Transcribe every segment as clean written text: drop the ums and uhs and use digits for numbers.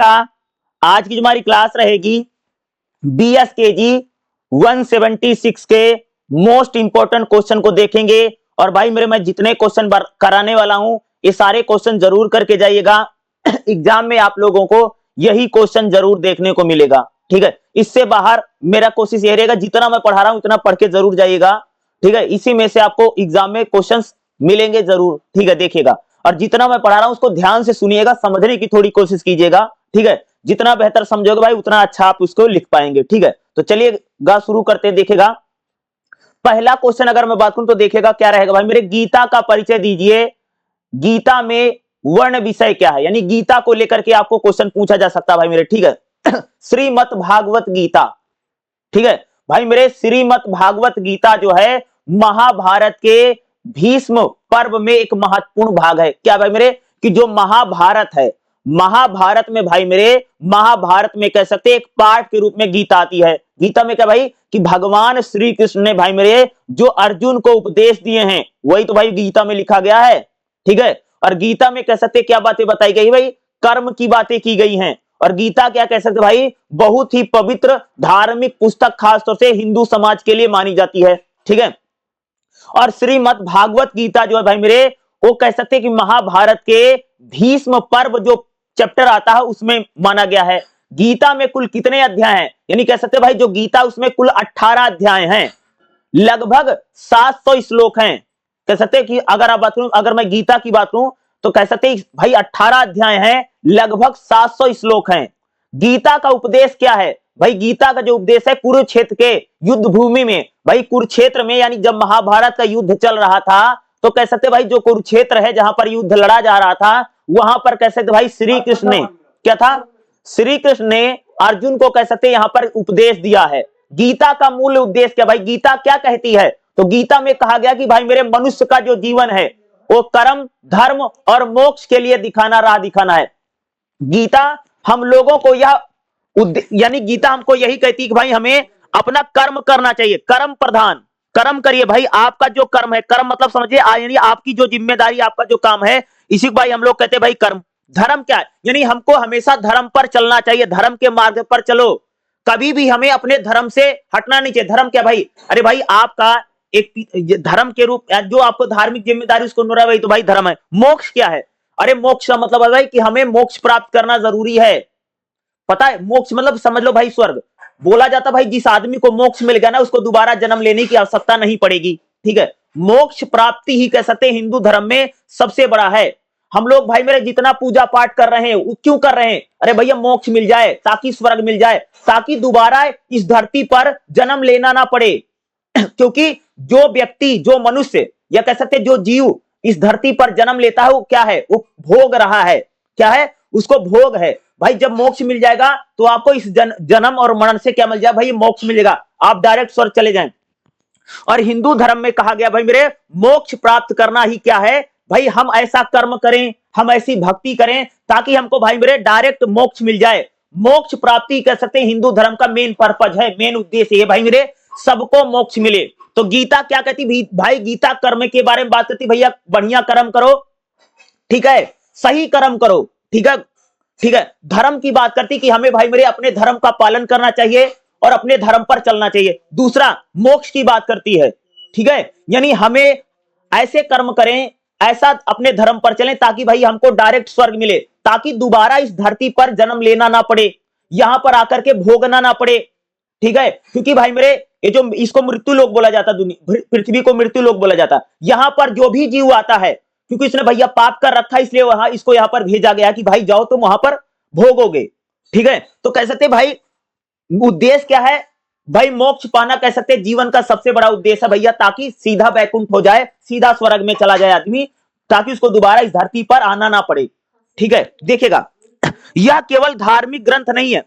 आज की जो हमारी क्लास रहेगी BSKG 176 के मोस्ट इंपोर्टेंट क्वेश्चन को देखेंगे। और भाई मेरे मैं जितने क्वेश्चन कराने वाला हूं ये सारे क्वेश्चन जरूर करके जाइएगा। एग्जाम में आप लोगों को यही क्वेश्चन जरूर देखने को मिलेगा, ठीक है। इससे बाहर मेरा कोशिश ये रहेगा जितना मैं पढ़ा रहा हूं उतना पढ़ के जरूर जाइएगा, ठीक है। इसी में से आपको एग्जाम में क्वेश्चंस मिलेंगे जरूर, ठीक है, देखिएगा। और जितना मैं पढ़ा रहा हूं उसको ध्यान से सुनिएगा, समझने की थोड़ी कोशिश कीजिएगा, ठीक है। जितना बेहतर समझोगे भाई उतना अच्छा आप उसको लिख पाएंगे, ठीक है। तो चलिएगा शुरू करते हैं। देखिएगा पहला क्वेश्चन अगर मैं बात करूं तो देखिएगा क्या रहेगा भाई मेरे, गीता का परिचय दीजिए। गीता में वर्ण विषय क्या है, यानी गीता को लेकर के आपको क्वेश्चन पूछा जा सकता है भाई मेरे, ठीक है। श्रीमद् भागवत गीता, ठीक है भाई मेरे। श्रीमद् भागवत गीता जो है महाभारत के भीष्म पर्व में एक महत्वपूर्ण भाग है। क्या भाई मेरे कि जो महाभारत है, महाभारत में भाई मेरे, महाभारत में कह सकते एक पाठ के रूप में गीता आती है। गीता में क्या भाई कि भगवान श्री कृष्ण ने भाई मेरे जो अर्जुन को उपदेश दिए हैं वही तो भाई गीता में लिखा गया है, ठीक है। और गीता में कह सकते क्या बातें बताई गई भाई, कर्म की बातें की गई हैं। और गीता क्या कह सकते भाई बहुत ही पवित्र धार्मिक पुस्तक खासतौर से हिंदू समाज के लिए मानी जाती है, ठीक है। और श्रीमद् भागवत गीता जो है भाई मेरे वो कह सकते हैं कि महाभारत के भीष्म पर्व जो चैप्टर आता है उसमें माना गया है। गीता में कुल कितने अध्याय हैं, यानी कह सकते भाई जो गीता उसमें कुल 18 अध्याय हैं, लगभग 700 श्लोक हैं। कह सकते कि अगर आप बात करूं, अगर मैं गीता की बात करूं तो कह सकते भाई 18 अध्याय हैं, लगभग 700 श्लोक हैं। गीता का उपदेश क्या है भाई, गीता का जो उपदेश है कुरुक्षेत्र के युद्ध भूमि में, भाई कुरुक्षेत्र में यानी जब महाभारत का युद्ध चल रहा था तो कह सकते भाई जो कुरुक्षेत्र है जहां पर युद्ध लड़ा जा रहा था वहां पर कह सकते भाई श्री कृष्ण ने क्या था, श्री कृष्ण ने अर्जुन को कह सकते यहां पर उपदेश दिया है। गीता का मूल उद्देश्य क्या भाई, गीता क्या कहती है, तो गीता में कहा गया कि भाई मेरे मनुष्य का जो जीवन है वो कर्म धर्म और मोक्ष के लिए दिखाना, राह दिखाना है। गीता हम लोगों को यह यानी गीता हमको यही कहती है कि भाई हमें अपना कर्म करना चाहिए, कर्म प्रधान, कर्म करिए भाई। आपका जो कर्म है, कर्म मतलब समझिए यानी आपकी जो जिम्मेदारी, आपका जो काम है, इसी को भाई हम लोग कहते हैं भाई कर्म। धर्म क्या है, यानी हमको हमेशा धर्म पर चलना चाहिए, धर्म के मार्ग पर चलो, कभी भी हमें अपने धर्म से हटना नहीं चाहिए। धर्म क्या भाई, अरे भाई आपका एक धर्म के रूप जो आपको धार्मिक जिम्मेदारी उसको निभा भाई तो भाई धर्म है। मोक्ष क्या है, अरे मोक्ष का मतलब है भाई कि हमें मोक्ष प्राप्त करना जरूरी है। पता है मोक्ष मतलब समझ लो भाई स्वर्ग। बोला जाता भाई जिस आदमी को मोक्ष मिल गया ना उसको दोबारा जन्म लेने की आवश्यकता नहीं पड़ेगी, ठीक है। मोक्ष प्राप्ति ही कह सकते हिंदू धर्म में सबसे बड़ा है। हम लोग भाई मेरे जितना पूजा पाठ कर रहे हैं वो क्यों कर रहे हैं, अरे भैया मोक्ष मिल जाए, ताकि स्वर्ग मिल जाए, ताकि दोबारा इस धरती पर जन्म लेना ना पड़े। क्योंकि जो व्यक्ति, जो मनुष्य या कह सकते जो जीव इस धरती पर जन्म लेता है वो क्या है, वो भोग रहा है, क्या है, उसको भोग है। भाई जब मोक्ष मिल जाएगा तो आपको इस जन्म और मरण से क्या मिल जाए भाई, मोक्ष मिलेगा, आप डायरेक्ट स्वर्ग चले जाएं। और हिंदू धर्म में कहा गया भाई मेरे मोक्ष प्राप्त करना ही क्या है भाई, हम ऐसा कर्म करें, हम ऐसी भक्ति करें ताकि हमको भाई मेरे डायरेक्ट मोक्ष मिल जाए। मोक्ष प्राप्ति कह सकते हैं हिंदू धर्म का मेन पर्पज है, मेन उद्देश्य है भाई मेरे सबको मोक्ष मिले। तो गीता क्या कहती भाई, गीता कर्म के बारे में बात करती, भैया बढ़िया कर्म करो, ठीक है, सही कर्म करो, ठीक है, ठीक है। धर्म की बात करती कि हमें भाई मेरे अपने धर्म का पालन करना चाहिए और अपने धर्म पर चलना चाहिए। दूसरा मोक्ष की बात करती है, ठीक है, यानी हमें ऐसे कर्म करें, ऐसा अपने धर्म पर चलें ताकि भाई हमको डायरेक्ट स्वर्ग मिले, ताकि दोबारा इस धरती पर जन्म लेना ना पड़े, यहां पर आकर के भोगना ना पड़े, ठीक है। क्योंकि भाई मेरे ये जो इसको मृत्यु लोक बोला जाता, पृथ्वी को मृत्यु लोक बोला जाता, यहां पर जो भी जीव आता है क्योंकि इसने भैया पाप कर रखा है इसलिए वहां इसको यहां पर भेजा गया कि भाई जाओ तुम वहां पर भोगोगे, ठीक है। तो कह सकते भाई उद्देश्य क्या है भाई, मोक्ष पाना कह सकते जीवन का सबसे बड़ा उद्देश्य है भैया, ताकि सीधा बैकुंठ हो जाए, सीधा स्वर्ग में चला जाए आदमी, ताकि उसको दोबारा इस धरती पर आना ना पड़े, ठीक है। देखिएगा यह केवल धार्मिक ग्रंथ नहीं है,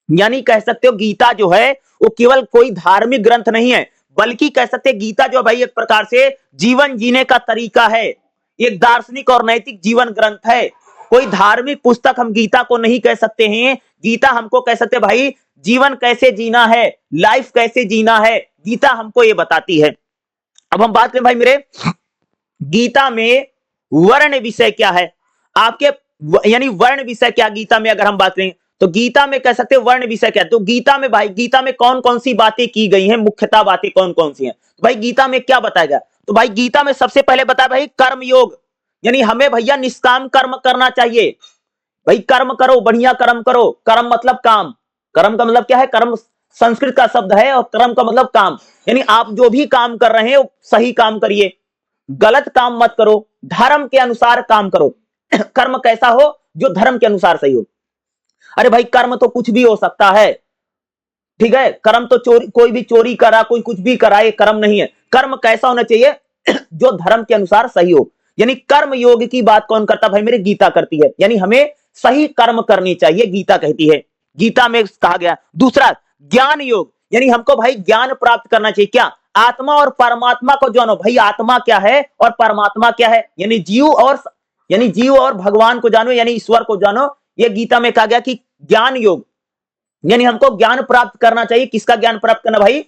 यानी कह सकते हो गीता जो है वो केवल कोई धार्मिक ग्रंथ नहीं है, बल्कि कह सकते गीता जो भाई एक प्रकार से जीवन जीने का तरीका है, एक दार्शनिक और नैतिक जीवन ग्रंथ है। कोई धार्मिक पुस्तक हम गीता को नहीं कह सकते हैं, गीता हमको कह सकते भाई जीवन कैसे जीना है, लाइफ कैसे जीना है, गीता हमको ये बताती है। अब हम बात करें भाई मेरे गीता में वर्ण विषय क्या है। आपके यानी वर्ण विषय क्या गीता में अगर हम बात करें तो गीता में कह सकते हैं वर्ण विषय क्या। तो गीता में भाई, गीता में कौन कौन सी बातें की गई हैं, मुख्यतः बातें कौन कौन सी हैं, तो भाई गीता में क्या बताया गया। तो भाई गीता में सबसे पहले बताया भाई कर्म योग, यानी हमें भैया निष्काम कर्म करना चाहिए। भाई कर्म करो, बढ़िया कर्म करो। कर्म मतलब काम, कर्म का मतलब क्या है, कर्म संस्कृत का शब्द है और कर्म का मतलब काम, यानी आप जो भी काम कर रहे हैं वो सही काम करिए, गलत काम मत करो, धर्म के अनुसार काम करो। कर्म कैसा हो, जो धर्म के अनुसार सही हो। अरे भाई कर्म तो कुछ भी हो सकता है, ठीक है, कर्म तो चोरी, कोई भी चोरी करा, कोई कुछ भी करा, ये कर्म नहीं है। कर्म कैसा होना चाहिए, जो धर्म के अनुसार सही हो। यानी कर्म योग की बात कौन करता भाई, मेरे गीता करती है, यानी हमें सही कर्म करनी चाहिए, गीता कहती है, गीता में कहा गया। दूसरा ज्ञान योग, यानी हमको भाई ज्ञान प्राप्त करना चाहिए। क्या, आत्मा और परमात्मा को जानो। भाई आत्मा क्या है और परमात्मा क्या है, यानी जीव और भगवान को जानो, यानी ईश्वर को जानो। ये गीता में कहा गया कि ज्ञान योग, यानी हमको ज्ञान प्राप्त करना चाहिए। किसका ज्ञान प्राप्त करना भाई,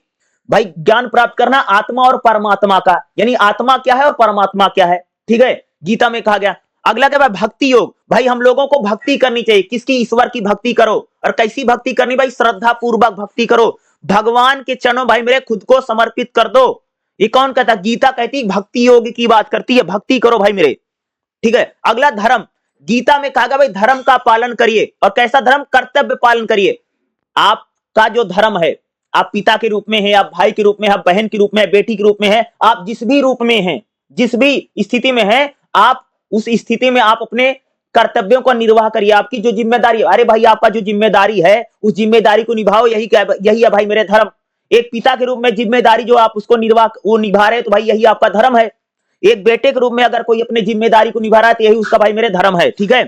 भाई ज्ञान प्राप्त करना आत्मा और परमात्मा का, यानी आत्मा क्या है और परमात्मा क्या है, ठीक है, गीता में कहा गया। अगला क्या भाई, भक्ति योग। भाई हम लोगों को भक्ति करनी चाहिए, किसकी, ईश्वर की भक्ति करो। और कैसी भक्ति करनी भाई, श्रद्धा पूर्वक भक्ति करो, भगवान के चरणों भाई मेरे खुद को समर्पित कर दो। ये कौन कहता, गीता कहती भक्ति योग की बात करती है, भक्ति करो भाई मेरे, ठीक है। अगला धर्म, गीता में कहा गया भाई धर्म का पालन करिए। और कैसा धर्म, कर्तव्य पालन करिए। आपका जो धर्म है, आप पिता के रूप में हैं, आप भाई के रूप में, आप बहन के रूप में, बेटी के रूप में हैं, आप जिस भी रूप में हैं, जिस भी स्थिति में हैं, आप उस स्थिति में आप अपने कर्तव्यों का निर्वाह करिए। आपकी जो जिम्मेदारी, अरे भाई आपका जो जिम्मेदारी है उस जिम्मेदारी को निभाओ, यही है भाई मेरे धर्म। एक पिता के रूप में जिम्मेदारी जो आप उसको वो निभा रहे हैं, तो भाई यही आपका धर्म है। एक बेटे के रूप में अगर कोई अपनी जिम्मेदारी को निभा रहा है तो यही उसका भाई मेरे धर्म है, ठीक है।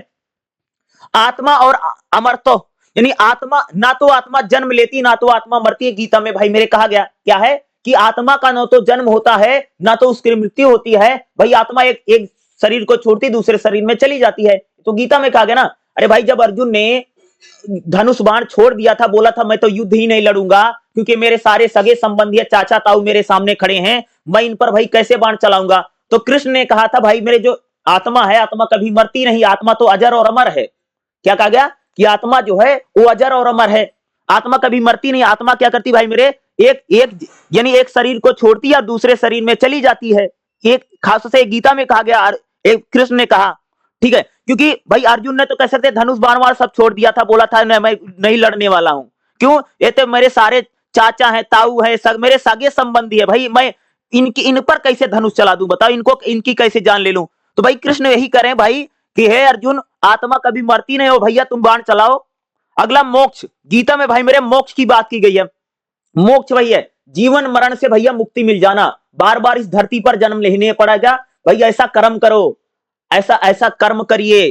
आत्मा और अमरत्व, यानी आत्मा, ना तो आत्मा जन्म लेती ना तो आत्मा मरती है। गीता में भाई मेरे कहा गया क्या है कि आत्मा का ना तो जन्म होता है ना तो उसकी मृत्यु होती है। भाई आत्मा एक शरीर को छोड़ती दूसरे शरीर में चली जाती है। तो गीता में कहा गया ना। अरे भाई जब अर्जुन ने धनुष बाण छोड़ दिया था, बोला था मैं तो युद्ध ही नहीं लड़ूंगा क्योंकि मेरे सारे सगे संबंधी चाचा ताऊ मेरे सामने खड़े हैं, मैं इन पर भाई कैसे बाण चलाऊंगा। तो कृष्ण ने कहा था भाई मेरे जो आत्मा है, आत्मा कभी मरती नहीं, आत्मा तो अजर और अमर है। क्या कहा गया कि आत्मा जो है वो अजर और अमर है, आत्मा कभी मरती नहीं। आत्मा क्या करती भाई मेरे, यानी एक शरीर को छोड़ती है दूसरे शरीर में चली जाती है। एक खास से गीता में कहा गया, एक कृष्ण ने कहा, ठीक है, क्योंकि भाई अर्जुन ने तो कह सकते धनुष बाण वाण सब छोड़ दिया था, बोला था मैं नहीं लड़ने वाला हूं। क्यों, ये तो मेरे सारे चाचा हैं, ताऊ है, मेरे सगे संबंधी है, भाई मैं इन पर कैसे धनुष चला दूं, बताओ इनको, इनकी कैसे जान ले लूं। तो भाई कृष्ण यही करें भाई कि हे अर्जुन, आत्मा कभी मरती नहीं हो भैया, तुम बाण चलाओ। अगला मोक्ष, गीता में भाई मेरे मोक्ष की बात की गई है। मोक्ष वही है, जीवन मरण से भैया मुक्ति मिल जाना, बार बार इस धरती पर जन्म लेने पड़ेगा। भैया ऐसा कर्म करो, ऐसा ऐसा कर्म करिए,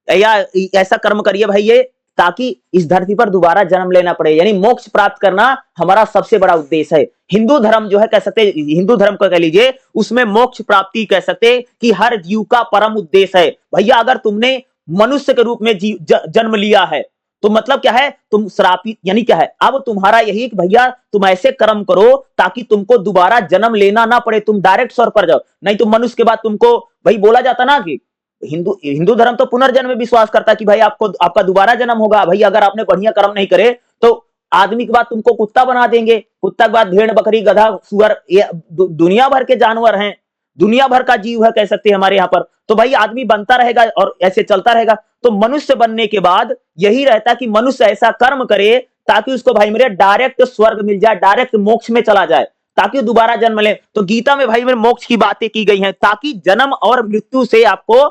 या ऐसा कर्म करिए भाई ये, ताकि इस धरती पर दोबारा जन्म लेना पड़े, यानी मोक्ष प्राप्त करना हमारा सबसे बड़ा उद्देश्य है। हिंदू धर्म जो है कह सकते, हिंदू धर्म को कह लीजिए, उसमें मोक्ष प्राप्ति कह सकते कि हर जीव का परम उद्देश्य है। भैया अगर तुमने मनुष्य के रूप में जन्म लिया है तो मतलब क्या है, तुम श्रापित, यानी क्या है, अब तुम्हारा यही कि भैया तुम ऐसे कर्म करो ताकि तुमको दोबारा जन्म लेना ना पड़े, तुम डायरेक्ट स्वर पर जाओ। नहीं तो मनुष्य के बाद तुमको, भाई बोला जाता ना कि हिंदू धर्म तो पुनर्जन्म में विश्वास करता कि भाई आपका दोबारा जन्म होगा। भाई अगर आपने बढ़िया कर्म नहीं करे तो आदमी के बाद तुमको कुत्ता बना देंगे, कुत्ता के बाद भेड़ बकरी गधा सुअर, ये दुनिया भर के जानवर हैं, दुनिया भर का जीव है कह सकते हैं हमारे यहाँ पर। तो भाई आदमी बनता रहेगा और ऐसे चलता रहेगा। तो मनुष्य बनने के बाद यही रहता कि मनुष्य ऐसा कर्म करे ताकि उसको भाई मेरे डायरेक्ट स्वर्ग मिल जाए, डायरेक्ट मोक्ष में चला जाए, ताकि दोबारा जन्म ले। तो गीता में भाई मेरे मोक्ष की बातें की गई हैं, ताकि जन्म और मृत्यु से आपको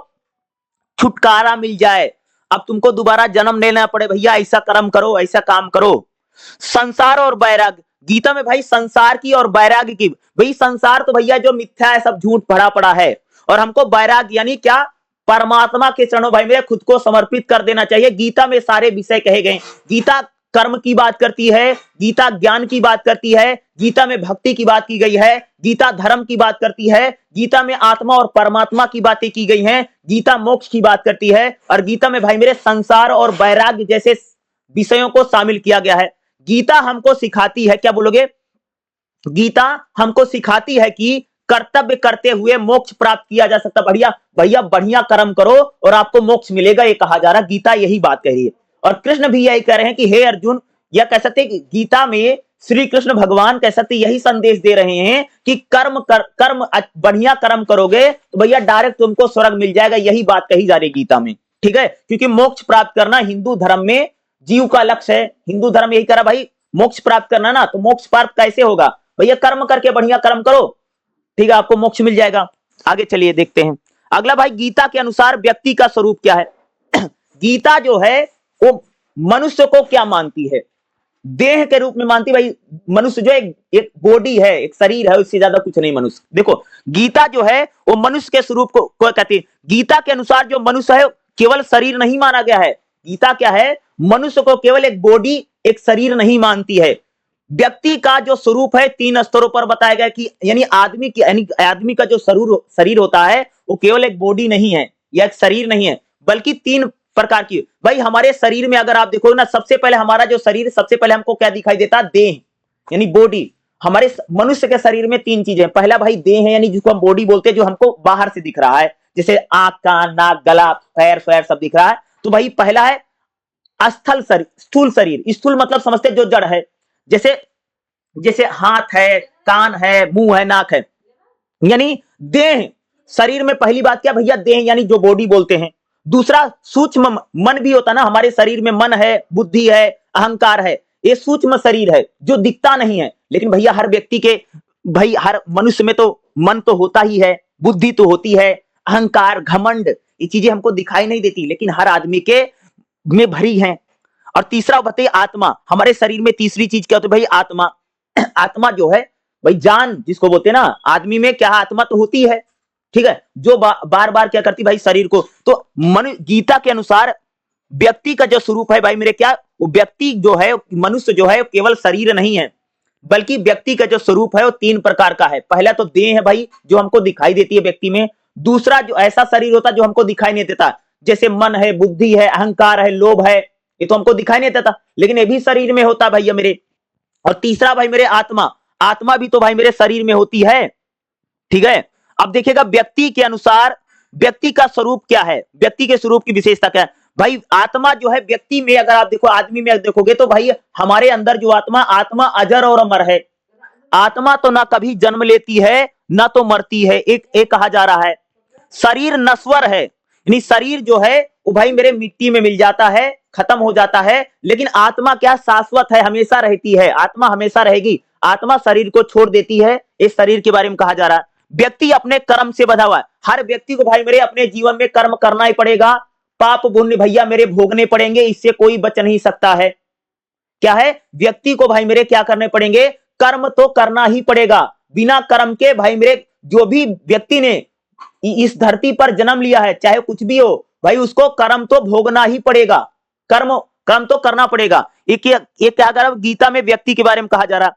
छुटकारा मिल जाए, अब तुमको दोबारा जन्म लेना पड़े। भैया ऐसा कर्म करो, ऐसा काम करो। संसार और वैराग्य, गीता में भाई संसार की और वैराग्य की, भाई संसार तो भैया जो मिथ्या है सब झूठ भरा पड़ा है, और हमको वैराग्य यानी क्या, परमात्मा के चरणों भाई मेरे खुद को समर्पित कर देना चाहिए। गीता में सारे विषय कहे गए। गीता कर्म की बात करती है, गीता ज्ञान की बात करती है, गीता में भक्ति की बात की गई है, गीता धर्म की बात करती है, गीता में आत्मा और परमात्मा की बातें की गई हैं, गीता मोक्ष की बात करती है, और गीता में भाई मेरे संसार और वैराग्य जैसे विषयों को शामिल किया गया है। गीता हमको सिखाती है, क्या बोलोगे, गीता हमको सिखाती है कि कर्तव्य करते हुए मोक्ष प्राप्त किया जा सकता। बढ़िया भैया बढ़िया कर्म करो और आपको मोक्ष मिलेगा, ये कहा जा रहा। गीता यही बात कह रही है और कृष्ण भी यही कह रहे हैं कि हे अर्जुन, या कह सकते हैं गीता में श्री कृष्ण भगवान कह सकते यही संदेश दे रहे हैं कि कर्म बढ़िया कर्म करोगे तो भैया डायरेक्ट तुमको स्वर्ग मिल जाएगा। यही बात कही जा रही गीता में, ठीक है। क्योंकि मोक्ष प्राप्त करना हिंदू धर्म में जीव का लक्ष्य है। हिंदू धर्म यही करा भाई, मोक्ष प्राप्त करना ना, तो मोक्ष प्राप्त कैसे होगा भैया? कर्म करके बढ़िया कर्म करो, ठीक है, आपको मोक्ष मिल जाएगा। आगे चलिए देखते हैं अगला। भाई गीता के अनुसार व्यक्ति का स्वरूप क्या है? गीता जो है वो मनुष्य को क्या मानती है? देह के रूप में मानती। भाई मनुष्य जो एक बॉडी है, एक शरीर है, उससे ज्यादा कुछ नहीं मनुष्य। देखो गीता जो है वो मनुष्य के स्वरूप को कहती है। गीता के अनुसार जो मनुष्य है केवल शरीर नहीं माना गया है। गीता क्या है? मनुष्य को केवल एक बॉडी, एक शरीर नहीं मानती है। व्यक्ति का जो स्वरूप है 3 स्तरों पर बताया गया कि यानी आदमी का जो शरीर होता है वो केवल एक बॉडी नहीं है या एक शरीर नहीं है, बल्कि 3 प्रकार की। भाई हमारे शरीर में अगर आप देखो ना, सबसे पहले हमारा जो शरीर, सबसे पहले हमको क्या दिखाई देता? देह यानी बॉडी। हमारे मनुष्य के शरीर में 3 चीजें। पहला भाई देह है, यानी जिसको हम बॉडी बोलते हैं, जो हमको बाहर से दिख रहा है, जैसे आंख, कान, नाक, गला, पैर सब दिख रहा है। तो भाई पहला है स्थूल शरीर। स्थूल मतलब समझते जो जड़ है, जैसे हाथ है, कान है, मुंह है, नाक है, यानी देह। शरीर में पहली बात क्या भैया? देह यानी जो बॉडी बोलते हैं। दूसरा सूक्ष्म मन भी होता ना, हमारे शरीर में मन है, बुद्धि है, अहंकार है। ये सूक्ष्म शरीर है जो दिखता नहीं है, लेकिन भैया हर व्यक्ति के, भाई हर मनुष्य में तो मन तो होता ही है, बुद्धि तो होती है, अहंकार, घमंड, ये चीजें हमको दिखाई नहीं देती, लेकिन हर आदमी के में भरी हैं। और तीसरा बताइए आत्मा। हमारे शरीर में तीसरी चीज क्या होती है भाई? आत्मा। आत्मा जो है भाई जान जिसको बोलते हैं ना, आदमी में क्या आत्मा तो होती है, ठीक है, जो बार बार क्या करती भाई? शरीर को। तो गीता के अनुसार व्यक्ति का जो स्वरूप है भाई मेरे, क्या वो व्यक्ति जो है, मनुष्य जो है केवल शरीर नहीं है, बल्कि व्यक्ति का जो स्वरूप है वो 3 प्रकार का है। पहला तो देह है भाई, जो हमको दिखाई देती है व्यक्ति में। दूसरा जो ऐसा शरीर होता है जो हमको दिखाई नहीं देता, जैसे मन है, बुद्धि है, अहंकार है, लोभ है, ये तो हमको दिखाई नहीं देता, लेकिन ये भी शरीर में होता भैया मेरे। और तीसरा भाई मेरे आत्मा। आत्मा भी तो भाई मेरे शरीर में होती है, ठीक है। अब देखिएगा व्यक्ति के अनुसार व्यक्ति का स्वरूप क्या है, व्यक्ति के स्वरूप की विशेषता क्या है? भाई आत्मा जो है व्यक्ति में, अगर आप देखो आदमी में देखोगे तो भाई हमारे अंदर जो आत्मा अजर और अमर है। आत्मा तो ना कभी जन्म लेती है ना तो मरती है। एक कहा जा रहा है शरीर नश्वर है, यानी शरीर जो है वो भाई मेरे मिट्टी में मिल जाता है, खत्म हो जाता है, लेकिन आत्मा क्या? शाश्वत है, हमेशा रहती है। आत्मा हमेशा रहेगी। आत्मा शरीर को छोड़ देती है, इस शरीर के बारे में कहा जा रहा है। व्यक्ति अपने कर्म से बंधा हुआ है। हर व्यक्ति को भाई मेरे अपने जीवन में कर्म करना ही पड़ेगा। पाप पुण्य भैया मेरे भोगने पड़ेंगे, इससे कोई बच नहीं सकता है। क्या है? व्यक्ति को भाई मेरे क्या करने पड़ेंगे? कर्म तो करना ही पड़ेगा। बिना कर्म के भाई मेरे जो भी व्यक्ति ने इस धरती पर जन्म लिया है, चाहे कुछ भी हो भाई, उसको कर्म तो भोगना ही पड़ेगा। कर्म तो करना पड़ेगा। एक क्या कर गीता में व्यक्ति के बारे में कहा जा रहा,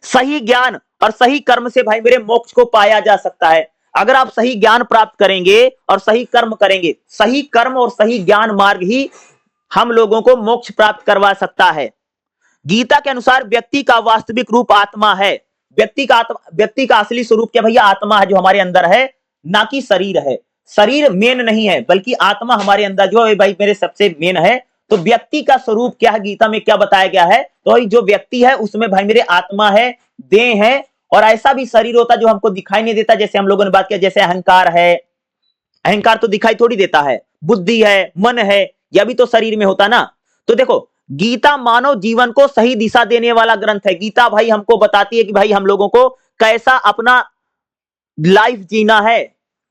सही ज्ञान और सही कर्म से भाई मेरे मोक्ष को पाया जा सकता है। अगर आप सही ज्ञान प्राप्त करेंगे और सही कर्म करेंगे, सही कर्म और सही ज्ञान मार्ग ही हम लोगों को मोक्ष प्राप्त करवा सकता है। गीता के अनुसार व्यक्ति का वास्तविक रूप आत्मा है। व्यक्ति का असली स्वरूप क्या भैया? आत्मा है, जो हमारे अंदर है, ना कि शरीर है। शरीर मेन नहीं है, बल्कि आत्मा हमारे अंदर जो है भाई मेरे सबसे मेन है। तो व्यक्ति का स्वरूप क्या है, गीता में क्या बताया गया है? तो जो व्यक्ति है उसमें भाई मेरे आत्मा है, देह है, और ऐसा भी शरीर होता जो हमको दिखाई नहीं देता। जैसे हम लोगों ने बात किया, जैसे अहंकार है, अहंकार तो दिखाई थोड़ी देता है। बुद्धि है, मन है, यह भी तो शरीर में होता ना। तो देखो गीता मानव जीवन को सही दिशा देने वाला ग्रंथ है। गीता भाई हमको बताती है कि भाई हम लोगों को कैसा अपना लाइफ जीना है।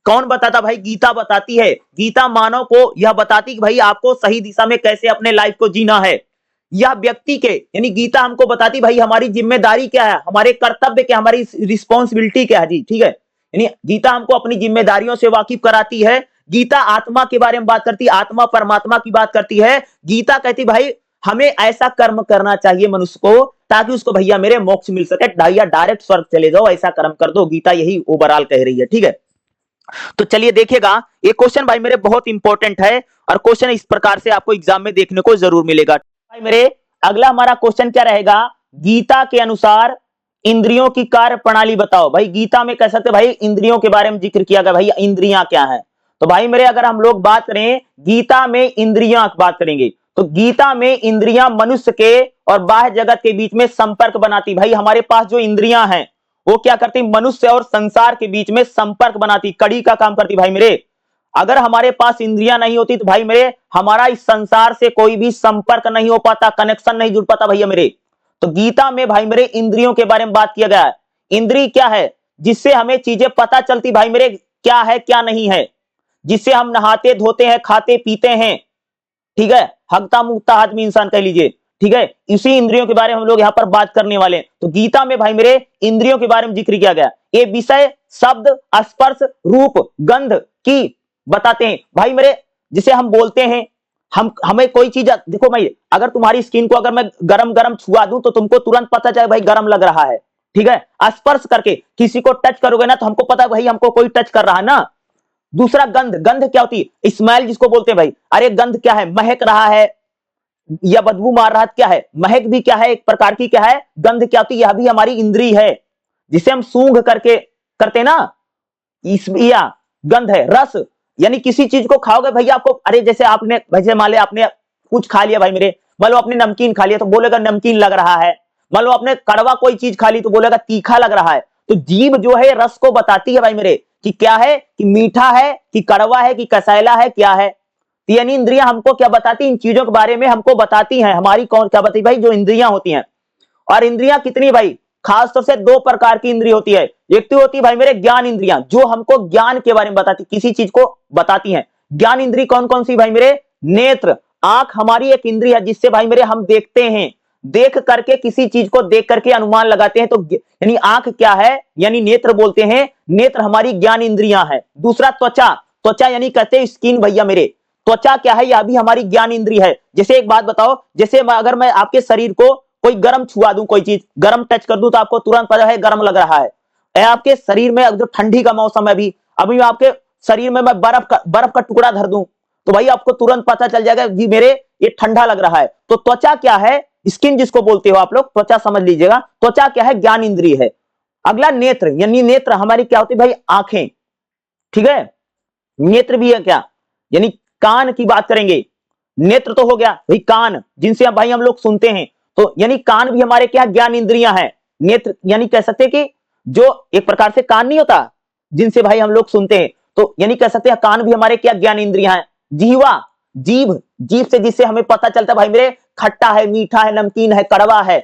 कौन बताता भाई? गीता बताती है। गीता मानव को यह बताती कि भाई आपको सही दिशा में कैसे अपने लाइफ को जीना है। यह व्यक्ति के, यानी गीता हमको बताती भाई हमारी जिम्मेदारी क्या है, हमारे कर्तव्य क्या, हमारी रिस्पॉन्सिबिलिटी क्या है जी, ठीक है। यानी गीता हमको अपनी जिम्मेदारियों से वाकिफ कराती है। गीता आत्मा के बारे में बात करती है, आत्मा परमात्मा की बात करती है। गीता कहती भाई हमें ऐसा कर्म करना चाहिए मनुष्य को, ताकि उसको भैया मेरे मोक्ष मिल सके, भैया डायरेक्ट स्वर्ग चले जाओ, ऐसा कर्म कर दो। गीता यही ओवरऑल कह रही है, ठीक है। तो चलिए देखिएगा, ये क्वेश्चन भाई मेरे बहुत इंपॉर्टेंट है, और क्वेश्चन इस प्रकार से आपको एग्जाम में देखने को जरूर मिलेगा। भाई मेरे अगला हमारा क्वेश्चन क्या रहेगा? गीता के अनुसार इंद्रियों की कार्य प्रणाली बताओ। भाई गीता में कह सकते भाई इंद्रियों के बारे में जिक्र किया गया, भाई इंद्रियां क्या है। तो भाई मेरे अगर हम लोग बात करें गीता में इंद्रियां बात करेंगे, तो गीता में इंद्रियां मनुष्य के और बाह्य जगत के बीच में संपर्क बनाती। भाई हमारे पास जो इंद्रियां हैं वो क्या करती, मनुष्य और संसार के बीच में संपर्क बनाती, कड़ी का काम करती। भाई मेरे अगर हमारे पास इंद्रियां नहीं होती तो भाई मेरे हमारा इस संसार से कोई भी संपर्क नहीं हो पाता, कनेक्शन नहीं जुड़ पाता भैया मेरे। तो गीता में भाई मेरे इंद्रियों के बारे में बात किया गया है। इंद्रिय क्या है, जिससे हमें चीजें पता चलती भाई मेरे क्या है क्या नहीं है, जिससे हम नहाते धोते हैं, खाते पीते हैं, ठीक है, हगता मुगता आदमी इंसान कह लीजिए, ठीक है। इसी इंद्रियों के बारे में हम लोग यहाँ पर बात करने वाले हैं। तो गीता में भाई मेरे इंद्रियों के बारे में जिक्र किया गया। ये विषय शब्द स्पर्श रूप गंध की बताते हैं भाई मेरे। जिसे हम बोलते हैं, हमें कोई चीज देखो भाई, अगर तुम्हारी स्किन को अगर मैं गरम गरम छुआ दूं तो तुमको तुरंत पता चले भाई गरम लग रहा है, ठीक है। स्पर्श करके किसी को टच करोगे ना तो हमको पता है भाई हमको कोई टच कर रहा है ना। दूसरा गंध, गंध क्या होती है, स्मेल जिसको बोलते हैं भाई। अरे गंध क्या है, महक रहा है या बदबू मार रहा है, क्या है, महक भी क्या है, एक प्रकार की क्या है, गंध क्या होती है, यह भी हमारी इंद्री है, जिसे हम सूंघ करके करते ना, या गंध है। रस यानी किसी चीज को खाओगे भैया आपको, अरे जैसे आपने वैसे मान लिया आपने कुछ खा लिया भाई मेरे, मान लो आपने नमकीन खा लिया तो बोलेगा नमकीन लग रहा है। मान लो आपने कड़वा कोई चीज खा ली तो बोलेगा तीखा लग रहा है। तो जीभ जो है रस को बताती है भाई मेरे कि क्या है, कि मीठा है कि कड़वा है कि कसैला है, क्या है। तो यानी इंद्रियां हमको क्या बताती, इन चीजों के बारे में हमको बताती हैं। हमारी कौन क्या बताती भाई, जो इंद्रियां होती हैं। और इंद्रियां कितनी भाई, खासतौर से दो प्रकार की इंद्रिय होती है। एक तो होती है भाई मेरे ज्ञान इंद्रियां, जो हमको ज्ञान के बारे में बताती, किसी चीज को बताती हैं। ज्ञान इंद्रिय कौन कौन सी भाई मेरे, नेत्र, आंख हमारी एक इंद्रिय है जिससे भाई मेरे हम देखते हैं, देख करके किसी चीज को देख करके अनुमान लगाते हैं। तो यानी आंख क्या है, यानी नेत्र बोलते हैं, नेत्र हमारी ज्ञान इंद्रियां है। दूसरा त्वचा, त्वचा यानी कहते हैं स्किन भैया मेरे, त्वचा क्या है, यह भी हमारी ज्ञान इंद्रिय है। जैसे एक बात बताओ, जैसे अगर मैं आपके शरीर को कोई गर्म छुआ दूं, कोई चीज गर्म टच कर दूं तो आपको तुरंत पता है गर्म लग रहा है। आपके शरीर में जो ठंडी का मौसम है अभी आपके शरीर में मैं बर्फ का टुकड़ा धर दूं तो भाई आपको तुरंत पता चल जाएगा जी मेरे ये ठंडा लग रहा है। तो त्वचा क्या है, स्किन जिसको बोलते हो आप लोग, त्वचा समझ लीजिएगा। त्वचा क्या है, ज्ञान इंद्रिय है। अगला नेत्र, यानी नेत्र हमारी क्या होती है भाई, आंखें, ठीक है। नेत्र भी है क्या, यानी कान की बात करेंगे, नेत्र तो हो गया भाई कान, जिनसे भाई हम लोग सुनते हैं। तो यानी कान भी हमारे क्या ज्ञान इंद्रियां हैं। नेत्र यानी कह सकते हैं कि जो एक प्रकार से कान नहीं होता जिनसे भाई हम लोग सुनते हैं, तो यानी कह सकते हैं कान भी हमारे क्या ज्ञान इंद्रियां हैं। जीवा, जीभ, जीभ से जिससे हमें पता चलता है भाई मेरे खट्टा है, मीठा है, नमकीन है, कड़वा है।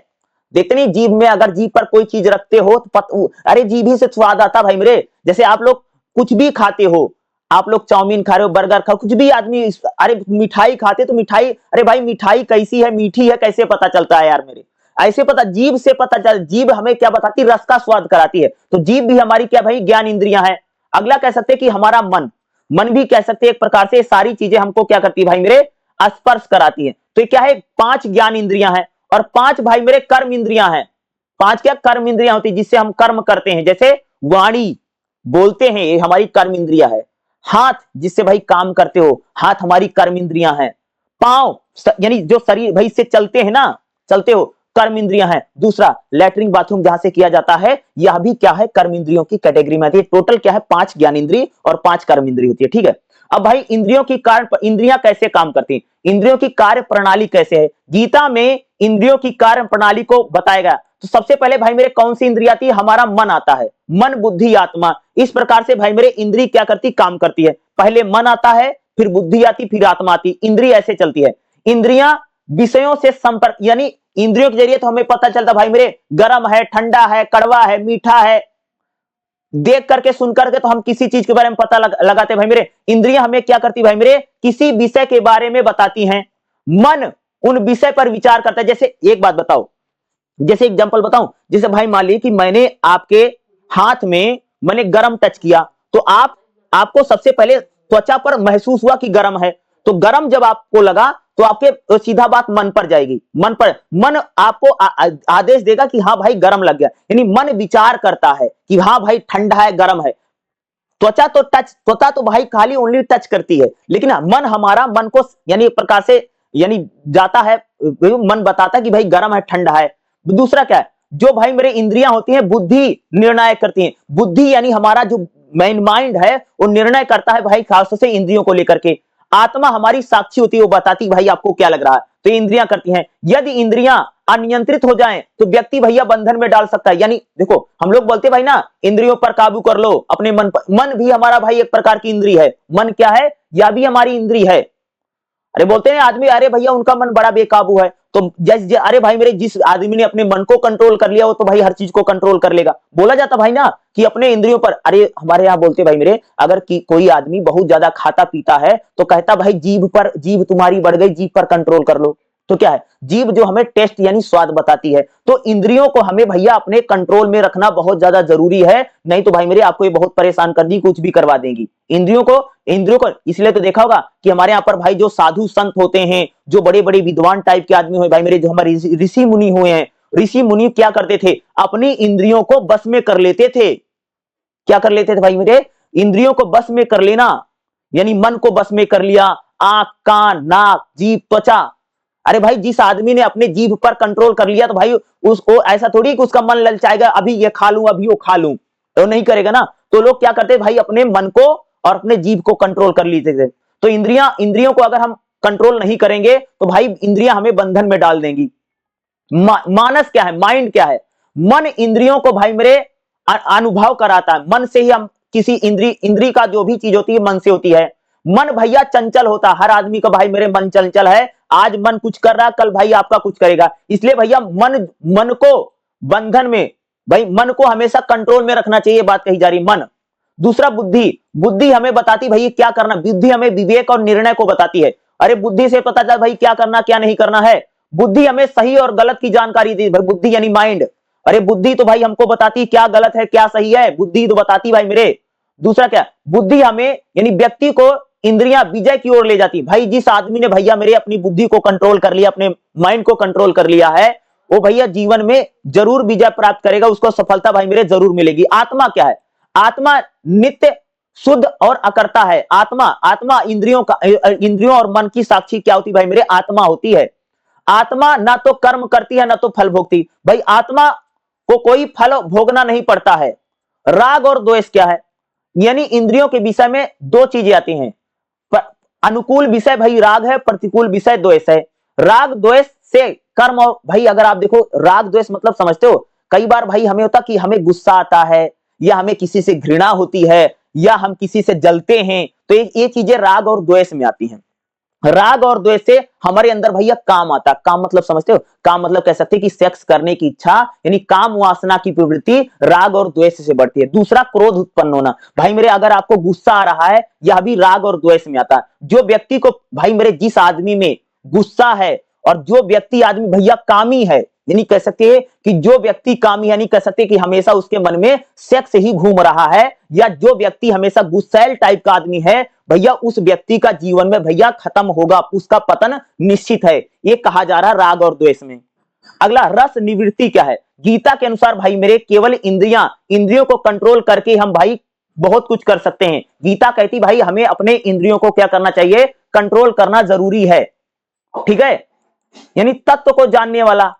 देखते नहीं जीभ में अगर जीभ पर कोई चीज रखते हो तो अरे जीभ ही से स्वाद आता भाई मेरे। जैसे आप लोग कुछ भी खाते हो, आप लोग चाउमीन खा रहे हो, बर्गर खाओ, कुछ भी आदमी, अरे मिठाई खाते तो मिठाई, अरे भाई मिठाई कैसी है, मीठी है, कैसे पता चलता है यार मेरे, ऐसे पता, जीभ से पता चल, जीभ हमें क्या बताती, रस का स्वाद कराती है। तो जीभ भी हमारी क्या भाई ज्ञान इंद्रियां है। अगला कह सकते हैं कि हमारा मन, मन भी कह सकते हैं एक प्रकार से सारी चीजें हमको क्या करती है भाई मेरे, स्पर्श कराती है। तो ये क्या है, 5 ज्ञान इंद्रियां हैं। और 5 भाई मेरे कर्म इंद्रियां हैं। 5 क्या कर्म इंद्रियां होती है जिससे हम कर्म करते हैं, जैसे वाणी बोलते हैं, ये हमारी कर्म इंद्रिया है। हाथ जिससे भाई काम करते हो, हाथ हमारी कर्म इंद्रियां हैं। पांव यानी जो शरीर भाई से चलते हैं ना, चलते हो, कर्म इंद्रियां हैं। दूसरा लैट्रिन बाथरूम जहां से किया जाता है, यह भी क्या है, कर्म इंद्रियों की कैटेगरी में आती है। टोटल क्या है, 5 ज्ञान इंद्रिय और 5 कर्म इंद्रिय होती है, ठीक है। अब भाई इंद्रियों की कार्य, इंद्रियां कैसे काम करती हैं, इंद्रियों की कार्य प्रणाली कैसे है, गीता में इंद्रियों की कार्य प्रणाली को बताया गया। तो सबसे पहले भाई मेरे कौन सी इंद्रिय आती है, हमारा मन आता है, मन बुद्धि आत्मा। इस प्रकार से भाई मेरे इंद्रिय क्या करती, काम करती है। पहले मन आता है, फिर बुद्धि आती, फिर आत्मा आती, इंद्रिय ऐसे चलती है। इंद्रियां विषयों से संपर्क, यानी इंद्रियों के जरिए तो हमें पता चलता भाई मेरे गर्म है, ठंडा है, कड़वा है, मीठा है, देख करके सुन करके तो हम किसी चीज के बारे में पता लगाते भाई मेरे। इंद्रियां हमें क्या करती भाई मेरे, किसी विषय के बारे में बताती हैं। मन उन विषय पर विचार करता है। जैसे एक बात बताओ, जैसे एग्जांपल बताऊं, जैसे भाई मान लीजिए कि मैंने आपके हाथ में मैंने गरम टच किया, तो आपको सबसे पहले त्वचा पर महसूस हुआ कि गरम है। तो गरम जब आपको लगा तो आपके सीधा बात मन पर जाएगी, मन आपको आदेश देगा कि हाँ भाई गरम लग गया। यानी मन विचार करता है कि हाँ भाई ठंडा है, गरम है। त्वचा तो भाई खाली ओनली टच करती है, लेकिन मन हमारा, मन को यानी एक प्रकार से यानी जाता है, मन बताता है कि भाई गरम है, ठंडा है। दूसरा क्या है, जो भाई मेरे इंद्रियां होती हैं बुद्धि निर्णय करती हैं। बुद्धि यानी हमारा जो माइंड है वो निर्णय करता है भाई खास तौर से इंद्रियों को लेकर के। आत्मा हमारी साक्षी होती है, वो बताती भाई आपको क्या लग रहा है, तो इंद्रियां करती हैं। यदि इंद्रियां अनियंत्रित हो जाएं तो व्यक्ति भैया बंधन में डाल सकता है। यानी देखो हम लोग बोलते भाई ना इंद्रियों पर काबू कर लो, अपने मन पर। मन भी हमारा भाई एक प्रकार की इंद्री है। मन क्या है? यह भी हमारी इंद्री है। अरे बोलते हैं आदमी, अरे भैया उनका मन बड़ा बेकाबू है, तो अरे भाई मेरे जिस आदमी ने अपने मन को कंट्रोल कर लिया वो तो भाई हर चीज को कंट्रोल कर लेगा। बोला जाता भाई ना कि अपने इंद्रियों पर, अरे हमारे यहाँ बोलते भाई मेरे, अगर कोई आदमी बहुत ज्यादा खाता पीता है तो कहता भाई जीभ तुम्हारी बढ़ गई, जीभ पर कंट्रोल कर लो। तो क्या है? जीभ जो हमें टेस्ट यानी स्वाद बताती है। तो इंद्रियों को हमें भैया अपने कंट्रोल में रखना बहुत ज्यादा जरूरी है, नहीं तो भाई मेरे आपको ये बहुत परेशान कर दी, कुछ भी करवा देंगी। इंद्रियों को इसलिए तो देखा होगा कि हमारे यहाँ पर भाई जो साधु संत होते हैं, जो बड़े बड़े विद्वान टाइप के आदमी हुए भाई मेरे, जो हमारे ऋषि मुनि हुए हैं, ऋषि मुनि क्या करते थे? अपनी इंद्रियों को बस में कर लेते थे। क्या कर लेते थे भाई मेरे? इंद्रियों को बस में कर लेना, यानी मन को बस में कर लिया। आंख, कान, नाक, जीभ, त्वचा। अरे भाई जिस आदमी ने अपने जीभ पर कंट्रोल कर लिया तो भाई उसको ऐसा थोड़ी कि उसका मन ललचाएगा अभी ये खा लूं अभी वो खा लूं, तो नहीं करेगा ना। तो लोग क्या करते भाई अपने मन को और अपने जीभ को कंट्रोल कर लेते थे। तो इंद्रियों को अगर हम कंट्रोल नहीं करेंगे तो भाई इंद्रियां हमें बंधन में डाल देंगी। मानस क्या है? माइंड क्या है? मन इंद्रियों को भाई मेरे अनुभव कराता है। मन से ही हम किसी इंद्री का जो भी चीज होती है मन से होती है। मन भैया चंचल होता है, हर आदमी का भाई मेरे मन चंचल है। आज मन कुछ कर रहा है, कल भाई आपका कुछ करेगा। इसलिए भैया मन को बंधन में, भाई मन को हमेशा कंट्रोल में रखना चाहिए, बात कही जा रही। मन। दूसरा बुद्धि हमें बताती भाई क्या करना। बुद्धि हमें विवेक और निर्णय को बताती है। अरे बुद्धि से पता चला भाई क्या करना क्या नहीं करना है। बुद्धि हमें सही और गलत की जानकारी दी भाई, बुद्धि यानी माइंड। अरे बुद्धि तो भाई हमको बताती क्या गलत है क्या सही है, बुद्धि तो बताती भाई मेरे। दूसरा क्या? बुद्धि हमें यानी व्यक्ति को इंद्रियां विजय की ओर ले जाती। भाई जिस आदमी ने भैया मेरे अपनी बुद्धि को कंट्रोल कर लिया, अपने माइंड को कंट्रोल कर लिया है, वो भैया जीवन में जरूर विजय प्राप्त करेगा, उसको सफलता भाई मेरे जरूर मिलेगी। आत्मा क्या है? आत्मा नित्य शुद्ध और अकर्ता है। आत्मा इंद्रियों और मन की साक्षी क्या होती भाई मेरे? आत्मा होती है। आत्मा ना तो कर्म करती है ना तो फल भोगती। भाई आत्मा को कोई फल भोगना नहीं पड़ता है। राग और द्वेष क्या है? यानी इंद्रियों के विषय में दो चीजें आती हैं। अनुकूल विषय भाई राग है, प्रतिकूल विषय द्वेष है। राग द्वेष से कर्म, और भाई अगर आप देखो राग द्वेष मतलब समझते हो, कई बार भाई हमें होता कि हमें गुस्सा आता है या हमें किसी से घृणा होती है या हम किसी से जलते हैं, तो ये चीजें राग और द्वेष में आती हैं। राग और द्वेष से हमारे अंदर भैया काम आता है। काम मतलब समझते हो? काम मतलब कह सकते हैं कि सेक्स करने की इच्छा, यानी काम वासना की प्रवृत्ति राग और द्वेष से बढ़ती है। दूसरा क्रोध उत्पन्न होना। भाई मेरे अगर आपको गुस्सा आ रहा है, यह भी राग और द्वेष में आता है। जो व्यक्ति को भाई मेरे जिस आदमी में गुस्सा है और जो व्यक्ति आदमी भैया कामी है, यानी कह सकते हैं कि जो व्यक्ति कामी, यानी कह सकते हैं कि हमेशा उसके मन में सेक्स ही घूम रहा है, या जो व्यक्ति हमेशा गुस्सैल टाइप का आदमी है भैया, उस व्यक्ति का जीवन में भैया खत्म होगा, उसका पतन निश्चित है। ये कहा जा रहा है राग और द्वेष में। अगला रस निवृत्ति क्या है? गीता के अनुसार भाई मेरे केवल इंद्रियों को कंट्रोल करके हम भाई बहुत कुछ कर सकते हैं। गीता कहती भाई हमें अपने इंद्रियों को क्या करना चाहिए? कंट्रोल करना जरूरी है। ठीक है, यानी तत्व को जानने वाला।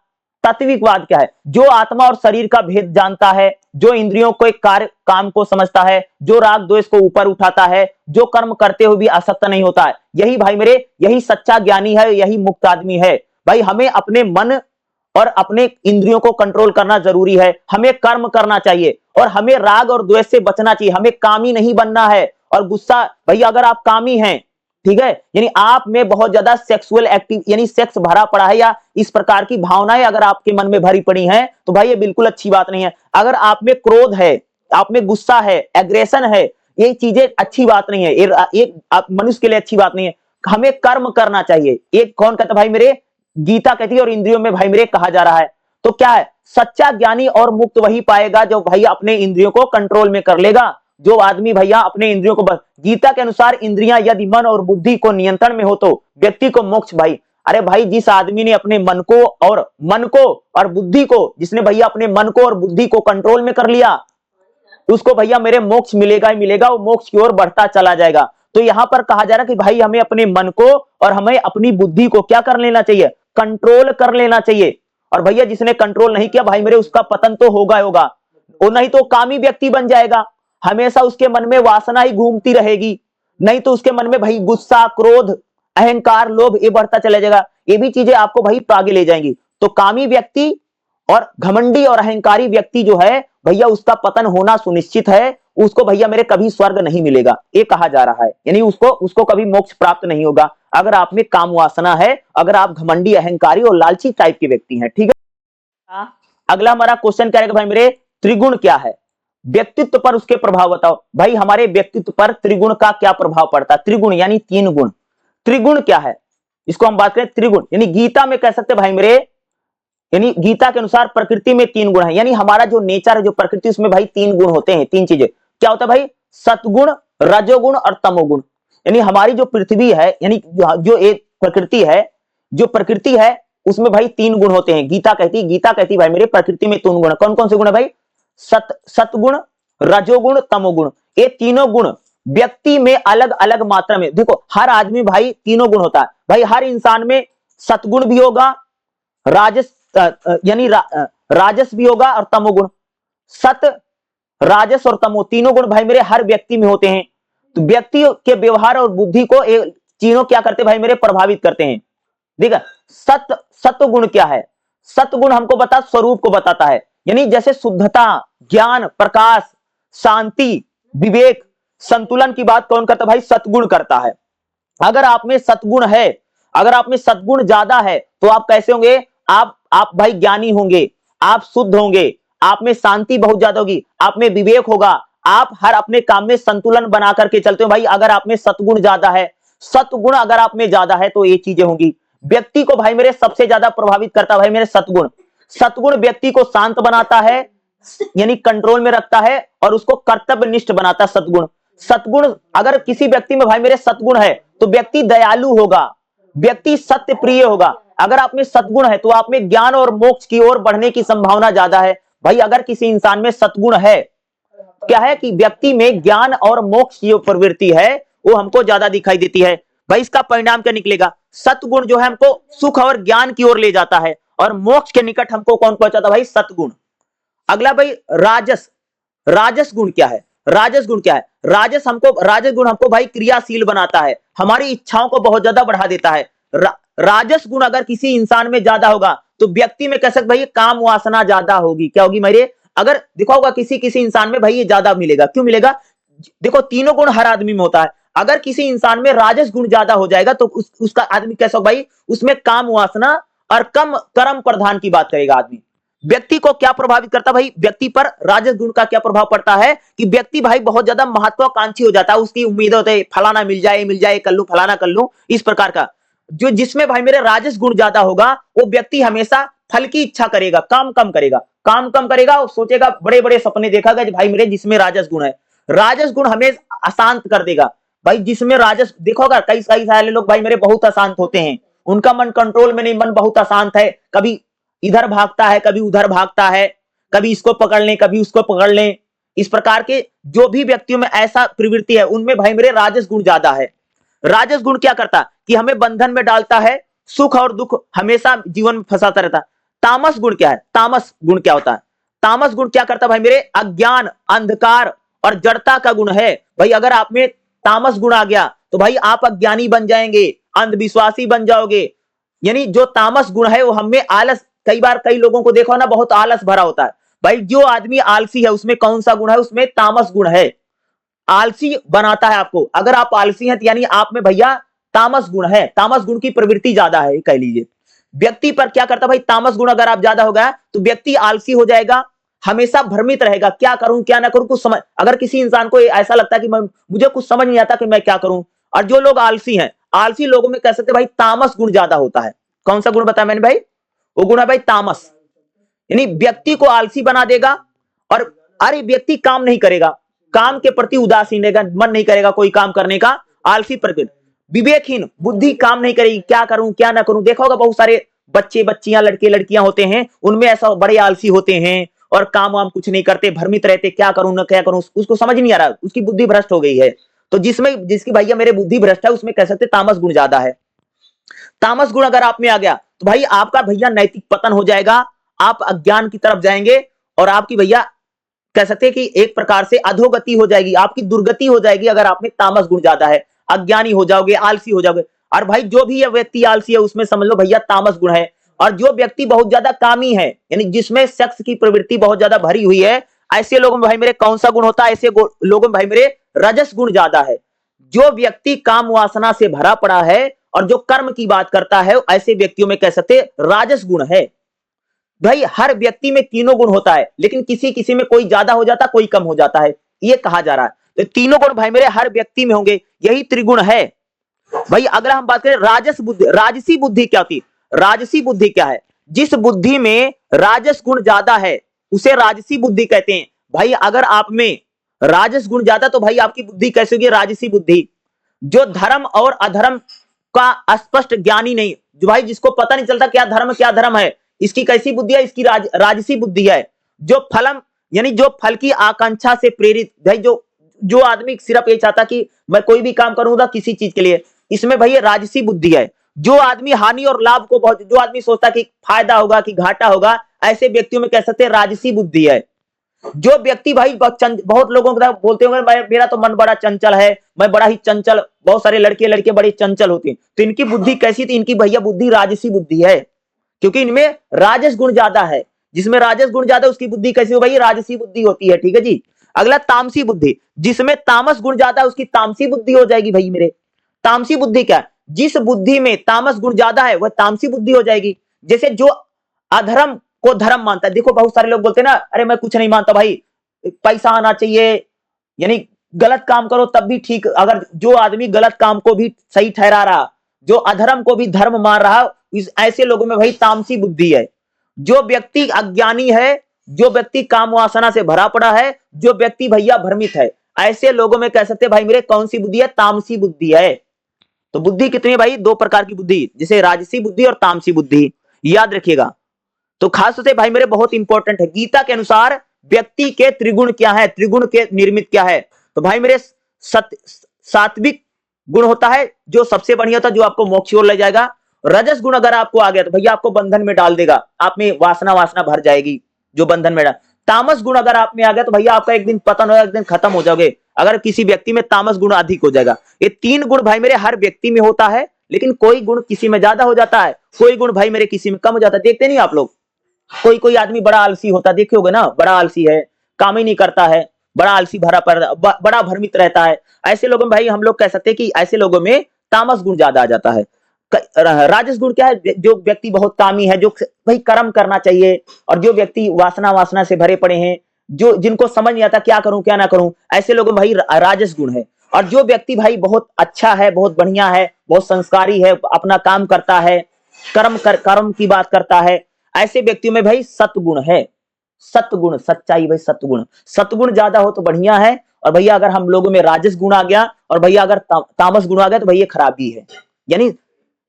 तात्विकवाद क्या है? जो आत्मा और शरीर का भेद जानता है, जो इंद्रियों को एक काम को समझता है, जो राग द्वेष को ऊपर उठाता है, जो कर्म करते हुए भी आसक्त नहीं होता है, यही भाई मेरे यही सच्चा ज्ञानी है, यही मुक्त आदमी है। भाई हमें अपने मन और अपने इंद्रियों को कंट्रोल करना जरूरी है। हमें कर्म करना चाहिए और हमें राग और द्वेष से बचना चाहिए। हमें कामी नहीं बनना है। और गुस्सा भैया अगर आप कामी हैं, ठीक है, यानी आप में बहुत ज्यादा सेक्सुअल एक्टिव यानी सेक्स भरा पड़ा है या इस प्रकार की भावनाएं अगर आपके मन में भरी पड़ी हैं, तो भाई ये बिल्कुल अच्छी बात नहीं है। अगर आप में क्रोध है, आप में गुस्सा है, एग्रेशन है, ये चीजें अच्छी बात नहीं है। एक मनुष्य के लिए अच्छी बात नहीं है। हमें कर्म करना चाहिए। एक कौन कहता भाई मेरे? गीता कहती है, और इंद्रियों में भाई मेरे कहा जा रहा है। तो क्या है? सच्चा ज्ञानी और मुक्त वही पाएगा जो भाई अपने इंद्रियों को कंट्रोल में कर लेगा। जो आदमी भैया अपने इंद्रियों को गीता के अनुसार इंद्रियां यदि मन और बुद्धि को नियंत्रण में हो तो व्यक्ति को मोक्ष भाई। अरे भाई जिस आदमी ने अपने मन को और बुद्धि को, जिसने भैया अपने मन को और बुद्धि को कंट्रोल में कर लिया, उसको भैया मेरे मोक्ष मिलेगा ही मिलेगा। वो मोक्ष की ओर बढ़ता चला जाएगा। तो यहां पर कहा जा रहा है कि भाई हमें अपने मन को और हमें अपनी बुद्धि को क्या कर लेना चाहिए? कंट्रोल कर लेना चाहिए। और भैया जिसने कंट्रोल नहीं किया भाई मेरे उसका पतन तो होगा होगा, और नहीं तो कामी व्यक्ति बन जाएगा, हमेशा उसके मन में वासना ही घूमती रहेगी, नहीं तो उसके मन में भाई गुस्सा, क्रोध, अहंकार, लोभ ये बढ़ता चला जाएगा, ये भी चीजें आपको भाई आगे ले जाएंगी। तो कामी व्यक्ति और घमंडी और अहंकारी व्यक्ति जो है भैया उसका पतन होना सुनिश्चित है, उसको भैया मेरे कभी स्वर्ग नहीं मिलेगा, ये कहा जा रहा है, यानी उसको कभी मोक्ष प्राप्त नहीं होगा अगर आप में काम वासना है, अगर आप घमंडी, अहंकारी और लालची टाइप के व्यक्ति हैं। ठीक है, अगला हमारा क्वेश्चन क्या रहेगा भाई मेरे, त्रिगुण क्या है, व्यक्तित्व पर उसके प्रभाव बताओ। भाई हमारे व्यक्तित्व पर त्रिगुण का क्या प्रभाव पड़ता है, त्रिगुण यानी तीन गुण, त्रिगुण क्या है इसको हम बात करें। त्रिगुण यानी गीता में कह सकते भाई मेरे, यानी गीता के अनुसार प्रकृति में तीन गुण है, यानी हमारा जो नेचर है, जो प्रकृति, उसमें भाई तीन गुण होते हैं, तीन चीजें क्या होता है भाई, सतगुण, रजोगुण और तमोगुण। यानी हमारी जो पृथ्वी है, यानी जो एक प्रकृति है, जो प्रकृति है उसमें भाई तीन गुण होते हैं। गीता कहती भाई मेरे प्रकृति में तीन गुण, कौन कौन से गुण है भाई, सतगुण, रजोगुण, तमोगुण। ये तीनों गुण व्यक्ति में अलग अलग मात्रा में, देखो हर आदमी भाई तीनों गुण होता है भाई, हर इंसान में सतगुण भी होगा, राजस यानी राजस भी होगा और तमोगुण, सत, राजस और तमो तीनों गुण भाई मेरे हर व्यक्ति में होते हैं। तो व्यक्ति के व्यवहार और बुद्धि को तीनों क्या करते भाई मेरे, प्रभावित करते हैं। ठीक है, सत्वगुण क्या है, सत्वगुण हमको स्वरूप को बताता है, यानी जैसे शुद्धता, ज्ञान, प्रकाश, शांति, विवेक, संतुलन की बात कौन करता है भाई, सतगुण करता है। अगर आप में सतगुण है, अगर आप में सतगुण ज्यादा है तो आप कैसे होंगे, आप भाई ज्ञानी होंगे, आप शुद्ध होंगे, आप में शांति बहुत ज्यादा होगी, आप में विवेक होगा, आप हर अपने काम में संतुलन बना करके चलते हो भाई। अगर आप में सतगुण ज्यादा है, सतगुण अगर आप में ज्यादा है तो ये चीजें होंगी। व्यक्ति को भाई मेरे सबसे ज्यादा प्रभावित करता है भाई मेरे सतगुण। सतगुण व्यक्ति को शांत बनाता है, यानी कंट्रोल में रखता है, और उसको कर्तव्यनिष्ठ बनाता है सतगुण। सतगुण अगर किसी व्यक्ति में भाई मेरे सतगुण है तो व्यक्ति दयालु होगा, व्यक्ति सत्य प्रिय होगा। अगर आप में सतगुण है तो आप में ज्ञान और मोक्ष की ओर बढ़ने की संभावना ज्यादा है भाई। अगर किसी इंसान में सतगुण है, क्या है कि व्यक्ति में ज्ञान और मोक्ष की प्रवृत्ति है वो हमको ज्यादा दिखाई देती है भाई। इसका परिणाम क्या निकलेगा, सतगुण जो है हमको सुख और ज्ञान की ओर ले जाता है, और मोक्ष के निकट हमको कौन पहुंचाता भाई, सतगुण। अगला भाई राजस, राजस गुण क्या है, राजस गुण क्या है, राजस गुण हमको भाई क्रियाशील बनाता है, हमारी इच्छाओं को बहुत ज्यादा बढ़ा देता है। राजस गुण अगर किसी इंसान में ज्यादा होगा तो व्यक्ति में कह सकते भाई काम वासना ज्यादा होगी, क्या होगी मेरे, अगर देखा होगा किसी किसी इंसान में भाई ये ज्यादा मिलेगा, क्यों मिलेगा, देखो तीनों गुण हर आदमी में होता है। अगर किसी इंसान में राजस गुण ज्यादा हो जाएगा तो उसका आदमी कैसा भाई, उसमें काम वासना और कम कर्म प्रधान की बात करेगा आदमी। व्यक्ति को क्या प्रभावित करता भाई, व्यक्ति पर राजस गुण का क्या प्रभाव पड़ता है कि व्यक्ति भाई बहुत ज्यादा महत्वाकांक्षी हो जाता है, उसकी उम्मीद होती है फलाना मिल जाए कर लूं, फलाना कर लूं, इस प्रकार का। जो जिसमें भाई मेरे राजस गुण ज्यादा होगा वो व्यक्ति हमेशा फल की इच्छा करेगा, काम कम करेगा और सोचेगा, बड़े बड़े सपने देखा गया भाई मेरे जिसमें राजस गुण है। राजस गुण हमें अशांत कर देगा भाई, जिसमें राजस देखोगा कई सारे लोग भाई मेरे बहुत अशांत होते हैं, उनका मन कंट्रोल में नहीं, मन बहुत अशांत है, कभी इधर भागता है कभी उधर भागता है, कभी इसको पकड़ लें कभी उसको पकड़ लें। इस प्रकार के जो भी व्यक्तियों में ऐसा प्रवृत्ति है उनमें भाई मेरे राजस गुण ज्यादा है। राजस गुण क्या करता कि हमें बंधन में डालता है, सुख और दुख हमेशा जीवन में फंसाता रहता। तामस गुण क्या है, तामस गुण क्या होता है, तामस गुण क्या करता भाई मेरे, अज्ञान, अंधकार और जड़ता का गुण है भाई। अगर आप में तामस गुण आ गया तो भाई आप अज्ञानी बन जाएंगे, अंधविश्वासी बन जाओगे। यानी जो तामस गुण है वो हमें आलस, कई बार कई लोगों को देखो ना बहुत आलस भरा होता है भाई, जो आदमी आलसी है उसमें कौन सा गुण है, उसमें तामस गुण है, आलसी बनाता है आपको। अगर आप आलसी हैं तो यानी आप में भैया तामस गुण है, तामस गुण की प्रवृत्ति ज्यादा है कह लीजिए। व्यक्ति पर क्या करता भाई, तामस गुण अगर आप ज्यादा हो गया तो व्यक्ति आलसी हो जाएगा, हमेशा भ्रमित रहेगा, क्या करूं क्या ना करूं कुछ समझ। अगर किसी इंसान को ऐसा लगता है कि मुझे कुछ समझ नहीं आता कि मैं क्या करूं, और जो लोग आलसी हैं, आलसी लोगों में कह सकते भाई तामस गुण ज्यादा होता है। कौन सा गुण बताया मैंने भाई, वो गुण है भाई तामस, यानी व्यक्ति को आलसी बना देगा, और अरे व्यक्ति काम नहीं करेगा, काम के प्रति उदासीन रहेगा, मन नहीं करेगा कोई काम करने का, आलसी प्रकृति। विवेकहीन, बुद्धि काम नहीं करेगी, क्या करूं क्या ना करूं। देखा होगा बहुत सारे बच्चे बच्चियां लड़के लड़कियां होते हैं, उनमें ऐसा बड़े आलसी होते हैं और काम वाम कुछ नहीं करते, भ्रमित रहते, क्या करूं ना क्या करूं, उसको समझ नहीं आ रहा, उसकी बुद्धि भ्रष्ट हो गई है। तो जिसकी भैया मेरे बुद्धि भ्रष्ट है उसमें कह सकते तामस गुण ज्यादा है। तामस गुण अगर आप में आ गया तो भाई आपका भैया नैतिक पतन हो जाएगा, आप अज्ञान की तरफ जाएंगे और आपकी भैया कह सकते हैं कि एक प्रकार से अधोगति हो जाएगी, आपकी दुर्गति हो जाएगी अगर आप में तामस गुण ज्यादा है, अज्ञानी हो जाओगे, आलसी हो जाओगे। और भाई जो भी व्यक्ति आलसी है उसमें समझ लो भैया तामस गुण है। और जो व्यक्ति बहुत ज्यादा कामी है, यानी जिसमें सेक्स की प्रवृत्ति बहुत ज्यादा भरी हुई है, ऐसे लोगों में भाई मेरे कौन सा गुण होता है? ऐसे लोगों में भाई मेरे रजस गुण ज्यादा है। जो व्यक्ति काम वासना से भरा पड़ा है और जो कर्म की बात करता है, ऐसे व्यक्तियों में कह सकते राजस गुण है। भाई हर व्यक्ति में तीनों गुण होता है, लेकिन किसी किसी में कोई ज्यादा हो जाता, कोई कम हो जाता है, ये कहा जा रहा है। तो तीनों गुण भाई मेरे हर व्यक्ति में होंगे, यही त्रिगुण है। भाई अगर हम बात करें राजस बुद्धि, राजसी बुद्धि क्या होती? राजसी बुद्धि क्या है? जिस बुद्धि में राजस गुण ज्यादा है उसे राजसी बुद्धि कहते हैं। भाई अगर आप में राजस गुण ज्यादा तो भाई आपकी बुद्धि कैसे होगी? राजसी बुद्धि। जो धर्म और अधर्म का स्पष्ट ज्ञानी नहीं, जो भाई जिसको पता नहीं चलता क्या धर्म क्या धर्म है, इसकी कैसी बुद्धि है? इसकी राजसी बुद्धि है। जो फलम यानी जो फल की आकांक्षा से प्रेरित, भाई जो जो आदमी सिर्फ ये चाहता कि मैं कोई भी काम करूंगा किसी चीज के लिए, इसमें भाई ये राजसी बुद्धि है। जो आदमी हानि और लाभ को बहुत, जो आदमी सोचता कि फायदा होगा कि घाटा होगा, ऐसे व्यक्तियों में कह सकते हैं राजसी बुद्धि है। जो व्यक्ति भाई बहुत लोगों को बोलते होंगे मेरा तो मन बड़ा चंचल है, मैं बड़ा ही चंचल, बहुत सारे लड़के लड़के बड़े चंचल होते हैं, तो इनकी बुद्धि कैसी थी? इनकी भैया बुद्धि राजसी बुद्धि है, क्योंकि इनमें राजस गुण ज्यादा है। जिसमें राजस गुण ज्यादा उसकी बुद्धि कैसी हो भाई? राजसी बुद्धि होती है। ठीक है जी। अगला तामसी बुद्धि, जिसमें तामस गुण ज्यादा है उसकी तामसी बुद्धि हो जाएगी। भाई मेरे तामसी बुद्धि क्या है? जिस बुद्धि में तामस गुण ज्यादा है वह तामसी बुद्धि हो जाएगी। जैसे जो अधर्म को धर्म मानता है, देखो बहुत सारे लोग बोलते हैं ना, अरे मैं कुछ नहीं मानता भाई, पैसा आना चाहिए, यानी गलत काम करो तब भी ठीक। अगर जो आदमी गलत काम को भी सही ठहरा रहा, जो अधर्म को भी धर्म मान रहा, इस ऐसे लोगों में भाई तामसी बुद्धि है। जो व्यक्ति अज्ञानी है, जो व्यक्ति काम वासना से भरा पड़ा है, जो व्यक्ति भैया भ्रमित है, ऐसे लोगों में कह सकते भाई मेरे कौन सी बुद्धि है? तामसी बुद्धि है। तो बुद्धि कितनी है भाई? दो प्रकार की बुद्धि, जैसे राजसी बुद्धि और तामसी बुद्धि, याद रखिएगा। तो खास तौर से भाई मेरे बहुत इंपॉर्टेंट है, गीता के अनुसार व्यक्ति के त्रिगुण क्या है, त्रिगुण के निर्मित क्या है? तो भाई मेरे सात्विक गुण होता है जो सबसे बढ़िया होता है, जो आपको मोक्ष की ओर ले जाएगा। रजस गुण अगर आपको आ गया तो भैया आपको बंधन में डाल देगा, आप में वासना वासना भर जाएगी, जो बंधन में डाल। तामस गुण अगर आप में आ गया तो भैया आपका एक दिन पतन होगा, एक दिन खत्म हो जाओगे, अगर किसी व्यक्ति में तामस गुण अधिक हो जाएगा। ये तीन गुण भाई मेरे हर व्यक्ति में होता है, लेकिन कोई गुण किसी में ज्यादा हो जाता है, कोई गुण भाई मेरे किसी में कम हो जाता है। देखते नहीं आप लोग, कोई कोई आदमी बड़ा आलसी होता, देखे होगे ना, बड़ा आलसी है, काम ही नहीं करता है, बड़ा आलसी भरा पड़ा, बड़ा भ्रमित रहता है। ऐसे लोगों में भाई हम लोग कह सकते हैं कि ऐसे लोगों में तामस गुण ज्यादा आ जाता है। राजस गुण क्या है? जो व्यक्ति बहुत कामी है, जो भाई कर्म करना चाहिए, और जो व्यक्ति वासना वासना से भरे पड़े हैं, जो जिनको समझ नहीं आता क्या करूं क्या ना करूं, ऐसे लोगों में भाई राजस गुण है। और जो व्यक्ति भाई बहुत अच्छा है, बहुत बढ़िया है, बहुत संस्कारी है, अपना काम करता है, कर्म की बात करता है, ऐसे व्यक्तियों में भाई सत्गुण है। सत्गुण सच्चाई, भाई सत्गुण, सत्गुण ज्यादा हो तो बढ़िया है। और भैया अगर हम लोगों में राजस गुण आ गया और भैया अगर तामस गुण आ गया तो भैया खराबी है। यानी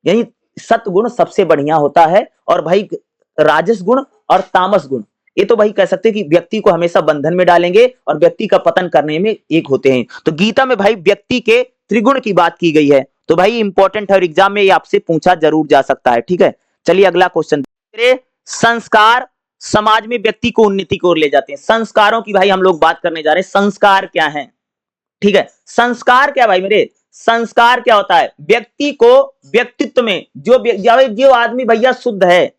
यानी सत्गुण सबसे बढ़िया होता है, और भाई राजस गुण और तामस गुण ये तो भाई कह सकते हैं कि व्यक्ति को हमेशा बंधन में डालेंगे और व्यक्ति का पतन करने में एक होते हैं। तो गीता में भाई व्यक्ति के त्रिगुण की बात की गई है, तो भाई इंपॉर्टेंट है और एग्जाम में ये आपसे पूछा जरूर जा सकता है। ठीक है, चलिए अगला क्वेश्चन। संस्कार समाज में व्यक्ति को उन्नति की ओर ले जाते हैं। संस्कारों की भाई हम लोग बात करने जा रहे हैं, संस्कार क्या है? ठीक है, संस्कार क्या भाई मेरे? संस्कार क्या होता है? व्यक्ति को व्यक्तित्व में जो आदमी भैया शुद्ध है,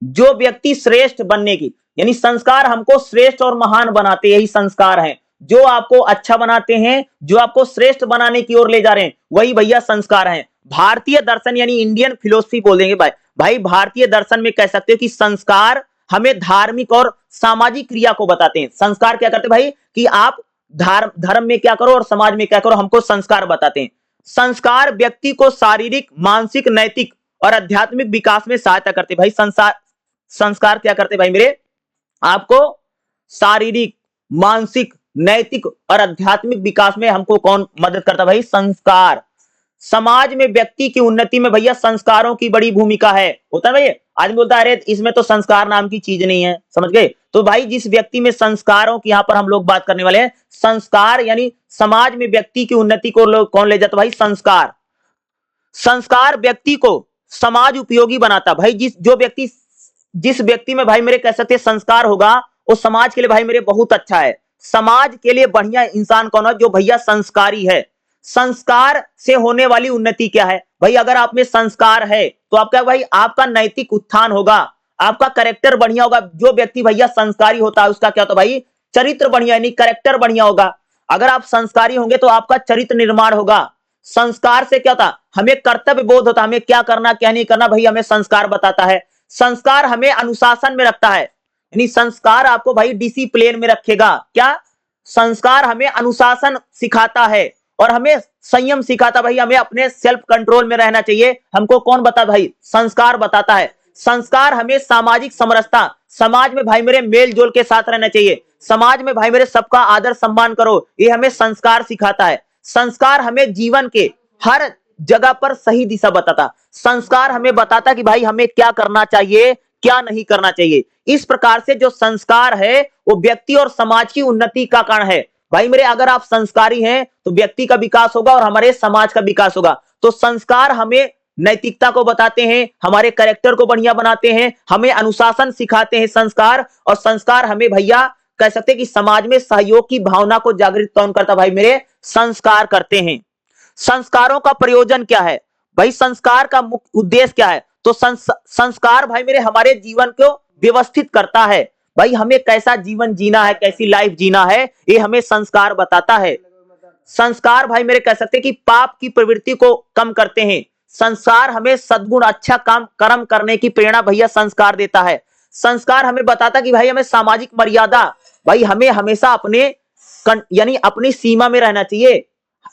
जो व्यक्ति श्रेष्ठ बनने की, यानी संस्कार हमको श्रेष्ठ और महान बनाते, यही संस्कार हैं जो आपको अच्छा बनाते हैं, जो आपको श्रेष्ठ बनाने की ओर ले जा रहे हैं, वही भैया संस्कार हैं। भारतीय दर्शन यानी इंडियन फिलोसफी बोल देंगे भाई भारतीय दर्शन में कह सकते हो कि संस्कार हमें धार्मिक और सामाजिक क्रिया को बताते हैं। संस्कार क्या करते हैं भाई? कि आप धर्म में क्या करो और समाज में क्या करो, हमको संस्कार बताते हैं। संस्कार व्यक्ति को शारीरिक, मानसिक, नैतिक और आध्यात्मिक विकास में सहायता करते भाई। संस्कार क्या करते भाई मेरे? आपको शारीरिक, मानसिक, नैतिक और आध्यात्मिक विकास में हमको कौन मदद करता भाई? संस्कार। समाज में व्यक्ति की उन्नति में भैया संस्कारों की बड़ी भूमिका है। होता है भैया, आदमी बोलता है अरे इसमें तो संस्कार नाम की चीज नहीं है, समझ गए? तो भाई जिस व्यक्ति में संस्कारों की यहां पर हम लोग बात करने वाले हैं, संस्कार यानी समाज में व्यक्ति की उन्नति को कौन ले जाता भाई? संस्कार। संस्कार व्यक्ति को समाज उपयोगी बनाता। भाई जिस व्यक्ति में भाई मेरे कह सकते संस्कार होगा वो समाज के लिए भाई मेरे बहुत अच्छा है। समाज के लिए बढ़िया इंसान कौन है? जो भैया संस्कारी है। संस्कार से होने वाली उन्नति क्या है भाई? अगर आप में संस्कार है तो आपका भाई आपका नैतिक उत्थान होगा, आपका कैरेक्टर बढ़िया होगा। जो व्यक्ति भैया संस्कारी होता है उसका क्या होता है भाई? चरित्र बढ़िया, यानी कैरेक्टर बढ़िया होगा। अगर आप संस्कारी होंगे तो आपका चरित्र निर्माण होगा। संस्कार से क्या होता? हमें कर्तव्य बोध होता, हमें क्या करना क्या नहीं करना भाई हमें संस्कार बताता है। संस्कार हमें अनुशासन में रखता है, यानी संस्कार आपको भाई डिसिप्लिन में रखेगा। क्या? संस्कार हमें अनुशासन सिखाता है और हमें संयम सिखाता। भाई हमें अपने सेल्फ कंट्रोल में रहना चाहिए। हमको कौन बता भाई? संस्कार बताता है। संस्कार हमें सामाजिक समरसता, समाज में भाई मेरे मेल जोल के साथ रहना चाहिए। समाज में भाई मेरे सबका आदर सम्मान करो, ये हमें संस्कार सिखाता है। संस्कार हमें जीवन के हर जगह पर सही दिशा बताता। संस्कार हमें बताता कि भाई हमें क्या करना चाहिए क्या नहीं करना चाहिए। इस प्रकार से जो संस्कार है वो व्यक्ति और समाज की उन्नति का कारण है। भाई मेरे अगर आप संस्कारी हैं तो व्यक्ति का विकास होगा और हमारे समाज का विकास होगा। तो संस्कार हमें नैतिकता को बताते हैं, हमारे कैरेक्टर को बढ़िया बनाते हैं, हमें अनुशासन सिखाते हैं संस्कार। और संस्कार हमें भैया कह सकते हैं कि समाज में सहयोग की भावना को जागृत कौन करता? भाई मेरे संस्कार करते हैं। संस्कारों का प्रयोजन क्या है भाई? संस्कार का मुख्य उद्देश्य क्या है? तो संस्कार भाई मेरे हमारे जीवन को व्यवस्थित करता है। भाई हमें कैसा जीवन जीना है, कैसी लाइफ जीना है, ये हमें संस्कार बताता है। संस्कार भाई मेरे कह सकते हैं कि पाप की प्रवृत्ति को कम करते हैं। संस्कार हमें सद्गुण अच्छा काम कर्म करने की प्रेरणा भैया संस्कार देता है। संस्कार हमें बताता कि भाई हमें सामाजिक मर्यादा, भाई हमें हमेशा अपने यानी अपनी सीमा में रहना चाहिए।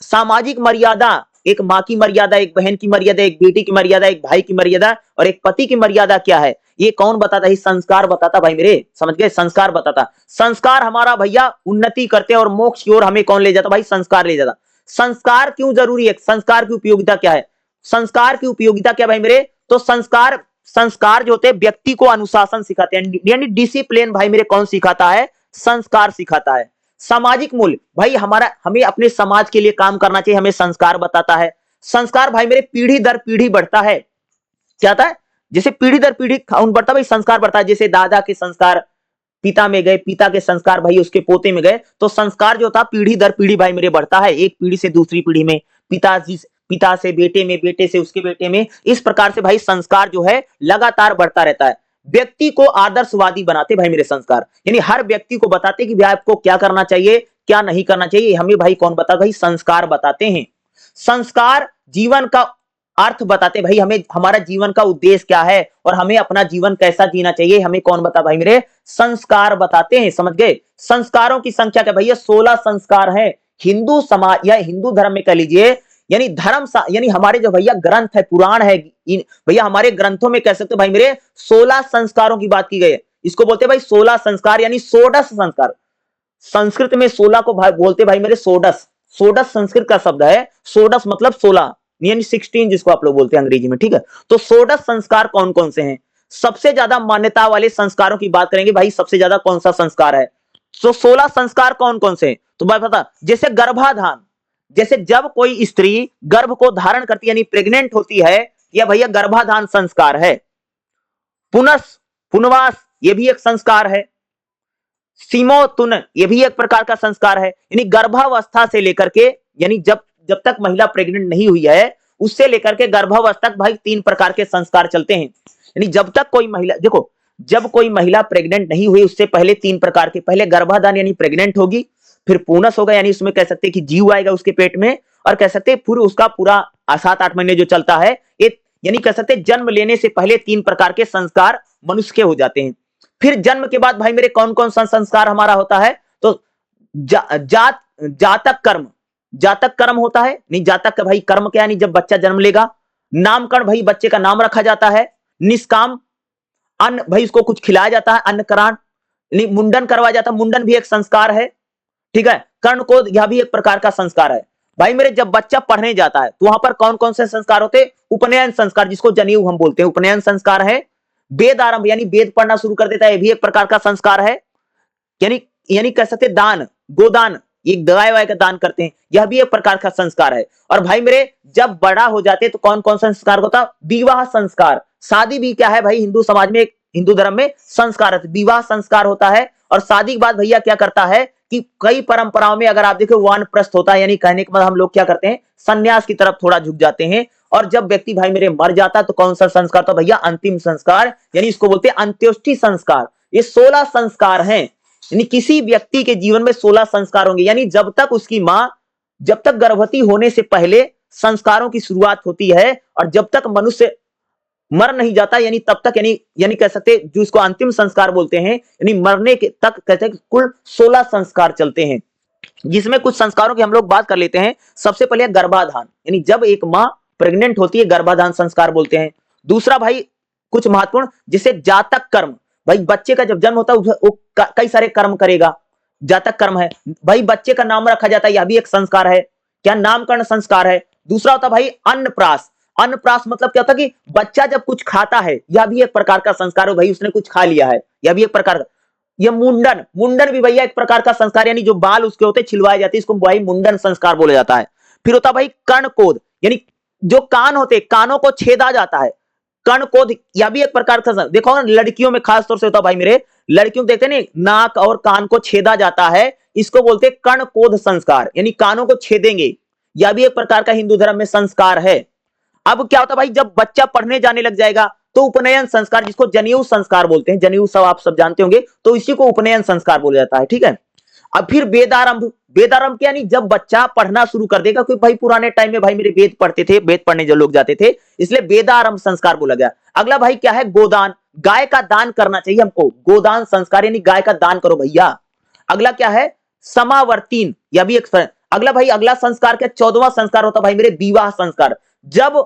सामाजिक मर्यादा, एक माँ की मर्यादा, एक बहन की मर्यादा, एक बेटी की मर्यादा, एक भाई की मर्यादा और एक पति की मर्यादा क्या है, ये कौन बताता है? संस्कार बताता। भाई मेरे समझ गए? संस्कार बताता। संस्कार हमारा भैया उन्नति करते हैं और मोक्ष की ओर हमें कौन ले जाता? भाई संस्कार ले जाता। संस्कार क्यों जरूरी है? संस्कार की उपयोगिता क्या है? संस्कार की उपयोगिता क्या भाई मेरे? तो संस्कार जो होते हैं व्यक्ति को अनुशासन सिखाते हैं, यानी डिसिप्लिन भाई मेरे कौन सिखाता है? संस्कार सिखाता है। सामाजिक मूल्य, भाई हमें अपने समाज के लिए काम करना चाहिए, हमें संस्कार बताता है। संस्कार भाई मेरे पीढ़ी दर पीढ़ी बढ़ता है। क्या होता है? जैसे पीढ़ी दर पीढ़ी बढ़ता भाई संस्कार बढ़ता है। जैसे दादा के संस्कार पिता में गए, पिता के संस्कार भाई उसके पोते में गए, तो संस्कार जो था पीढ़ी दर पीढ़ी भाई मेरे बढ़ता है। एक पीढ़ी से दूसरी पीढ़ी में, पिता से बेटे में, बेटे से उसके बेटे में, इस प्रकार से भाई संस्कार जो है लगातार बढ़ता रहता है। व्यक्ति को आदर्शवादी बनाते भाई मेरे संस्कार, यानी हर व्यक्ति को बताते कि भाई आपको क्या करना चाहिए क्या नहीं करना चाहिए, हमें भाई कौन बताता? भाई संस्कार बताते हैं। संस्कार जीवन का अर्थ बताते भाई, हमें हमारा जीवन का उद्देश्य क्या है और हमें अपना जीवन कैसा जीना चाहिए, हमें कौन बता? भाई मेरे संस्कार बताते हैं। समझ गए? संस्कारों की संख्या क्या भैया? 16 संस्कार हैं। हिंदू समाज या हिंदू धर्म में कह लीजिए, यानी यानी हमारे जो भैया ग्रंथ है, पुराण है भैया, हमारे ग्रंथों में कह सकते हो भाई मेरे 16 संस्कारों की बात की गई है। इसको बोलते भाई 16 संस्कार, यानी षोडश संस्कार। संस्कृत में 16 को बोलते भाई मेरे षोडश। षोडश संस्कृत का शब्द है। षोडश मतलब 16, यानी 16 जिसको आप लोग बोलते हैं अंग्रेजी में। ठीक है, तो षोडश संस्कार कौन कौन से हैं? सबसे ज्यादा मान्यता वाले संस्कारों की बात करेंगे भाई, सबसे ज्यादा कौन सा संस्कार है? तो 16 संस्कार कौन कौन से हैं? तो भाई पता, जैसे गर्भाधान, जैसे जब कोई स्त्री गर्भ को धारण करती है यानी प्रेग्नेंट होती है, यह भैया गर्भाधान संस्कार है। पुनवास ये भी एक संस्कार है। सीमोतुन ये भी एक प्रकार का संस्कार है, यानी गर्भावस्था से लेकर के, यानी जब तक महिला प्रेग्नेंट नहीं हुई है उससे लेकर के गर्भावस्था तक भाई 3 प्रकार के संस्कार चलते हैं। यानी जब तक कोई महिला, देखो जब कोई महिला प्रेग्नेंट नहीं हुई उससे पहले 3 प्रकार के, पहले गर्भाधान यानी प्रेग्नेंट होगी, फिर पूनस होगा यानी उसमें कह सकते हैं कि जीव आएगा उसके पेट में, और कह सकते हैं पूरा उसका पूरा 7-8 महीने जो चलता है, यानी कह सकते हैं जन्म लेने से पहले 3 प्रकार के संस्कार मनुष्य के हो जाते हैं। फिर जन्म के बाद भाई मेरे कौन कौन सा संस्कार हमारा होता है? तो जातक कर्म होता है। नहीं, जातक का भाई कर्म क्या है? नहीं, जब बच्चा जन्म लेगा। नामकरण, भाई बच्चे का नाम रखा जाता है। निष्काम, अन्न भाई उसको कुछ खिलाया जाता है, अन्नकरण। मुंडन करवाया जाता है, मुंडन भी एक संस्कार है। ठीक है, कर्ण को, यह भी एक प्रकार का संस्कार है। भाई मेरे जब बच्चा पढ़ने जाता है तो वहां पर कौन कौन से संस्कार होते हैं? उपनयन संस्कार, जिसको जनेऊ हम बोलते हैं, उपनयन संस्कार है। वेद आरंभ यानी वेद पढ़ना शुरू कर देता है, यह भी एक प्रकार का संस्कार है। यानी कह सकते दान, गोदान, एक गाय वाय का दान करते हैं, यह भी एक प्रकार का संस्कार है। और भाई मेरे जब बड़ा हो जाते हैं तो कौन कौन सा संस्कार होता है? विवाह संस्कार। शादी भी क्या है भाई, हिंदू समाज में, हिंदू धर्म में संस्कार है, विवाह संस्कार होता है। और शादी के बाद भैया क्या करता है कि कई परंपराओं में अगर आप देखो वानप्रस्थ होता है, यानी कहने के बाद हम लोग क्या करते हैं, संन्यास की तरफ थोड़ा झुक जाते हैं। और जब व्यक्ति भाई मेरे मर जाता है तो कौन सा संस्कार? तो भैया अंतिम संस्कार, यानी इसको बोलते हैं अंत्येष्टि संस्कार। ये 16 संस्कार हैं, यानी किसी व्यक्ति के जीवन में 16 संस्कार होंगे। यानी जब तक उसकी मां, जब तक गर्भवती होने से पहले संस्कारों की शुरुआत होती है, और जब तक मनुष्य मर नहीं जाता, यानी तब तक, यानी कह सकते हैं जो इसको अंतिम संस्कार बोलते हैं, यानी मरने के तक कहते हैं कुल 16 संस्कार चलते हैं, जिसमें कुछ संस्कारों की हम लोग बात कर लेते हैं। सबसे पहले गर्भाधान, यानी जब एक मां प्रेग्नेंट होती है, गर्भाधान संस्कार बोलते हैं। दूसरा भाई कुछ महत्वपूर्ण, जैसे जातक कर्म, भाई बच्चे का जब जन्म होता है वो कई सारे कर्म करेगा, जातक कर्म है। भाई बच्चे का नाम रखा जाता है, यह भी एक संस्कार है, क्या नामकरण संस्कार है। दूसरा होता है भाई अन्नप्राश। अन्नप्राश मतलब क्या होता है कि बच्चा जब कुछ खाता है, यह भी एक प्रकार का संस्कार हो, भाई उसने कुछ खा लिया है, यह भी एक प्रकार का। यह मुंडन, मुंडन भी भैया एक प्रकार का संस्कार, यानी जो बाल उसके होते छिलवाए जाते हैं, इसको भाई मुंडन संस्कार बोला जाता है। फिर होता है भाई कर्णकोद, यानी जो कान होते, कानों को छेदा जाता है, कर्णकोद, यह भी एक प्रकार का। देखो ना लड़कियों में खास तौर से होता है भाई मेरे, लड़कियों को देखते हैं नाक और कान को छेदा जाता है, इसको बोलते हैं कर्णकोद संस्कार, यानी कानों को छेदेंगे, यह भी एक प्रकार का हिंदू धर्म में संस्कार है। अब क्या होता है भाई, जब बच्चा पढ़ने जाने लग जाएगा तो उपनयन संस्कार, जिसको जनेऊ संस्कार बोलते हैं, जनेऊ सब आप सब जानते होंगे, तो इसी को उपनयन संस्कार बोला जाता है, ठीक है। अब फिर वेदारंभ, वेदारंभ क्या, यानी जब बच्चा पढ़ना शुरू कर देगा, क्योंकि भाई पुराने टाइम में भाई मेरे वेद पढ़ते थे, वेद पढ़ने जो लोग जाते थे, इसलिए वेदारंभ संस्कार बोला गया। अगला भाई क्या है, गोदान, गाय का दान करना चाहिए हमको, गोदान संस्कार, यानी गाय का दान करो भैया। अगला क्या है, समावर्तीन, यह भी एक। अगला भाई अगला संस्कार क्या, 14वां संस्कार होता है भाई मेरे विवाह संस्कार, जब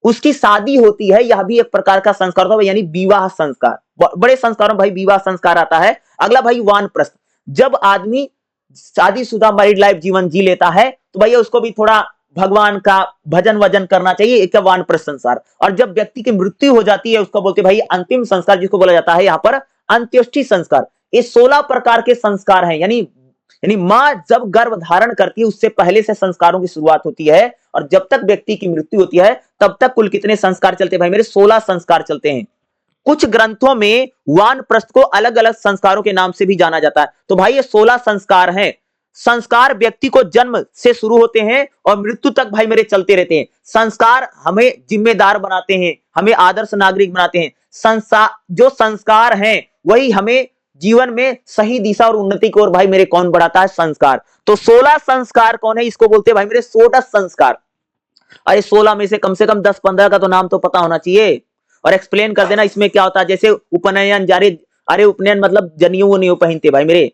उसकी शादी होती है, यह भी एक प्रकार का संस्कार होता है, यानी विवाह संस्कार। बड़े संस्कारों में भाई विवाह संस्कार आता है। अगला भाई वानप्रस्थ, जब आदमी शादीशुदा मैरिड लाइफ जीवन जी लेता है तो भैया उसको भी थोड़ा भगवान का भजन वजन करना चाहिए, एक वानप्रस्थ संस्कार। और जब व्यक्ति की मृत्यु हो जाती है, उसको बोलते हैं भाई अंतिम संस्कार, जिसको बोला जाता है यहाँ पर अंत्येष्टि संस्कार। ये 16 प्रकार के संस्कार हैं, यानी मां जब गर्भ धारण करती है उससे पहले से संस्कारों की शुरुआत होती है, और जब तक व्यक्ति की मृत्यु होती है तब तक कुल कितने संस्कार चलते हैं भाई मेरे, 16 संस्कार चलते हैं। कुछ ग्रंथों में वानप्रस्थ को अलग अलग संस्कारों के नाम से भी जाना जाता है। तो भाई ये 16 संस्कार हैं। संस्कार व्यक्ति को जन्म से शुरू होते हैं और मृत्यु तक भाई मेरे चलते रहते हैं। संस्कार हमें जिम्मेदार बनाते हैं, हमें आदर्श नागरिक बनाते हैं। जो संस्कार हैं वही हमें जीवन में सही दिशा और उन्नति की ओर भाई मेरे कौन बढ़ाता है, संस्कार। तो 16 संस्कार कौन है, इसको बोलते हैं भाई मेरे षोडश संस्कार। अरे 16 में से कम 10-15 का तो नाम तो पता होना चाहिए, और एक्सप्लेन कर देना इसमें क्या होता है। जैसे उपनयन, जारे, अरे उपनयन मतलब जनेऊ नहीं पहनते भाई मेरे,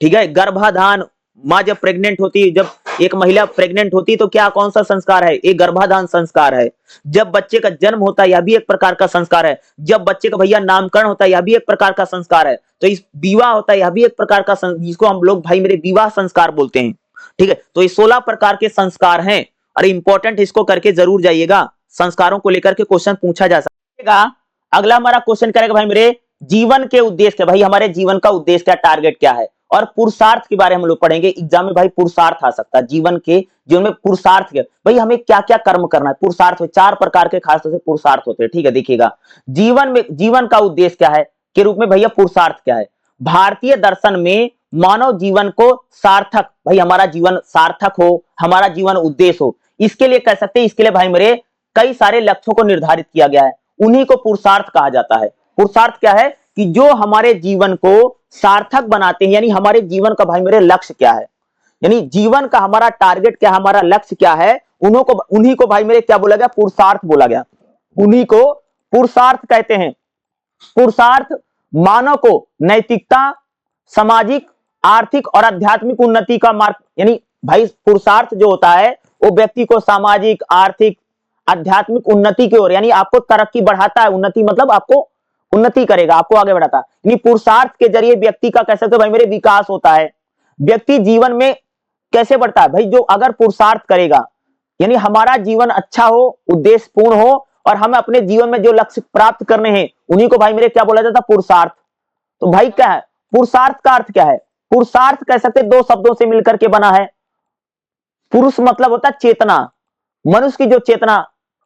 ठीक है। गर्भाधान, माँ जब प्रेग्नेंट होती है, जब एक महिला प्रेग्नेंट होती है तो क्या कौन सा संस्कार है, एक गर्भाधान संस्कार है। जब बच्चे का जन्म होता है यह भी एक प्रकार का संस्कार है। जब बच्चे का भैया नामकरण होता है यह भी एक प्रकार का संस्कार है। तो इस विवाह होता है यह भी एक प्रकार का, जिसको हम लोग भाई मेरे विवाह संस्कार बोलते हैं, ठीक है। तो ये 16 प्रकार के संस्कार हैं। अरे इंपॉर्टेंट, इसको करके जरूर जाइएगा, संस्कारों को लेकर के क्वेश्चन पूछा जा सकता। अगला हमारा क्वेश्चन करेगा भाई मेरे जीवन के उद्देश्य, भाई हमारे जीवन का उद्देश्य क्या, टारगेट क्या है, और पुरुषार्थ के बारे में हम लोग पढ़ेंगे। एग्जाम में भाई पुरुषार्थ आ सकता है, जीवन में पुरुषार्थ क्या, भाई हमें क्या क्या कर्म करना है। पुरुषार्थ में 4 प्रकार के खासतौर से पुरुषार्थ होते हैं, ठीक है। देखिएगा जीवन का उद्देश्य क्या है के रूप में भैया पुरुषार्थ क्या है। भारतीय दर्शन में मानव जीवन को सार्थक, भाई हमारा जीवन सार्थक हो, हमारा जीवन उद्देश्य हो, इसके लिए कह सकते हैं, इसके लिए भाई मेरे कई सारे लक्ष्यों को निर्धारित किया गया है, उन्हीं को पुरुषार्थ कहा जाता है। पुरुषार्थ क्या है कि जो हमारे जीवन को सार्थक बनाते हैं, यानी हमारे जीवन का भाई मेरे लक्ष्य क्या है, यानी जीवन का हमारा टारगेट क्या, हमारा लक्ष्य क्या है, उन्हीं को भाई मेरे क्या बोला गया, पुरुषार्थ बोला गया। उन्हीं को पुरुषार्थ कहते हैं। पुरुषार्थ मानव को नैतिकता, सामाजिक, आर्थिक और आध्यात्मिक उन्नति का मार्ग, यानी भाई पुरुषार्थ जो होता है वो व्यक्ति को सामाजिक, आर्थिक, आध्यात्मिक उन्नति की ओर, यानी आपको तरक्की बढ़ाता है। उन्नति मतलब आपको उन्नति करेगा, आपको आगे बढ़ाता है। यानी पुरुषार्थ के जरिए व्यक्ति का कह सकते हो भाई मेरे विकास होता है। व्यक्ति जीवन में कैसे बढ़ता है भाई, जो अगर पुरुषार्थ करेगा, यानी हमारा जीवन अच्छा हो, उद्देश्यपूर्ण हो, और हमें अपने जीवन में जो लक्ष्य प्राप्त करने हैं उन्हीं को भाई मेरे क्या बोला जाता है, पुरुषार्थ। तो भाई क्या है पुरुषार्थ का अर्थ क्या है, पुरुषार्थ कह सकते दो शब्दों से मिलकर के बना है। पुरुष मतलब होता है चेतना, मनुष्य की जो चेतना,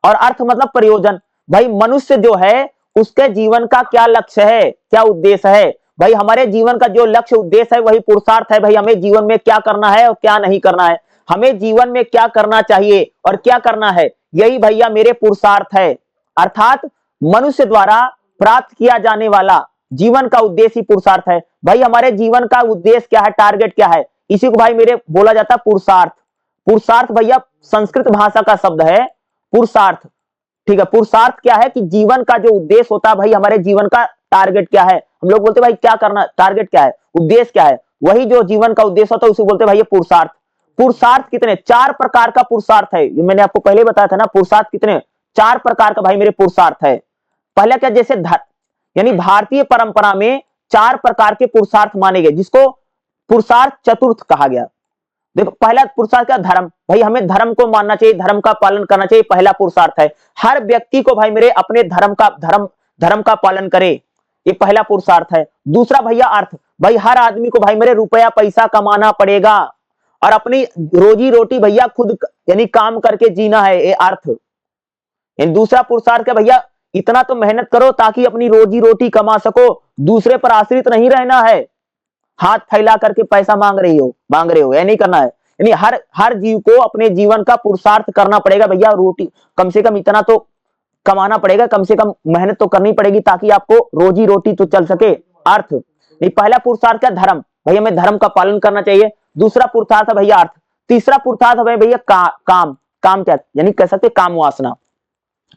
और अर्थ मतलब प्रयोजन। भाई मनुष्य जो है उसके जीवन का क्या लक्ष्य है, क्या उद्देश्य है। भाई हमारे जीवन का जो लक्ष्य उद्देश्य है वही पुरुषार्थ है। भाई हमें जीवन में क्या करना है और क्या नहीं करना है, हमें जीवन में क्या करना चाहिए और क्या करना है, यही भैया मेरे पुरुषार्थ है। अर्थात मनुष्य द्वारा प्राप्त किया जाने वाला जीवन का उद्देश्य ही पुरुषार्थ है। भाई हमारे जीवन का उद्देश्य क्या है, टारगेट क्या है, इसी को भाई मेरे बोला जाता है पुरुषार्थ। पुरुषार्थ भैया संस्कृत भाषा का शब्द है पुरुषार्थ, ठीक है। पुरुषार्थ क्या है कि जीवन का जो उद्देश्य होता है, भाई हमारे जीवन का टारगेट क्या है, हम लोग बोलते हैं भाई क्या करना, टारगेट क्या है, उद्देश्य क्या है, वही जो जीवन का उद्देश्य होता है उसे बोलते हैं भाई ये पुरुषार्थ। पुरुषार्थ कितने, चार प्रकार का पुरुषार्थ है, ये मैंने आपको पहले बताया था ना। पुरुषार्थ कितने, चार प्रकार का भाई मेरे पुरुषार्थ है। पहला क्या, जैसे यानी भारतीय परंपरा में चार प्रकार के पुरुषार्थ माने गए, जिसको पुरुषार्थ चतुर्थ कहा गया। देखो पहला पुरुषार्थ क्या, धर्म। भाई हमें धर्म को मानना चाहिए, धर्म का पालन करना चाहिए, पहला पुरुषार्थ है। हर व्यक्ति को भाई मेरे अपने धर्म का पालन करे, ये पहला पुरुषार्थ है। दूसरा भैया अर्थ, भाई हर आदमी को भाई मेरे रुपया पैसा कमाना पड़ेगा और अपनी रोजी रोटी भैया खुद यानी काम करके जीना है, ये अर्थ। दूसरा पुरुषार्थ क्या भैया, इतना तो मेहनत करो ताकि अपनी रोजी रोटी कमा सको, दूसरे पर आश्रित नहीं रहना है, हाथ फैला करके पैसा मांग रहे हो, यह नहीं करना है। यानी हर जीव को अपने जीवन का पुरुषार्थ करना पड़ेगा भैया, रोटी कम से कम इतना तो कमाना पड़ेगा, कम से कम मेहनत तो करनी पड़ेगी ताकि आपको रोजी रोटी तो चल सके, अर्थ। ये पहला पुरुषार्थ क्या, धर्म। भैया हमें धर्म का पालन करना चाहिए। दूसरा पुरुषार्थ है भैया अर्थ। तीसरा पुरुषार्थ है भैया काम क्या, यानी कह सकते काम वासना।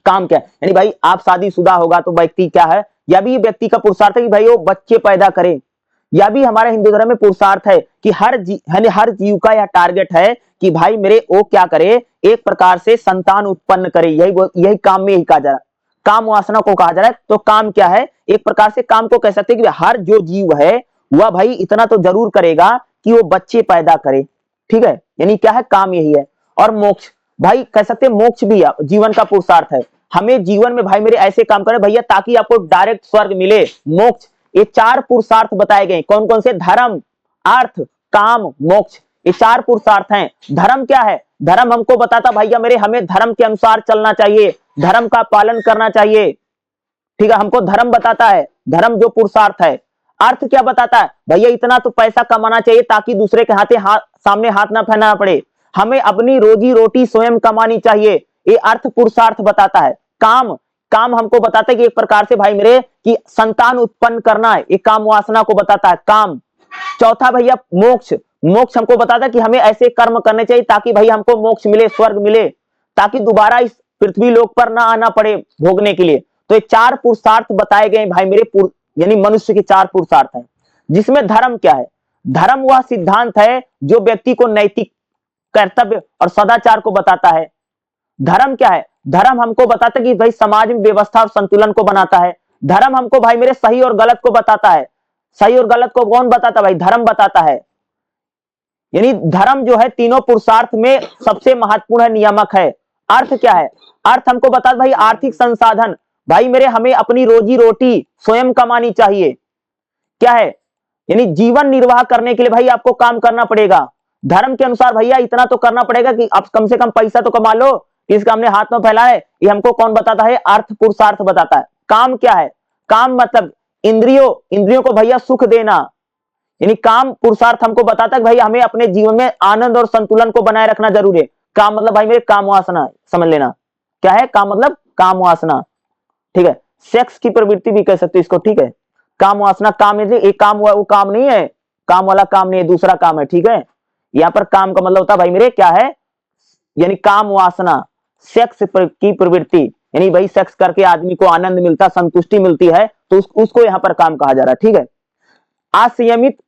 काम क्या यानी भाई आप शादीशुदा होगा तो व्यक्ति क्या है, या भी व्यक्ति का पुरुषार्थ है कि भाई वो बच्चे पैदा करे, या भी हमारे हिंदू धर्म में पुरुषार्थ है कि हर जीव का यह टारगेट है कि भाई मेरे वो क्या करे, एक प्रकार से संतान उत्पन्न करे, यही काम में यही कहा जा रहा है, काम वासना को कहा जा रहा है। तो काम क्या है, एक प्रकार से काम को कह सकते हैं कि हर जो जीव है वह भाई इतना तो जरूर करेगा कि वो बच्चे पैदा करे, ठीक है, यानी क्या है, काम यही है। और मोक्ष, भाई कह सकते हैं मोक्ष भी जीवन का पुरुषार्थ है। हमें जीवन में भाई मेरे ऐसे काम करे भैया ताकि आपको डायरेक्ट स्वर्ग मिले, मोक्ष। ये चार पुरुषार्थ बताए गए, कौन कौन से, धर्म, अर्थ, काम, मोक्ष, ये चार पुरुषार्थ हैं। धर्म क्या है, धर्म हमको बताता भैया मेरे हमें धर्म के अनुसार चलना चाहिए, धर्म का पालन करना चाहिए, ठीक है, हमको धर्म बताता है, धर्म जो पुरुषार्थ है। अर्थ क्या बताता है, भैया इतना तो पैसा कमाना चाहिए ताकि दूसरे के सामने हाथ ना फैलाना पड़े, हमें अपनी रोजी रोटी स्वयं कमानी चाहिए, ये अर्थ पुरुषार्थ बताता है। काम हमको बताता है कि एक प्रकार से भाई मेरे कि संतान उत्पन्न करना है, एक काम वासना को बताता है काम। चौथा भैया मोक्ष हमको बताता है कि हमें ऐसे कर्म करने चाहिए ताकि भाई हमको मोक्ष मिले, स्वर्ग मिले, ताकि दोबारा इस पृथ्वी लोक पर ना आना पड़े भोगने के लिए। तो ये चार पुरुषार्थ बताए गए भाई मेरे, यानी मनुष्य के चार पुरुषार्थ हैं। जिसमें धर्म क्या है, धर्म वह सिद्धांत है जो व्यक्ति को नैतिक कर्तव्य और सदाचार को बताता है। धर्म क्या है, धर्म हमको बताता है कि भाई समाज में व्यवस्था और संतुलन को बनाता है। धर्म हमको भाई मेरे सही और गलत को बताता है। सही और गलत को कौन बताता है, भाई धर्म बताता है। यानी धर्म जो है तीनों पुरुषार्थ में सबसे महत्वपूर्ण है, नियामक है। अर्थ क्या है, अर्थ हमको बताता है भाई आर्थिक संसाधन, भाई मेरे हमें अपनी रोजी रोटी स्वयं कमानी चाहिए, क्या है, यानी जीवन निर्वाह करने के लिए भाई आपको काम करना पड़ेगा। धर्म के अनुसार भैया इतना तो करना पड़ेगा कि आप कम से कम पैसा तो कमा लो, इसका हमने हाथ में फैला है, ये हमको कौन बताता है, अर्थ पुरुषार्थ बताता है। काम क्या है, काम मतलब इंद्रियों को भैया सुख देना, यानी काम पुरुषार्थ हमको बताता है भाई हमें अपने जीवन में आनंद और संतुलन को बनाए रखना जरूरी है। काम मतलब भाई मेरे काम वासना, समझ लेना क्या है काम मतलब, काम वासना, ठीक है, सेक्स की प्रवृत्ति भी कह सकते इसको, ठीक है। काम वासना, काम एक काम हुआ वो काम नहीं है, काम वाला काम नहीं है, दूसरा काम है, ठीक है। यहाँ पर काम का मतलब होता है भाई मेरे क्या है, यानी काम वासना, सेक्स की प्रवृत्ति, यानी भाई सेक्स करके आदमी को आनंद मिलता, संतुष्टि मिलती है, तो उसको यहाँ पर काम कहा जा रहा है, ठीक है। असंयमित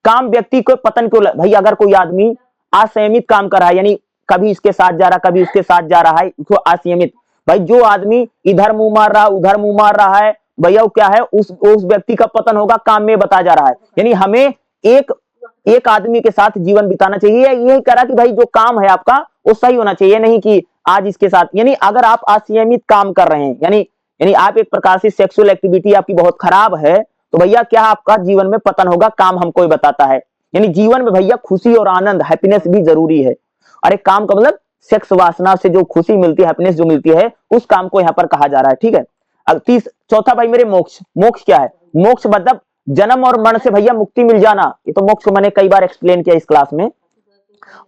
काम व्यक्ति को पतन को, भाई अगर कोई आदमी असंयमित काम कर रहा है, यानी कभी इसके साथ जा रहा कभी उसके साथ जा रहा है, उसको असंयमित, भाई जो आदमी इधर मुंह मार रहा उधर मुंह मार रहा है, भैया क्या है, उस व्यक्ति का पतन होगा, काम में बता जा रहा है। यानी हमें एक आदमी के साथ जीवन बिताना चाहिए, यही करा कि भाई जो काम है आपका वो सही होना चाहिए, नहीं कि आज इसके साथ, यानी अगर आप असंयमित काम कर रहे हैं, यानी आप एक प्रकार से सेक्सुअल एक्टिविटी आपकी बहुत खराब है, तो भैया क्या आपका जीवन में पतन होगा, काम हमको ही बताता है। यानी जीवन में भैया खुशी और आनंद, हैप्पीनेस भी जरूरी है। अरे काम का मतलब सेक्स वासना से जो खुशी मिलती है, हैप्पीनेस जो मिलती है, उस काम को यहाँ पर कहा जा रहा है। ठीक है। अब चौथा भाई मेरे मोक्ष। मोक्ष क्या है? मोक्ष मतलब जन्म और मरण से भैया मुक्ति मिल जाना। ये तो मोक्ष मैंने कई बार एक्सप्लेन किया इस क्लास में।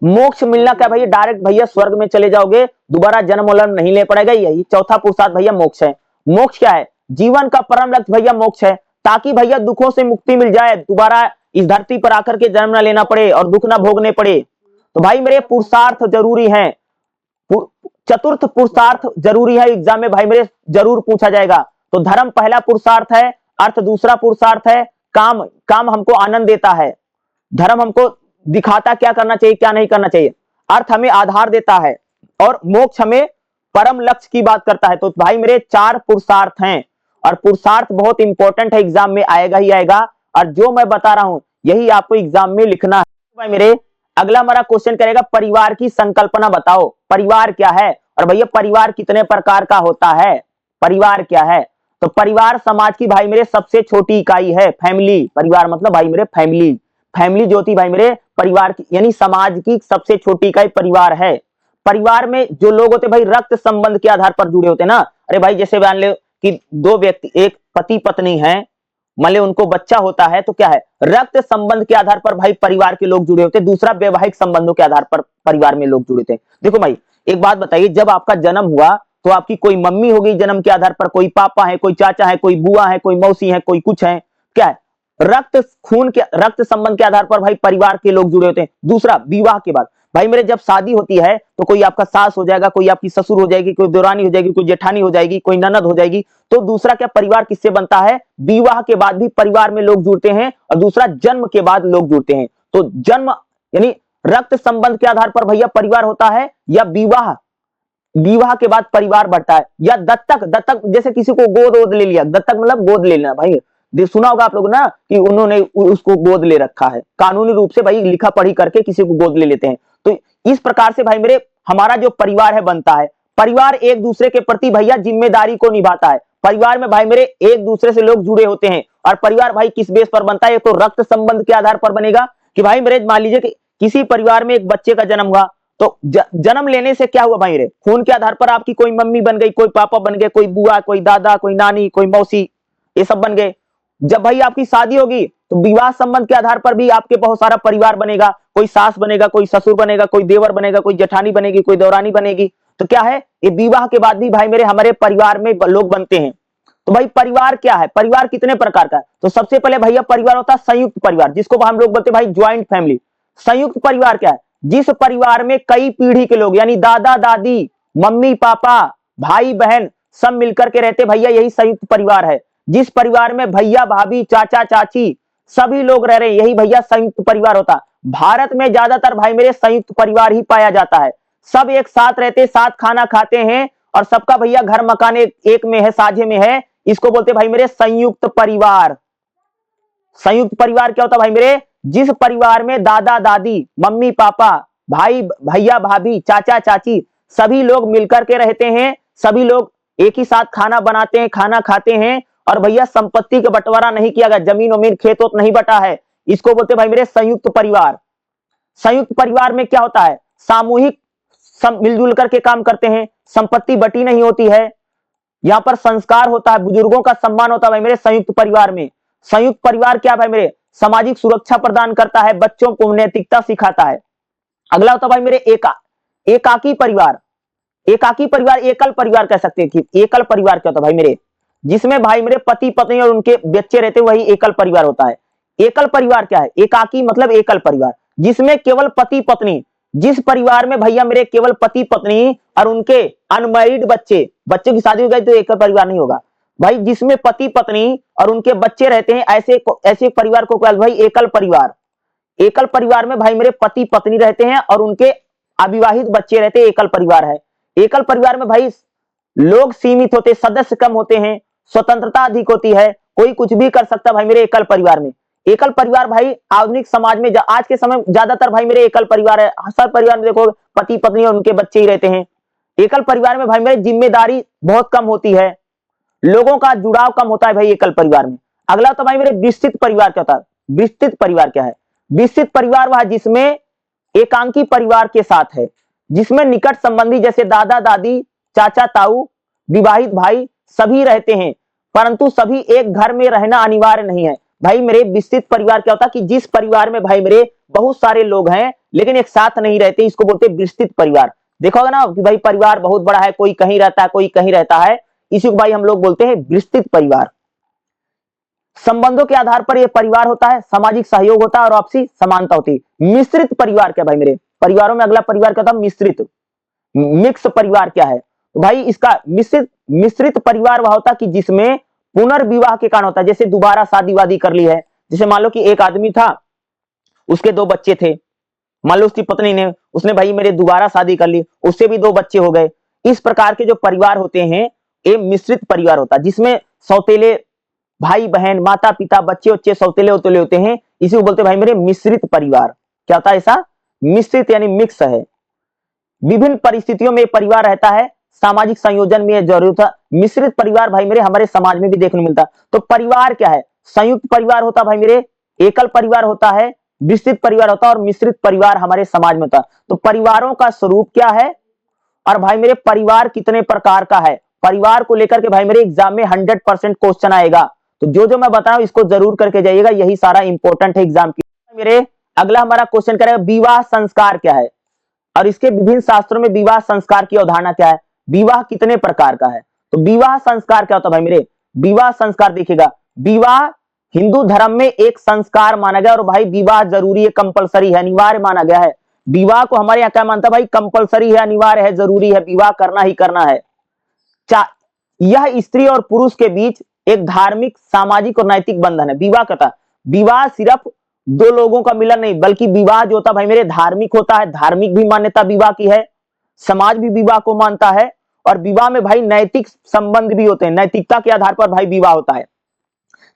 मोक्ष मिलना क्या भैया? डायरेक्ट भैया स्वर्ग में चले जाओगे, दोबारा जन्म वलम नहीं ले पड़ेगा। यही चौथा पुरुषार्थ भैया मोक्ष है। मोक्ष क्या है? जीवन का परम लक्ष्य भैया मोक्ष है, ताकि भैया दुखों से मुक्ति मिल जाए, दोबारा इस धरती पर आकर के जन्म ना लेना पड़े और दुख ना भोगने पड़े। तो भाई मेरे पुरुषार्थ जरूरी है, चतुर्थ पुरुषार्थ जरूरी है। एग्जाम में भाई मेरे जरूर पूछा जाएगा। तो धर्म पहला पुरुषार्थ है, अर्थ दूसरा पुरुषार्थ है, काम हमको आनंद देता है, धर्म हमको दिखाता क्या करना चाहिए क्या नहीं करना चाहिए, अर्थ हमें आधार देता है, और मोक्ष हमें परम लक्ष्य की बात करता है। तो भाई मेरे चार पुरुषार्थ हैं, और पुरुषार्थ बहुत इंपॉर्टेंट है, एग्जाम में आएगा ही आएगा। और जो मैं बता रहा हूं यही आपको एग्जाम में लिखना है। भाई मेरे अगला हमारा क्वेश्चन करेगा, परिवार की संकल्पना बताओ। परिवार क्या है? और भैया परिवार कितने प्रकार का होता है? परिवार क्या है? तो परिवार समाज की भाई मेरे सबसे छोटी इकाई है। फैमिली, परिवार मतलब भाई मेरे फैमिली। फैमिली जो होती भाई मेरे परिवार की यानी समाज की सबसे छोटी इकाई परिवार है। परिवार में जो लोग होते भाई रक्त संबंध के आधार पर जुड़े होते ना। अरे भाई जैसे मान लो कि दो व्यक्ति, एक पति पत्नी है, मान लो उनको बच्चा होता है, तो क्या है? रक्त संबंध के आधार पर भाई परिवार के लोग जुड़े होते हैं। दूसरा वैवाहिक संबंधों के आधार पर परिवार में लोग जुड़े थे। देखो भाई एक बात बताइए, जब आपका जन्म हुआ तो आपकी कोई मम्मी होगी जन्म के आधार पर, कोई पापा है, कोई चाचा है, कोई बुआ है, कोई मौसी है, कोई कुछ है। क्या है? रक्त खून के रक्त संबंध के आधार पर भाई परिवार के लोग जुड़े होते हैं। दूसरा विवाह के बाद भाई मेरे जब शादी होती है तो कोई आपका सास हो जाएगा, कोई आपकी ससुर हो जाएगी, कोई देवरानी हो जाएगी, कोई जेठानी हो जाएगी, कोई ननद हो जाएगी। तो दूसरा क्या परिवार किससे बनता है? विवाह के बाद भी परिवार में लोग जुड़ते हैं, और दूसरा जन्म के बाद लोग जुड़ते हैं। तो जन्म यानी रक्त संबंध के आधार पर भैया परिवार होता है, या विवाह के बाद परिवार बढ़ता है, या दत्तक जैसे किसी को गोद ले लिया। दत्तक मतलब गोद ले लेना। भाई सुना होगा आप लोग ना कि उन्होंने उसको गोद ले रखा है, कानूनी रूप से भाई लिखा पढ़ी करके किसी को गोद ले लेते हैं। तो इस प्रकार से भाई मेरे हमारा जो परिवार है बनता है। परिवार एक दूसरे के प्रति भैया जिम्मेदारी को निभाता है। परिवार में भाई मेरे एक दूसरे से लोग जुड़े होते हैं। और परिवार भाई किस बेस पर बनता है? तो रक्त संबंध के आधार पर बनेगा कि भाई मेरे मान लीजिए कि किसी परिवार में एक बच्चे का जन्म हुआ, तो जन्म लेने से क्या हुआ भाई रे? खून के आधार पर आपकी कोई मम्मी बन गई, कोई पापा बन गए, कोई बुआ, कोई दादा, कोई नानी, कोई मौसी, ये सब बन गए। जब भाई आपकी शादी होगी तो विवाह संबंध के आधार पर भी आपके बहुत सारा परिवार बनेगा। कोई सास बनेगा, कोई ससुर बनेगा, कोई देवर बनेगा, कोई जेठानी बनेगी, कोई देवरानी बनेगी। तो क्या है? ये विवाह के बाद भी भाई मेरे हमारे परिवार में लोग बनते हैं। तो भाई परिवार क्या है? परिवार कितने प्रकार का है? तो सबसे पहले भैया परिवार होता है संयुक्त परिवार, जिसको हम लोग बोलते हैं भाई ज्वाइंट फैमिली। संयुक्त परिवार क्या है? जिस परिवार में कई पीढ़ी के लोग यानी दादा दादी, मम्मी पापा, भाई बहन सब मिलकर के रहते भैया, यही संयुक्त परिवार है। जिस परिवार में भैया भाभी चाचा चाची सभी लोग रह रहे हैं, यही भैया संयुक्त परिवार होता। भारत में ज्यादातर भाई मेरे संयुक्त परिवार ही पाया जाता है। सब एक साथ रहते, साथ खाना खाते हैं, और सबका भैया घर मकान एक में है, साझे में है। इसको बोलते भाई मेरे संयुक्त परिवार। संयुक्त परिवार क्या होता भाई मेरे? जिस परिवार में दादा दादी, मम्मी पापा, भाई भैया भाभी, चाचा चाची सभी लोग मिलकर के रहते हैं, सभी लोग एक ही साथ खाना बनाते हैं, खाना खाते हैं, और भैया संपत्ति का बंटवारा नहीं किया गया, जमीन उमीन खेत वोत नहीं बटा है। इसको बोलते भाई मेरे संयुक्त परिवार। संयुक्त परिवार में क्या होता है? सामूहिक मिलजुल करके काम करते हैं, संपत्ति बटी नहीं होती है, यहाँ पर संस्कार होता है, बुजुर्गों का सम्मान होता है भाई मेरे संयुक्त परिवार में। संयुक्त परिवार क्या भाई मेरे? सामाजिक सुरक्षा प्रदान करता है, बच्चों को नैतिकता सिखाता है। अगला होता भाई मेरे एकाकी परिवार। एकाकी परिवार एकल परिवार कह सकते हैं। कि एकल परिवार क्या होता भाई मेरे? जिसमें भाई मेरे पति पत्नी और उनके बच्चे रहते हैं, वही एकल परिवार होता है। एकल परिवार क्या है? एकाकी मतलब एकल परिवार, जिसमें केवल पति पत्नी, जिस परिवार में भैया मेरे केवल पति पत्नी और उनके अनमैरिड बच्चे की शादी हो गई तो एकल परिवार नहीं होगा भाई। जिसमें पति पत्नी और उनके बच्चे रहते हैं, ऐसे परिवार को भाई एकल परिवार। एकल परिवार में भाई मेरे पति पत्नी रहते हैं और उनके अविवाहित बच्चे रहते हैं, एकल परिवार है। एकल परिवार में भाई लोग सीमित होते, सदस्य कम होते हैं, स्वतंत्रता अधिक होती है, कोई कुछ भी कर सकता भाई मेरे एकल परिवार में। एकल परिवार भाई आधुनिक समाज में आज के समय ज्यादातर भाई मेरे एकल परिवार है। हर परिवार में देखो पति पत्नी और उनके बच्चे ही रहते हैं। एकल परिवार में भाई मेरे जिम्मेदारी बहुत कम होती है, लोगों का जुड़ाव कम होता है भाई एकल परिवार में। अगला तो भाई मेरे विस्तृत परिवार क्या होता है। विस्तृत परिवार क्या है? विस्तृत परिवार वह जिसमें एकांकी परिवार के साथ है, जिसमें निकट संबंधी जैसे दादा दादी, चाचा ताऊ, विवाहित भाई सभी रहते हैं, परंतु सभी एक घर में रहना अनिवार्य नहीं है। भाई मेरे विस्तृत परिवार क्या होता है कि जिस परिवार में भाई मेरे बहुत सारे लोग हैं लेकिन एक साथ नहीं रहते, इसको बोलते हैं विस्तृत परिवार। देखो होगा ना कि भाई परिवार बहुत बड़ा है, कोई कहीं रहता है कोई कहीं रहता है, इसी को भाई हम लोग बोलते हैं विस्तृत परिवार। संबंधों के आधार पर यह परिवार होता है, सामाजिक सहयोग होता है और आपसी समानता होती है। मिश्रित परिवार क्या भाई मेरे? परिवारों में अगला परिवार क्या था? मिश्रित। मिक्स परिवार क्या है? तो भाई इसका मिश्रित परिवार वह होता कि जिसमें पुनर्विवाह के कारण होता है, जैसे दोबारा शादी वादी कर ली है। जैसे मान लो कि एक आदमी था, उसके 2 बच्चे थे, मान लो उसकी पत्नी ने उसने भाई मेरे दोबारा शादी कर ली, उससे भी 2 बच्चे हो गए। इस प्रकार के जो परिवार होते हैं ये मिश्रित परिवार होता है, जिसमें सौतेले भाई बहन, माता पिता, बच्चे बच्चे सौतेले उतले होते हैं, इसी को बोलते हैं भाई मेरे मिश्रित परिवार। क्या होता है ऐसा? मिश्रित यानी मिक्स है। विभिन्न परिस्थितियों में परिवार रहता है, सामाजिक संयोजन में जरूरत है। मिश्रित परिवार भाई मेरे हमारे समाज में भी देखने को मिलता है। तो परिवार क्या है? संयुक्त परिवार होता भाई मेरे, एकल परिवार होता है, विस्तृत परिवार होता है और मिश्रित परिवार हमारे समाज में होता है। तो परिवारों का स्वरूप क्या है और भाई मेरे परिवार कितने प्रकार का है, परिवार को लेकर के भाई मेरे एग्जाम में 100% क्वेश्चन आएगा। तो जो मैं बता रहा हूं इसको जरूर करके जाइएगा, यही सारा इंपॉर्टेंट है एग्जाम की मेरे। अगला हमारा क्वेश्चन करेगा विवाह संस्कार क्या है और इसके विभिन्न शास्त्रों में विवाह संस्कार की अवधारणा क्या है, विवाह कितने प्रकार का है। तो विवाह संस्कार क्या होता है भाई मेरे? विवाह संस्कार देखिएगा, विवाह हिंदू धर्म में एक संस्कार माना गया और भाई विवाह जरूरी है, कंपलसरी है, अनिवार्य माना गया है। विवाह को हमारे यहाँ क्या मानता है भाई? कंपलसरी है, अनिवार्य है, जरूरी है, विवाह करना ही करना है। यह स्त्री और पुरुष के बीच एक धार्मिक, सामाजिक और नैतिक बंधन है। विवाह कहता है, विवाह सिर्फ 2 लोगों का मिलन नहीं, बल्कि विवाह जो होता है भाई मेरे धार्मिक होता है, धार्मिक भी मान्यता विवाह की है, समाज भी विवाह को मानता है और विवाह में भाई नैतिक संबंध भी होते हैं, नैतिकता के आधार पर भाई विवाह होता है,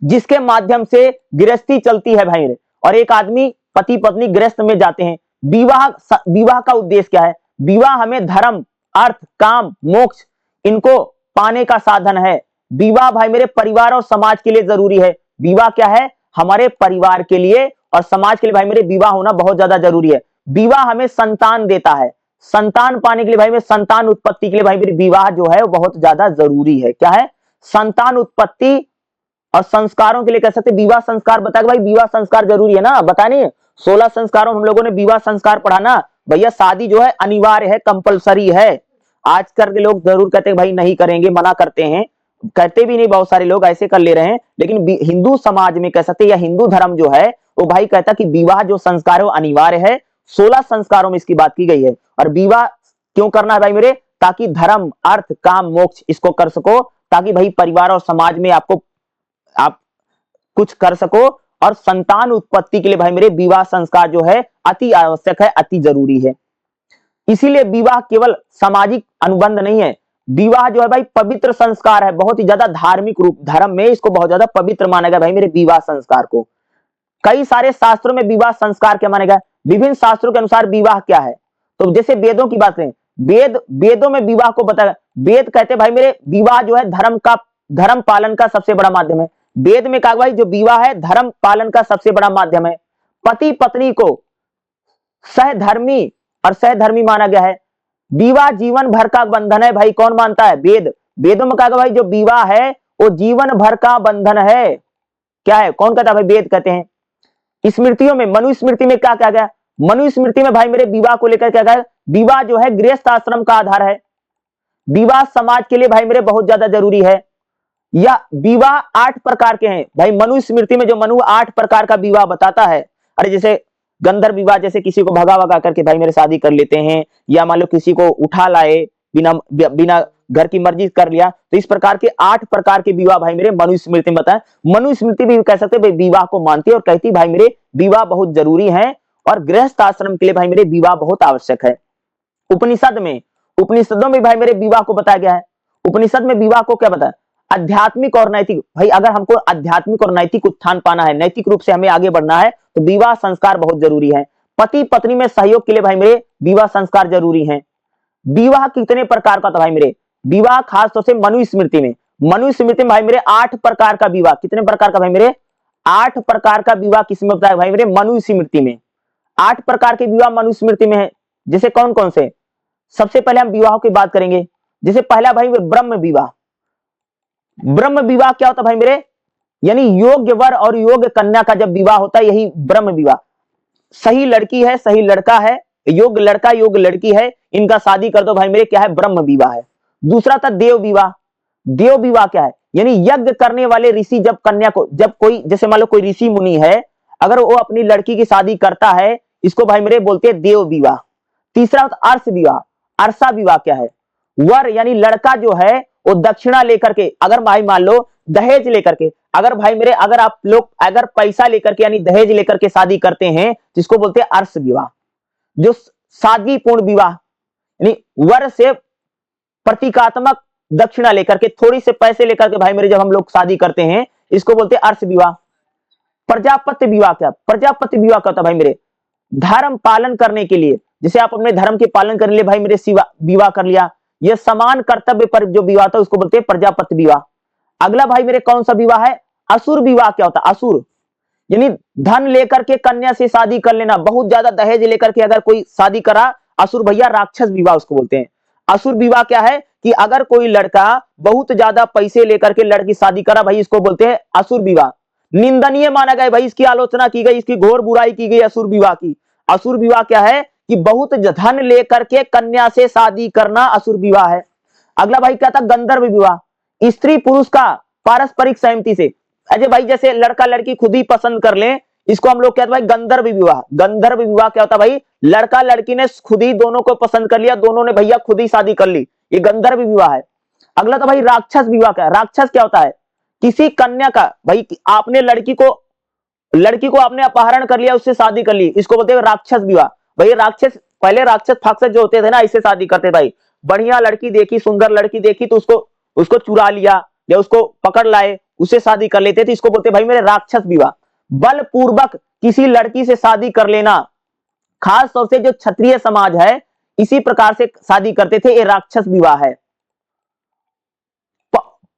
जिसके माध्यम से गृहस्थी चलती है भाई मेरे। और एक आदमी पति पत्नी गृहस्थ में जाते हैं। विवाह का उद्देश्य क्या है? विवाह हमें धर्म, अर्थ, काम, मोक्ष इनको पाने का साधन है। विवाह भाई मेरे परिवार और समाज के लिए जरूरी है। विवाह क्या है? हमारे परिवार के लिए और समाज के लिए भाई मेरे विवाह होना बहुत ज्यादा जरूरी है। विवाह हमें संतान देता है, संतान पाने के लिए भाई मेरे, संतान उत्पत्ति के लिए भाई मेरे विवाह जो है वो बहुत ज्यादा जरूरी है। क्या है? संतान उत्पत्ति और संस्कारों के लिए कह सकते विवाह संस्कार बताया भाई विवाह संस्कार जरूरी है ना, बता नहीं 16 संस्कारों हम लोगों ने विवाह संस्कार पढ़ा ना भैया। शादी जो है अनिवार्य है, कंपलसरी है। आजकल के लोग जरूर कहते हैं भाई नहीं करेंगे, मना करते हैं, कहते भी नहीं, बहुत सारे लोग ऐसे कर ले रहे हैं। लेकिन हिंदू समाज में कह सकते या हिंदू धर्म जो है वो भाई कहता कि विवाह जो संस्कार है वो अनिवार्य है। 16 संस्कारों में इसकी बात की गई है। और विवाह क्यों करना है भाई मेरे? ताकि धर्म, अर्थ, काम, मोक्ष इसको कर सको, ताकि भाई परिवार और समाज में आप कुछ कर सको। और संतान उत्पत्ति के लिए भाई मेरे विवाह संस्कार जो है अति आवश्यक है, अति जरूरी है। इसीलिए विवाह केवल सामाजिक अनुबंध नहीं है, विवाह जो है भाई पवित्र संस्कार है, बहुत ही ज्यादा धार्मिक रूप, धर्म में इसको बहुत ज्यादा पवित्र माना गया भाई मेरे विवाह संस्कार को। कई सारे शास्त्रों में विवाह संस्कार क्या माना गया? विभिन्न शास्त्रों के अनुसार विवाह क्या है। तो जैसे वेदों की बात करें, वेदों में विवाह को बताया। वेद कहते भाई मेरे विवाह जो है धर्म पालन का सबसे बड़ा माध्यम है। वेद में कहा भाई जो विवाह है धर्म पालन का सबसे बड़ा माध्यम है। पति पत्नी को सहधर्मी माना गया है। विवाह जीवन भर का बंधन है भाई, कौन मानता है? वेदों में कहा भाई जो विवाह है वो जीवन भर का बंधन है। क्या है? कौन कहता है भाई? वेद कहते हैं। स्मृतियों में, मनुस्मृति में क्या कहा गया? मनुस्मृति में भाई मेरे विवाह को लेकर क्या कहा? विवाह जो है गृहस्थ आश्रम का आधार है। विवाह समाज के लिए भाई मेरे बहुत ज्यादा जरूरी है। या विवाह 8 प्रकार के हैं भाई, मनुस्मृति में जो मनु 8 प्रकार का विवाह बताता है। अरे जैसे गंधर्व विवाह, जैसे किसी को भगा करके भाई मेरे शादी कर लेते हैं, या मान लो किसी को उठा लाए बिना घर की मर्जी कर लिया। तो इस प्रकार के 8 प्रकार के विवाह भाई मेरे मनुस्मृति में बताया। मनुस्मृति भी कह सकते भाई विवाह को मानती है और कहती भाई मेरे विवाह बहुत जरूरी है और गृहस्थ आश्रम के लिए भाई मेरे विवाह बहुत आवश्यक है। उपनिषदों में भाई मेरे विवाह को बताया गया है। उपनिषद में विवाह को क्या बताया? आध्यात्मिक और नैतिक। भाई अगर हमको आध्यात्मिक और नैतिक उत्थान पाना है, नैतिक रूप से हमें आगे बढ़ना है, तो विवाह संस्कार बहुत जरूरी है। पति पत्नी में सहयोग के लिए भाई मेरे विवाह संस्कार जरूरी है। विवाह कितने प्रकार का था भाई मेरे? विवाह खास तौर से मनुस्मृति में, मनुस्मृति में भाई मेरे 8 प्रकार का विवाह, कितने प्रकार का भाई मेरे, 8 प्रकार का विवाह किसमें बताया भाई मेरे, मनुस्मृति में 8 प्रकार के विवाह मनुस्मृति में है। जैसे कौन कौन से, सबसे पहले हम विवाहों की बात करेंगे। जैसे पहला भाई ब्रह्म विवाह। ब्रह्म विवाह क्या होता है भाई मेरे, यानी योग्य वर और योग्य कन्या का जब विवाह होता है, यही ब्रह्म विवाह। सही लड़की है, सही लड़का है, योग्य लड़का योग्य लड़की है, इनका शादी कर दो भाई मेरे, क्या है, ब्रह्म विवाह है। दूसरा था देव विवाह। देव विवाह क्या है, यानी यज्ञ करने वाले ऋषि जब कन्या को, जब कोई जैसे मान लो कोई ऋषि मुनि है, अगर वो अपनी लड़की की शादी करता है, इसको भाई मेरे बोलते हैं देव विवाह। तीसरा होता अर्स विवाह। अर्सा विवाह क्या है, वर यानी लड़का जो है वो दक्षिणा लेकर के, अगर भाई मान लो दहेज लेकर के, अगर भाई मेरे अगर आप लोग अगर पैसा लेकर के यानी दहेज लेकर के शादी करते हैं, जिसको बोलते हैं अर्स विवाह। जो सादगीपूर्ण विवाह, यानी वर से प्रतीकात्मक दक्षिणा लेकर के, थोड़ी से पैसे लेकर के भाई मेरे जब हम लोग शादी करते हैं, इसको बोलते हैं अर्स विवाह। प्रजापत्य विवाह क्या, प्रजापत्य विवाह क्या होता है भाई मेरे, धर्म पालन करने के लिए, जैसे आप अपने धर्म के पालन करने के लिए भाई मेरे विवाह कर लिया, यह समान कर्तव्य पर जो विवाह था उसको बोलते हैं प्रजापत्य विवाह। अगला भाई मेरे कौन सा विवाह है, असुर विवाह क्या होता है, असुर यानी धन लेकर के कन्या से शादी कर लेना, बहुत ज्यादा दहेज लेकर के अगर कोई शादी करा, असुर भैया राक्षस विवाह उसको बोलते हैं। असुर विवाह क्या है कि अगर कोई लड़का बहुत ज्यादा पैसे लेकर के लड़की शादी करा भाई, इसको बोलते हैं असुर विवाह। निंदनीय माना गया भाई, इसकी आलोचना की गई, इसकी घोर बुराई की गई असुर विवाह की। असुर विवाह क्या है कि बहुत धन लेकर के कन्या से शादी करना असुर विवाह है। अगला भाई क्या था, गंधर्व विवाह। स्त्री पुरुष का पारस्परिक सहमति से, अजय भाई जैसे लड़का लड़की खुद ही पसंद कर ले, इसको हम लोग कहते हैं भाई गंधर्व विवाह। गंधर्व विवाह क्या होता है भाई, लड़का लड़की ने खुद ही दोनों को पसंद कर लिया, दोनों ने भैया खुद ही शादी कर ली, ये गंधर्व विवाह है। अगला तो भाई राक्षस विवाह क्या है, राक्षस क्या होता है, किसी कन्या का भाई आपने लड़की को आपने अपहरण कर लिया, उससे शादी कर ली, इसको बोलते हैं राक्षस विवाह। भाई राक्षस, पहले राक्षस फाक्षस जो होते थे ना, इससे शादी करते भाई, बढ़िया लड़की देखी, सुंदर लड़की देखी तो उसको चुरा लिया या उसको पकड़ लाए, उससे शादी कर लेते थे, इसको बोलते भाई मेरे राक्षस विवाह। बलपूर्वक किसी लड़की से शादी कर लेना, खास तौर से जो क्षत्रिय समाज है इसी प्रकार से शादी करते थे, ये राक्षस विवाह है।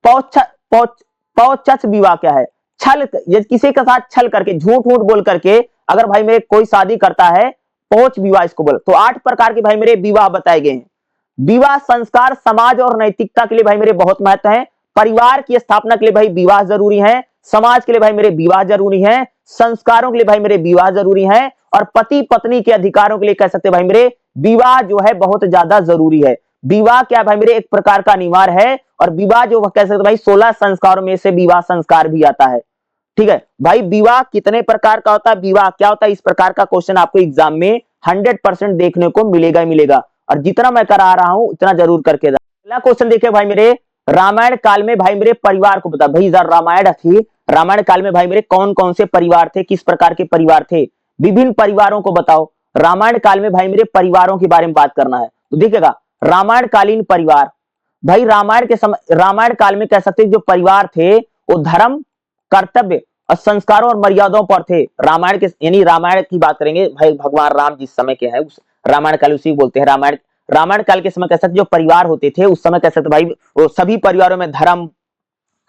पौच्छस विवाह क्या है, छल, किसी के साथ छल करके, झूठ मूठ बोल करके अगर भाई मेरे कोई शादी करता है, पौछ विवाह इसको बोल। तो 8 प्रकार के भाई मेरे विवाह बताए गए हैं। विवाह संस्कार, समाज और नैतिकता के लिए भाई मेरे बहुत महत्व है। परिवार की स्थापना के लिए भाई विवाह जरूरी है, समाज के लिए भाई मेरे विवाह जरूरी है, संस्कारों के लिए भाई मेरे विवाह जरूरी है, और पति पत्नी के अधिकारों के लिए कह सकते भाई मेरे विवाह जो है बहुत ज्यादा जरूरी है। विवाह क्या भाई मेरे, एक प्रकार का अनिवार्य है, और विवाह जो कह सकते भाई 16 संस्कारों में से विवाह संस्कार भी आता है। ठीक है भाई, विवाह कितने प्रकार का होता है, विवाह क्या होता है, इस प्रकार का क्वेश्चन आपको एग्जाम में 100% देखने को मिलेगा ही मिलेगा, और जितना मैं करा रहा हूं उतना जरूर करके। अगला क्वेश्चन देखिए भाई मेरे, रामायण काल में भाई मेरे परिवार को बता, भाई रामायण थी, रामायण काल में भाई मेरे कौन कौन से परिवार थे, किस प्रकार के परिवार थे, विभिन्न परिवारों को बताओ। रामायण काल में भाई मेरे परिवारों के बारे में बात करना है, तो देखिएगा रामायण कालीन परिवार, भाई रामायण के समय, रामायण काल में कह सकते जो परिवार थे वो धर्म, कर्तव्य और संस्कारों और मर्यादाओं पर थे। रामायण के यानी रामायण की बात करेंगे भाई, भगवान राम जिस समय के हैं उस रामायण काल उसी बोलते हैं। रामायण काल के समय कह सकते जो परिवार होते थे उस समय कह सकते भाई वो सभी परिवारों में धर्म,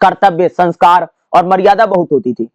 कर्तव्य, संस्कार और मर्यादा बहुत होती थी।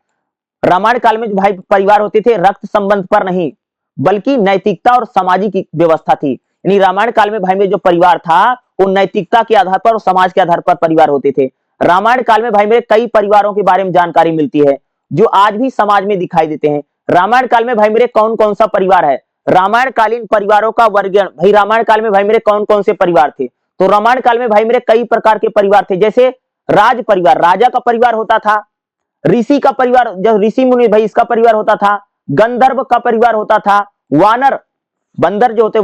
रामायण काल में जो भाई परिवार होते थे रक्त संबंध पर नहीं बल्कि नैतिकता और सामाजिक व्यवस्था थी। यानी रामायण काल में भाई में जो परिवार था वो नैतिकता के आधार पर और समाज के आधार पर परिवार होते थे। रामायण काल में भाई मेरे कई परिवारों के बारे में जानकारी मिलती है जो आज भी समाज में दिखाई देते हैं। रामायण काल में भाई मेरे कौन कौन सा परिवार है, रामायण कालीन परिवारों का वर्गीकरण, भाई रामायण काल में भाई मेरे कौन कौन से परिवार थे, तो रामायण काल में भाई मेरे कई प्रकार के परिवार थे। जैसे राज परिवार, राजा का परिवार होता था, ऋषि का परिवार जो ऋषि मुनि भाई इसका परिवार होता था, गंधर्व का परिवार होता था, वानर, बंदर जो होते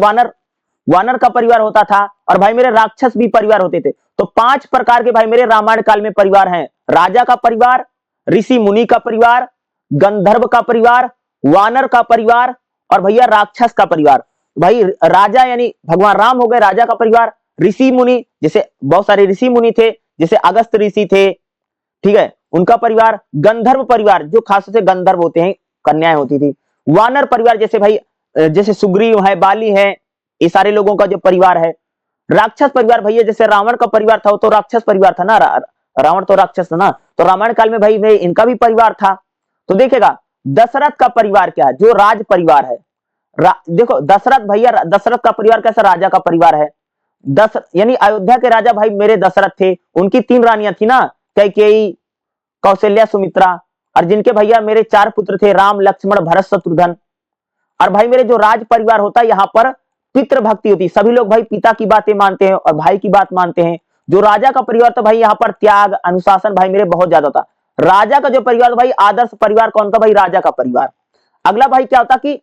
वानर का परिवार होता था, और भाई मेरे राक्षस भी परिवार होते थे। तो 5 प्रकार के भाई मेरे रामायण काल में परिवार हैं, राजा का परिवार, ऋषि मुनि का परिवार, गंधर्व का परिवार, वानर का परिवार और भैया राक्षस का परिवार। भाई राजा यानी भगवान राम हो गए राजा का परिवार, ऋषि मुनि जैसे बहुत सारे ऋषि मुनि थे जैसे अगस्त ऋषि थे, ठीक है, उनका परिवार, गंधर्व परिवार जो खास से गंधर्व होते हैं, कन्याएं होती थी, वानर परिवार जैसे भाई जैसे सुग्रीव है, बाली है, ये सारे लोगों का जो परिवार है, राक्षस परिवार भैया जैसे रावण का परिवार था वो तो राक्षस परिवार था ना, रावण तो राक्षस था ना, तो रामायण काल में भाई में इनका भी परिवार था। तो देखेगा दशरथ का परिवार क्या है, जो राज परिवार है। देखो दशरथ भैया, दशरथ का परिवार कैसा, राजा का परिवार है। यानी अयोध्या के राजा भाई मेरे दशरथ थे, उनकी 3 रानियां थी ना, कैकेयी, कौशल्या, सुमित्रा, और जिनके भैया मेरे 4 पुत्र थे, राम लक्ष्मण भरत शत्रुघ्न। और भाई मेरे जो राज परिवार होता है यहाँ पर पितृ भक्ति होती है, सभी लोग भाई पिता की बातें मानते हैं और भाई की बात मानते हैं। जो राजा का परिवार तो भाई यहाँ पर त्याग अनुशासन भाई मेरे बहुत ज्यादा होता। राजा का जो परिवार भाई आदर्श परिवार कौन था भाई, राजा का परिवार। अगला भाई क्या होता कि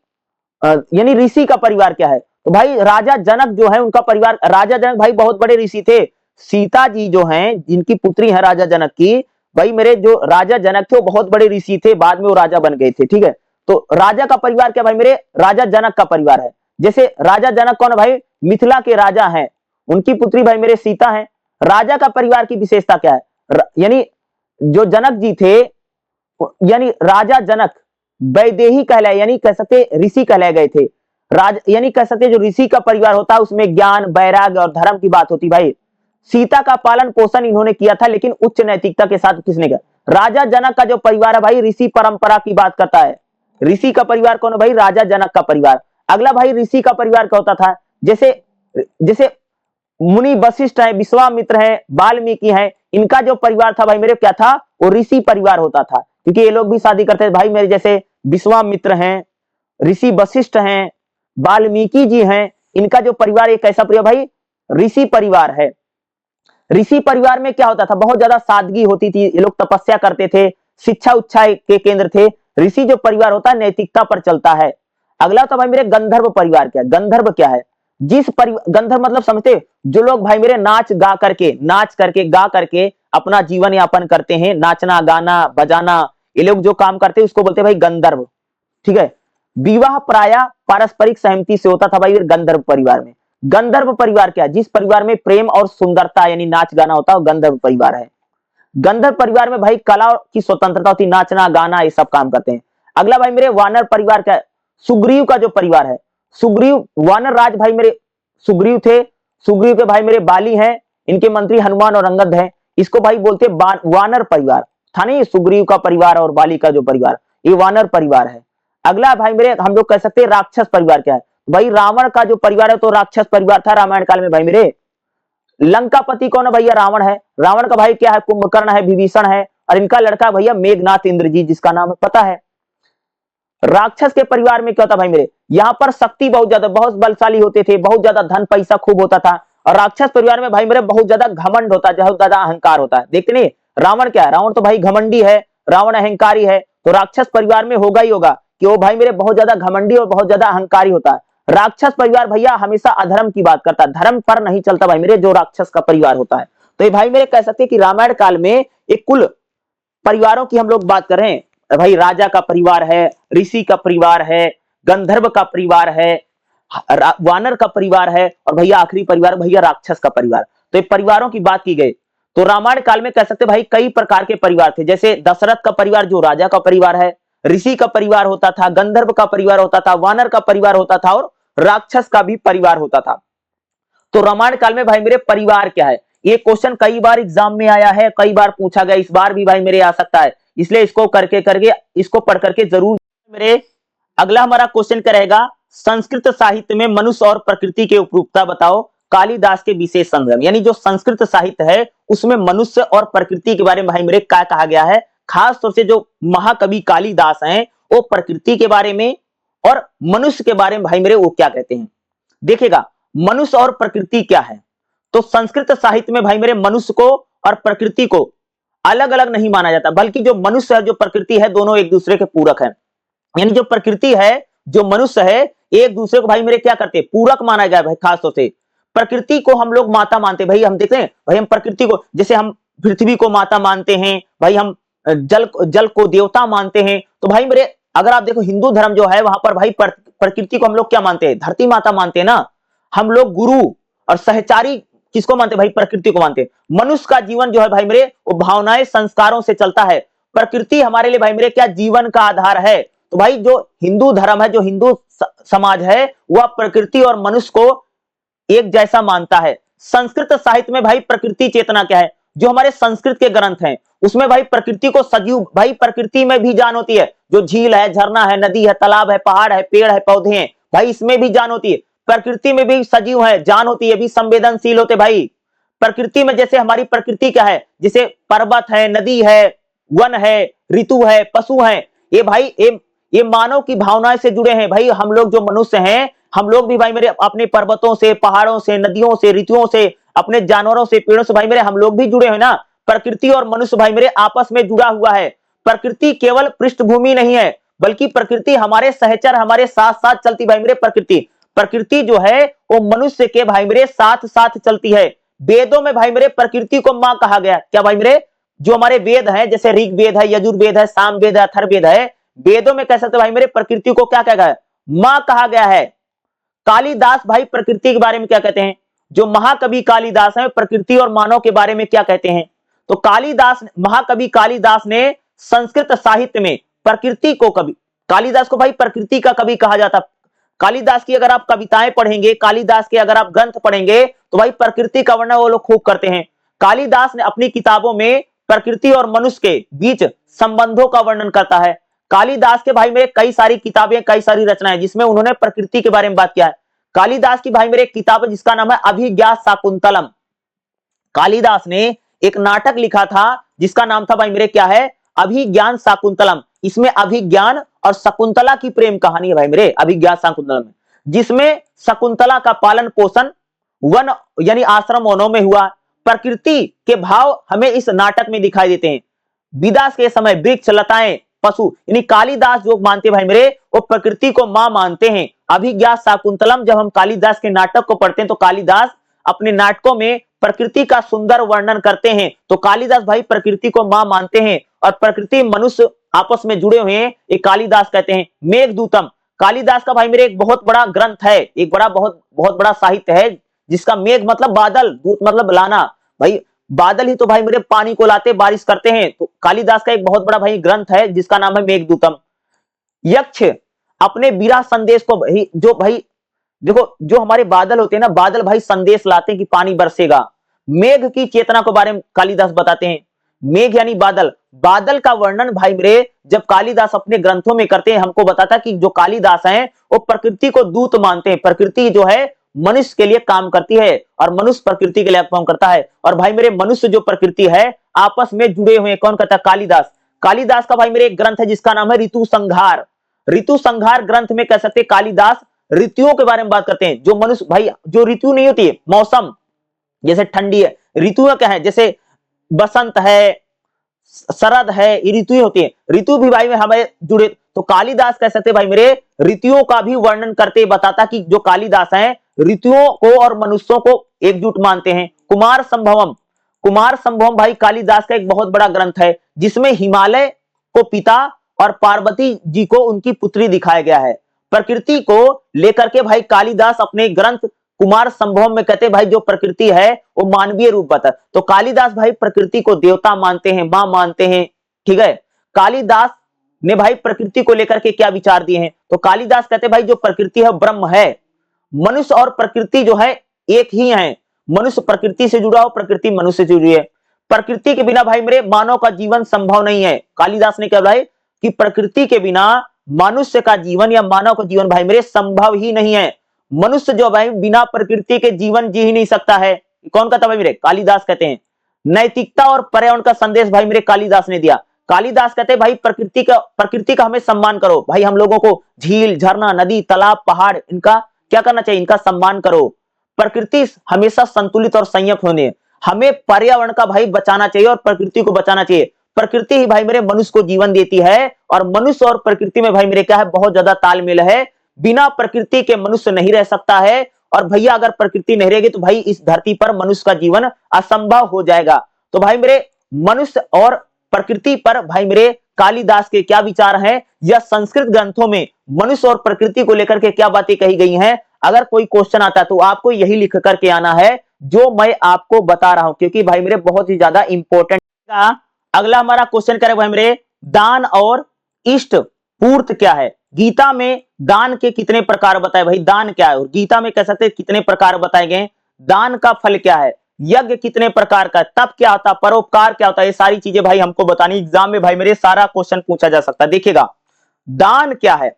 यानी ऋषि का परिवार क्या है, तो भाई राजा जनक जो है उनका परिवार, राजा जनक भाई बहुत बड़े ऋषि थे। सीता जी जो हैं जिनकी पुत्री है राजा जनक की, भाई मेरे जो राजा जनक थे वो बहुत बड़े ऋषि थे, बाद में वो राजा बन गए थे, ठीक है। तो राजा का परिवार क्या भाई मेरे, राजा जनक का परिवार है। जैसे राजा जनक कौन है भाई, मिथिला के राजा हैं, उनकी पुत्री भाई मेरे सीता है। राजा का परिवार की विशेषता क्या है, यानी जो जनक जी थे, यानी राजा जनक वैदेही कहलाए, यानी कह सकते ऋषि कहलाए गए थे। यानी कह सकते जो ऋषि का परिवार होता है उसमें ज्ञान वैराग्य और धर्म की बात होती। भाई सीता का पालन पोषण इन्होंने किया था, लेकिन उच्च नैतिकता के साथ किसने किया, राजा जनक का जो परिवार है भाई ऋषि परंपरा की बात करता है। ऋषि का परिवार कौन है भाई, राजा जनक का परिवार। अगला भाई ऋषि का परिवार क्या होता था, जैसे जैसे मुनि वशिष्ठ है, विश्वामित्र है, वाल्मीकि है, इनका जो परिवार था भाई मेरे क्या था, वो ऋषि परिवार होता था, क्योंकि ये लोग भी शादी करते थे भाई मेरे। जैसे विश्वामित्र हैं, ऋषि वशिष्ठ हैं, वाल्मीकि जी हैं, इनका जो परिवार एक कैसा परिवार भाई, ऋषि परिवार है। ऋषि परिवार में क्या होता था, बहुत ज्यादा सादगी होती थी, ये लोग तपस्या करते थे, शिक्षा उच्छा के केंद्र थे। ऋषि जो परिवार होता है नैतिकता पर चलता है। अगला तो भाई मेरे गंधर्व परिवार क्या है, गंधर्व क्या है, गंधर्व मतलब समझते, जो लोग भाई मेरे नाच करके गा करके अपना जीवन यापन करते हैं, नाचना गाना बजाना, ये लोग जो काम करते हैं उसको बोलते हैं भाई गंधर्व, ठीक है। विवाह प्राय पारस्परिक सहमति से होता था भाई गंधर्व परिवार में। गंधर्व परिवार क्या है, जिस परिवार में प्रेम और सुंदरता यानी नाच गाना होता है, गंधर्व परिवार है। गंधर्व परिवार में भाई कला की स्वतंत्रता होती, नाचना गाना ये सब काम करते हैं। अगला भाई मेरे वानर परिवार क्या है, सुग्रीव का जो परिवार है, सुग्रीव वानर राज भाई मेरे सुग्रीव थे, सुग्रीव के भाई मेरे बाली हैं, इनके मंत्री हनुमान और अंगद हैं, इसको भाई बोलते वानर परिवार था नहीं, सुग्रीव का परिवार और बाली का जो परिवार, ये वानर परिवार है। अगला भाई मेरे हम लोग कह सकते हैं राक्षस परिवार क्या है, भाई रावण का जो परिवार है तो राक्षस परिवार था रामायण काल में भाई मेरे। लंकापति कौन है भैया, रावण है। रावण का भाई क्या है, कुंभकर्ण है, विभीषण है, और इनका लड़का भैया मेघनाथ इंद्रजीत, जिसका नाम पता है। राक्षस के परिवार में क्या होता भाई मेरे, यहाँ पर शक्ति बहुत ज्यादा, बहुत बलशाली होते थे, बहुत ज्यादा धन पैसा खूब होता था। और राक्षस परिवार में भाई मेरे बहुत ज्यादा घमंड होता है, बहुत ज्यादा अहंकार होता है। देखते नहीं रावण क्या है, रावण तो भाई घमंडी है, रावण अहंकारी है, तो राक्षस परिवार में होगा ही होगा कि वो भाई मेरे बहुत ज्यादा घमंडी और बहुत ज्यादा अहंकारी होता है। राक्षस परिवार भैया हमेशा अधर्म की बात करता है, धर्म पर नहीं चलता भाई मेरे, जो राक्षस का परिवार होता है। तो ये भाई मेरे कह सकते हैं कि रामायण काल में एक कुल परिवारों की हम लोग बात कर रहे हैं भाई, राजा का परिवार है, ऋषि का परिवार है, गंधर्व का परिवार है, वानर का परिवार है, और भैया आखिरी परिवार भैया राक्षस का परिवार। तो ये परिवारों की बात की गई। तो रामायण काल में कह सकते भाई कई प्रकार के परिवार थे, जैसे दशरथ का परिवार जो राजा का परिवार है, ऋषि का परिवार होता था, गंधर्व का परिवार होता था, वानर का परिवार होता था, और राक्षस का भी परिवार होता था। तो रामायण काल में भाई मेरे परिवार क्या है, ये क्वेश्चन कई बार एग्जाम में आया है, कई बार पूछा गया, इस बार भी भाई मेरे आ सकता है, इसलिए इसको करके करके इसको पढ़ करके जरूर मेरे। अगला हमारा क्वेश्चन क्या रहेगा, संस्कृत साहित्य में मनुष्य और प्रकृति के उपरूपता बताओ, कालिदास के विशेष संग्रह। यानी जो संस्कृत साहित्य है उसमें मनुष्य और प्रकृति के बारे में भाई मेरे क्या कहा गया है, खास तौर से जो महाकवि कालिदास हैं वो प्रकृति के बारे में और मनुष्य के बारे में भाई मेरे वो क्या कहते हैं। देखिएगा मनुष्य और प्रकृति क्या है, तो संस्कृत साहित्य में भाई मेरे मनुष्य को और प्रकृति को अलग अलग नहीं माना जाता, बल्कि जो मनुष्य है जो प्रकृति है दोनों एक दूसरे के पूरक है। यानी जो प्रकृति है जो मनुष्य है एक दूसरे को भाई मेरे क्या करते हैं, पूरक माना गया भाई। खास तौर से प्रकृति को हम लोग माता मानते भाई, हम देखते हैं भाई हम प्रकृति को, जैसे हम पृथ्वी को माता मानते हैं भाई, हम जल को देवता मानते हैं। तो भाई मेरे अगर आप देखो हिंदू धर्म जो है वहां पर भाई प्रकृति को हम लोग क्या मानते हैं, धरती माता मानते हैं ना। हम लोग गुरु और सहचारी किसको मानते हैं भाई, प्रकृति को मानते हैं। मनुष्य का जीवन जो है भाई मेरे वो भावनाएं संस्कारों से चलता है, प्रकृति हमारे लिए भाई मेरे क्या जीवन का आधार है। तो भाई जो हिंदू धर्म है, जो हिंदू समाज है वह प्रकृति और मनुष्य को एक जैसा मानता है। संस्कृत साहित्य में भाई प्रकृति चेतना क्या है, जो हमारे संस्कृत के ग्रंथ हैं उसमें भाई प्रकृति को सजीव, भाई प्रकृति में भी जान होती है, जो झील है, झरना है, नदी है, तालाब है, पहाड़ है, पेड़ है, पौधे हैं, भाई इसमें भी जान होती है। प्रकृति में भी सजीव है, जान होती है, भी संवेदनशील होते भाई। प्रकृति में जैसे हमारी प्रकृति क्या है, जैसे पर्वत है, नदी है, वन है, ऋतु है, पशु है, ये भाई ये मानव की भावनाएं से जुड़े हैं भाई। हम लोग जो मनुष्य हैं, हम लोग भी भाई मेरे अपने पर्वतों से, पहाड़ों से, नदियों से, ऋतुओं से, अपने जानवरों से, पेड़ों से भाई मेरे हम लोग भी जुड़े हैं ना। प्रकृति और मनुष्य भाई मेरे आपस में जुड़ा हुआ है। प्रकृति केवल पृष्ठभूमि नहीं है, बल्कि प्रकृति हमारे सहचर, हमारे साथ साथ चलती भाई मेरे। प्रकृति जो है वो मनुष्य के भाई मेरे साथ साथ चलती है। वेदों में भाई मेरे प्रकृति को मां कहा गया। क्या भाई मेरे, जो हमारे वेद हैं, जैसे ऋग्वेद है, यजुर्वेद है, सामवेद है, अथर्ववेद है, वेदों में कह सकते भाई मेरे प्रकृति को क्या कहा गया है, मां कहा गया है। कालिदास भाई प्रकृति के बारे में क्या कहते हैं, जो महाकवि कालिदास है प्रकृति और मानव के बारे में क्या कहते हैं। तो कालिदास, महाकवि कालिदास ने संस्कृत साहित्य में प्रकृति को कवि, कालिदास को भाई प्रकृति का कवि कहा जाता। कालिदास की अगर आप कविताएं पढ़ेंगे, कालिदास के अगर आप ग्रंथ पढ़ेंगे तो भाई प्रकृति का वर्णन वो लोग खूब करते हैं। कालिदास ने अपनी किताबों में प्रकृति और मनुष्य के बीच संबंधों का वर्णन करता है। कालिदास के भाई मेरे कई सारी किताबें, कई सारी रचनाएं जिसमें उन्होंने प्रकृति के बारे में बात किया है। कालिदास की भाई मेरे एक किताब है जिसका नाम है अभिज्ञान शाकुंतलम। कालिदास ने एक नाटक लिखा था जिसका नाम था भाई मेरे क्या है, अभिज्ञान शाकुंतलम। इसमें अभिज्ञान और शकुंतला की प्रेम कहानी है भाई मेरे, अभिज्ञान शाकुंतलम में, जिसमें शकुंतला का पालन पोषण वन यानी आश्रम वनों में हुआ। प्रकृति के भाव हमें इस नाटक में दिखाई देते हैं। विदा के समय वृक्ष, लताएं, पशु, यानी कालिदास जो मानते भाई मेरे वो प्रकृति को मां मानते हैं। अभिज्ञान शाकुंतलम जब हम कालिदास के नाटक को पढ़ते हैं तो कालिदास अपने नाटकों में प्रकृति का सुंदर वर्णन करते हैं। तो कालिदास भाई प्रकृति को मां मानते हैं और प्रकृति मनुष्य आपस में जुड़े हुए हैं, ये कालिदास कहते हैं। मेघदूतम कालिदास का भाई मेरे एक बहुत बड़ा ग्रंथ है, एक बड़ा बहुत बड़ा साहित्य है जिसका मेघ मतलब बादल, दूत मतलब लाना, भाई बादल ही तो भाई मेरे पानी को लाते, बारिश करते हैं। तो कालिदास का एक बहुत बड़ा भाई ग्रंथ है जिसका नाम है मेघदूतम। यक्ष अपने विरह संदेश को भाई, जो भाई देखो जो हमारे बादल होते हैं ना, बादल भाई संदेश लाते हैं कि पानी बरसेगा। मेघ की चेतना के बारे में कालिदास बताते हैं। मेघ यानी बादल, बादल का वर्णन भाई मेरे जब कालिदास अपने ग्रंथों में करते हैं, हमको बताता कि जो कालिदास हैं वो प्रकृति को दूत मानते हैं। प्रकृति जो है मनुष्य के लिए काम करती है और मनुष्य प्रकृति के लिए काम करता है। और भाई मेरे मनुष्य जो प्रकृति है आपस में जुड़े हुए हैं। कौन कहता है, कालिदास। कालिदास का भाई मेरे एक ग्रंथ है जिसका नाम है ऋतु संहार। ऋतु संहार ग्रंथ में कह सकते कालिदास ऋतुओं के बारे में बात करते हैं। जो मनुष्य भाई, जो ऋतु नहीं होती है, मौसम, जैसे ठंडी है, ऋतुएं क्या है, जैसे बसंत है, शरद है, ये ऋतुएं होती है। ऋतु भी भाई में हमें जुड़े। तो कालिदास कह सकते भाई मेरे ऋतुओं का भी वर्णन करते बताता कि जो कालिदास हैं ऋतुओं को और मनुष्यों को एकजुट मानते हैं। कुमार संभवम, कुमार संभवम भाई कालिदास का एक बहुत बड़ा ग्रंथ है जिसमें हिमालय को पिता और पार्वती जी को उनकी पुत्री दिखाया गया है। प्रकृति को लेकर के भाई कालिदास अपने ग्रंथ कुमार संभवम में कहते भाई जो प्रकृति है वो मानवीय रूप बता। तो कालिदास भाई प्रकृति को देवता मानते हैं, मां मानते हैं, ठीक है। कालिदास ने भाई प्रकृति को लेकर के क्या विचार दिए हैं, तो कालिदास कहते भाई जो प्रकृति है ब्रह्म है। मनुष्य और प्रकृति जो है एक ही है। मनुष्य प्रकृति से जुड़ा हो, प्रकृति मनुष्य से जुड़ी है। प्रकृति के बिना भाई मेरे मानव का जीवन संभव नहीं है। कालिदास ने कहा भाई कि प्रकृति के बिना मनुष्य का जीवन या मानव का जीवन भाई मेरे संभव ही नहीं है। मनुष्य जो भाई बिना प्रकृति के जीवन जी ही नहीं सकता है। कौन कहता भाई मेरे, कालिदास कहते हैं। नैतिकता और पर्यावरण का संदेश भाई मेरे कालिदास ने दिया। कालिदास कहते हैं भाई प्रकृति का हमें सम्मान करो। भाई हम लोगों को झील, झरना, नदी, तालाब, पहाड़, इनका क्या करना चाहिए, इनका सम्मान करो। प्रकृति हमेशा संतुलित और संयत होने, हमें पर्यावरण का भाई बचाना चाहिए और प्रकृति को बचाना चाहिए। प्रकृति ही भाई मेरे मनुष्य को जीवन देती है और मनुष्य और प्रकृति में भाई मेरे क्या है, बहुत ज्यादा तालमेल है। बिना प्रकृति के मनुष्य नहीं रह सकता है। और भैया अगर प्रकृति नहीं रहेगी तो भाई इस धरती पर मनुष्य का जीवन असंभव हो जाएगा। तो भाई मेरे मनुष्य और प्रकृति पर भाई मेरे कालिदास के क्या विचार हैं, या संस्कृत ग्रंथों में मनुष्य और प्रकृति को लेकर के क्या बातें कही गई हैं। अगर कोई क्वेश्चन आता है तो आपको यही लिख करके आना है जो मैं आपको बता रहा हूं, क्योंकि भाई मेरे बहुत ही ज्यादा इंपॉर्टेंट। अगला हमारा क्वेश्चन करें भाई मेरे, दान और इष्ट पूर्त क्या है। गीता में दान के कितने प्रकार बताए, भाई दान क्या है, और गीता में कह सकते हैं कितने प्रकार बताए गए, दान का फल क्या है। यज्ञ कितने प्रकार का, तप क्या होता है, परोपकार क्या होता है, ये सारी चीजें भाई हमको बतानी। एग्जाम में भाई मेरे सारा क्वेश्चन पूछा जा सकता है। देखिएगा दान क्या है,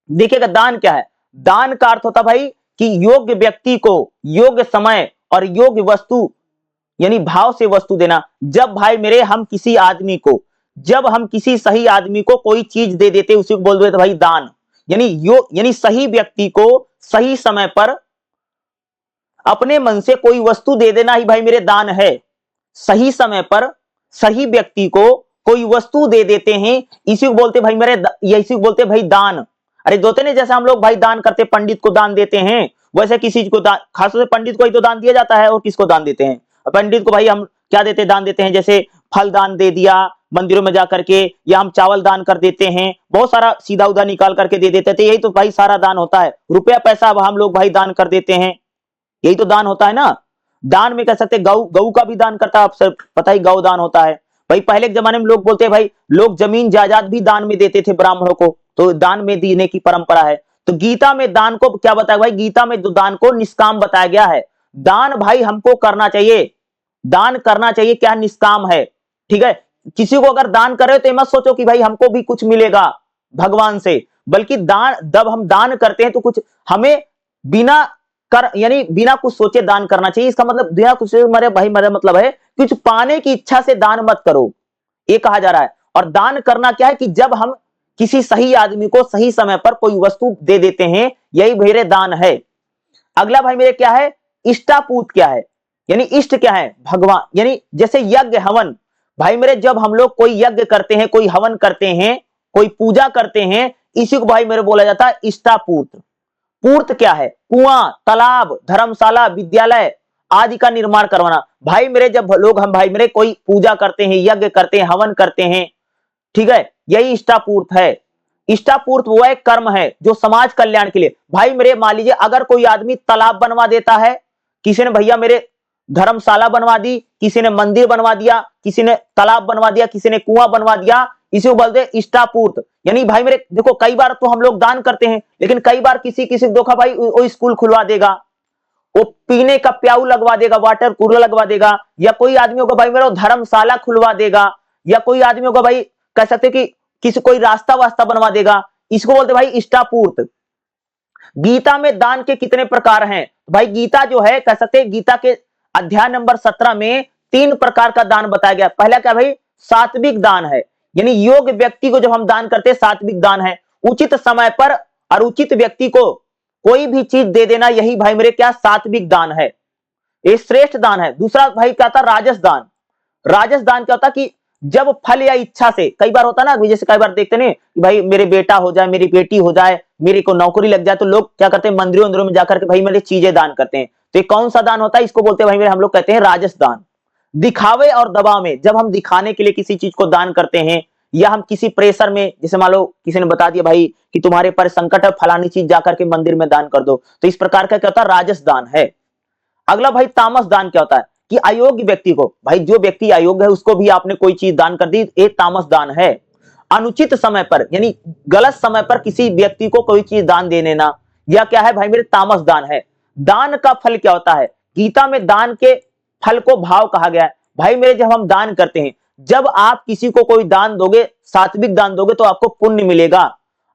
देखिएगा दान क्या है। दान का अर्थ होता भाई कि योग्य व्यक्ति को योग्य समय और योग्य वस्तु यानी भाव से वस्तु देना। जब भाई मेरे हम किसी आदमी को, जब हम किसी सही आदमी को कोई चीज दे देते उसी को बोल देते भाई दान। यानी सही व्यक्ति को सही समय पर अपने मन से कोई वस्तु दे देना ही भाई मेरे दान है। सही समय पर सही व्यक्ति को कोई वस्तु दे देते हैं, इसी को बोलते भाई मेरे, इसी को बोलते भाई दान। अरे दोते नहीं, जैसे हम लोग भाई दान करते, पंडित को दान देते हैं, वैसे किसी को दान, खासतौर से पंडित को ही तो दान दिया जाता है। और किसको दान देते हैं, पंडित को भाई हम क्या देते, दान देते हैं, जैसे फल दान दे दिया मंदिरों में जाकर के, या हम चावल दान कर देते हैं, बहुत सारा सीधा उधा निकाल करके दे देते थे। यही तो भाई सारा दान होता है। रुपया पैसा अब हम लोग भाई दान कर देते हैं, यही तो दान होता है ना। दान में कह सकते गऊ का भी दान करता है, आप सब पता ही गौ दान होता है भाई। पहले के जमाने में लोग बोलते हैं भाई लोग जमीन जायदाद भी दान में देते थे ब्राह्मणों को, तो दान में देने की परंपरा है। तो गीता में दान को क्या बताया भाई, गीता में जो दान को निष्काम बताया गया है। दान भाई हमको करना चाहिए, दान करना चाहिए, क्या निष्काम है, ठीक है। किसी को अगर दान करे तो मत सोचो कि भाई हमको भी कुछ मिलेगा भगवान से, बल्कि दान, जब हम दान करते हैं तो कुछ हमें बिना कर यानी बिना कुछ सोचे दान करना चाहिए। इसका मतलब बिना कुछ मेरे भाई मेरा मतलब है कुछ पाने की इच्छा से दान मत करो, ये कहा जा रहा है। और दान करना क्या है कि जब हम किसी सही आदमी को सही समय पर कोई वस्तु दे देते हैं, यही मेरे दान है। अगला भाई मेरे क्या है, इष्टापूत क्या है, यानी इष्ट क्या है, भगवान। यानी जैसे यज्ञ हवन, भाई मेरे जब हम लोग कोई यज्ञ करते हैं, कोई हवन करते हैं, कोई पूजा करते हैं, इसी को भाई मेरे बोला जाता है इष्टापूत। पूर्त क्या है, कुआं, तालाब, धर्मशाला, विद्यालय आदि का निर्माण करवाना। भाई मेरे जब लोग हम भाई मेरे कोई पूजा करते हैं, यज्ञ करते हैं, हवन करते हैं, ठीक है, यही इष्टापूर्त है। इष्टापूर्त वो एक कर्म है जो समाज कल्याण के लिए। भाई मेरे मान लीजिए अगर कोई आदमी तालाब बनवा देता है, किसी ने भैया मेरे धर्मशाला बनवा दी, किसी ने मंदिर बनवा दिया, किसी ने तालाब बनवा दिया, किसी ने कुआं बनवा दिया, इसी को बोलते हैं इष्टापूर्त। यानी भाई मेरे देखो कई बार तो हम लोग दान करते हैं, लेकिन कई बार किसी किसी धोखा भाई वो स्कूल खुलवा देगा, वो पीने का प्याऊ लगवा देगा, वाटर कूलर लगवा देगा, या कोई आदमी होगा भाई मेरा धर्मशाला खुलवा देगा, या कोई आदमी होगा भाई कह सकते कि किसी कोई रास्ता वास्ता बनवा देगा, इसको बोलते भाई इष्टापूर्त। गीता में दान के कितने प्रकार हैं, भाई गीता जो है कह सकते गीता के अध्याय नंबर 17 में 3 प्रकार का दान बताया गया। पहला क्या भाई, सात्विक दान है, यानी योग्य व्यक्ति को जब हम दान करते हैं सात्विक दान है। उचित समय पर और उचित व्यक्ति को कोई भी चीज दे देना, यही भाई मेरे क्या सात्विक दान है, ये श्रेष्ठ दान है। दूसरा भाई क्या था, राजस दान। राजस दान क्या होता कि जब फल या इच्छा से, कई बार होता ना जैसे कई बार देखते नहीं कि भाई मेरे बेटा हो जाए, मेरी बेटी हो जाए, मेरी को नौकरी लग जाए, तो लोग क्या करते हैं मंदिरों मंदिरों में जाकर के भाई मेरे चीजें दान करते हैं। तो ये कौन सा दान होता है, इसको बोलते हैं भाई मेरे हम लोग कहते हैं राजस दान। दिखावे और दबाव में, जब हम दिखाने के लिए किसी चीज को दान करते हैं, या हम किसी प्रेशर में, जैसे मान लो किसी ने बता दिया भाई कि तुम्हारे पर संकट है, फलानी चीज जाकर के मंदिर में दान कर दो, तो इस प्रकार का क्या होता है, राजस दान है। अगला भाई तामस दान क्या होता है कि अयोग्य व्यक्ति को, भाई जो व्यक्ति अयोग्य है उसको भी आपने कोई चीज दान कर दी, ये तामस दान है। अनुचित समय पर यानी गलत समय पर किसी व्यक्ति को कोई चीज दान दे देना, या क्या है भाई मेरे तामस दान है। दान का फल क्या होता है, गीता में दान के फल को भाव कहा गया है। भाई मेरे जब हम दान करते हैं, जब आप किसी को कोई दान दोगे, सात्विक दान दोगे, तो आपको पुण्य मिलेगा,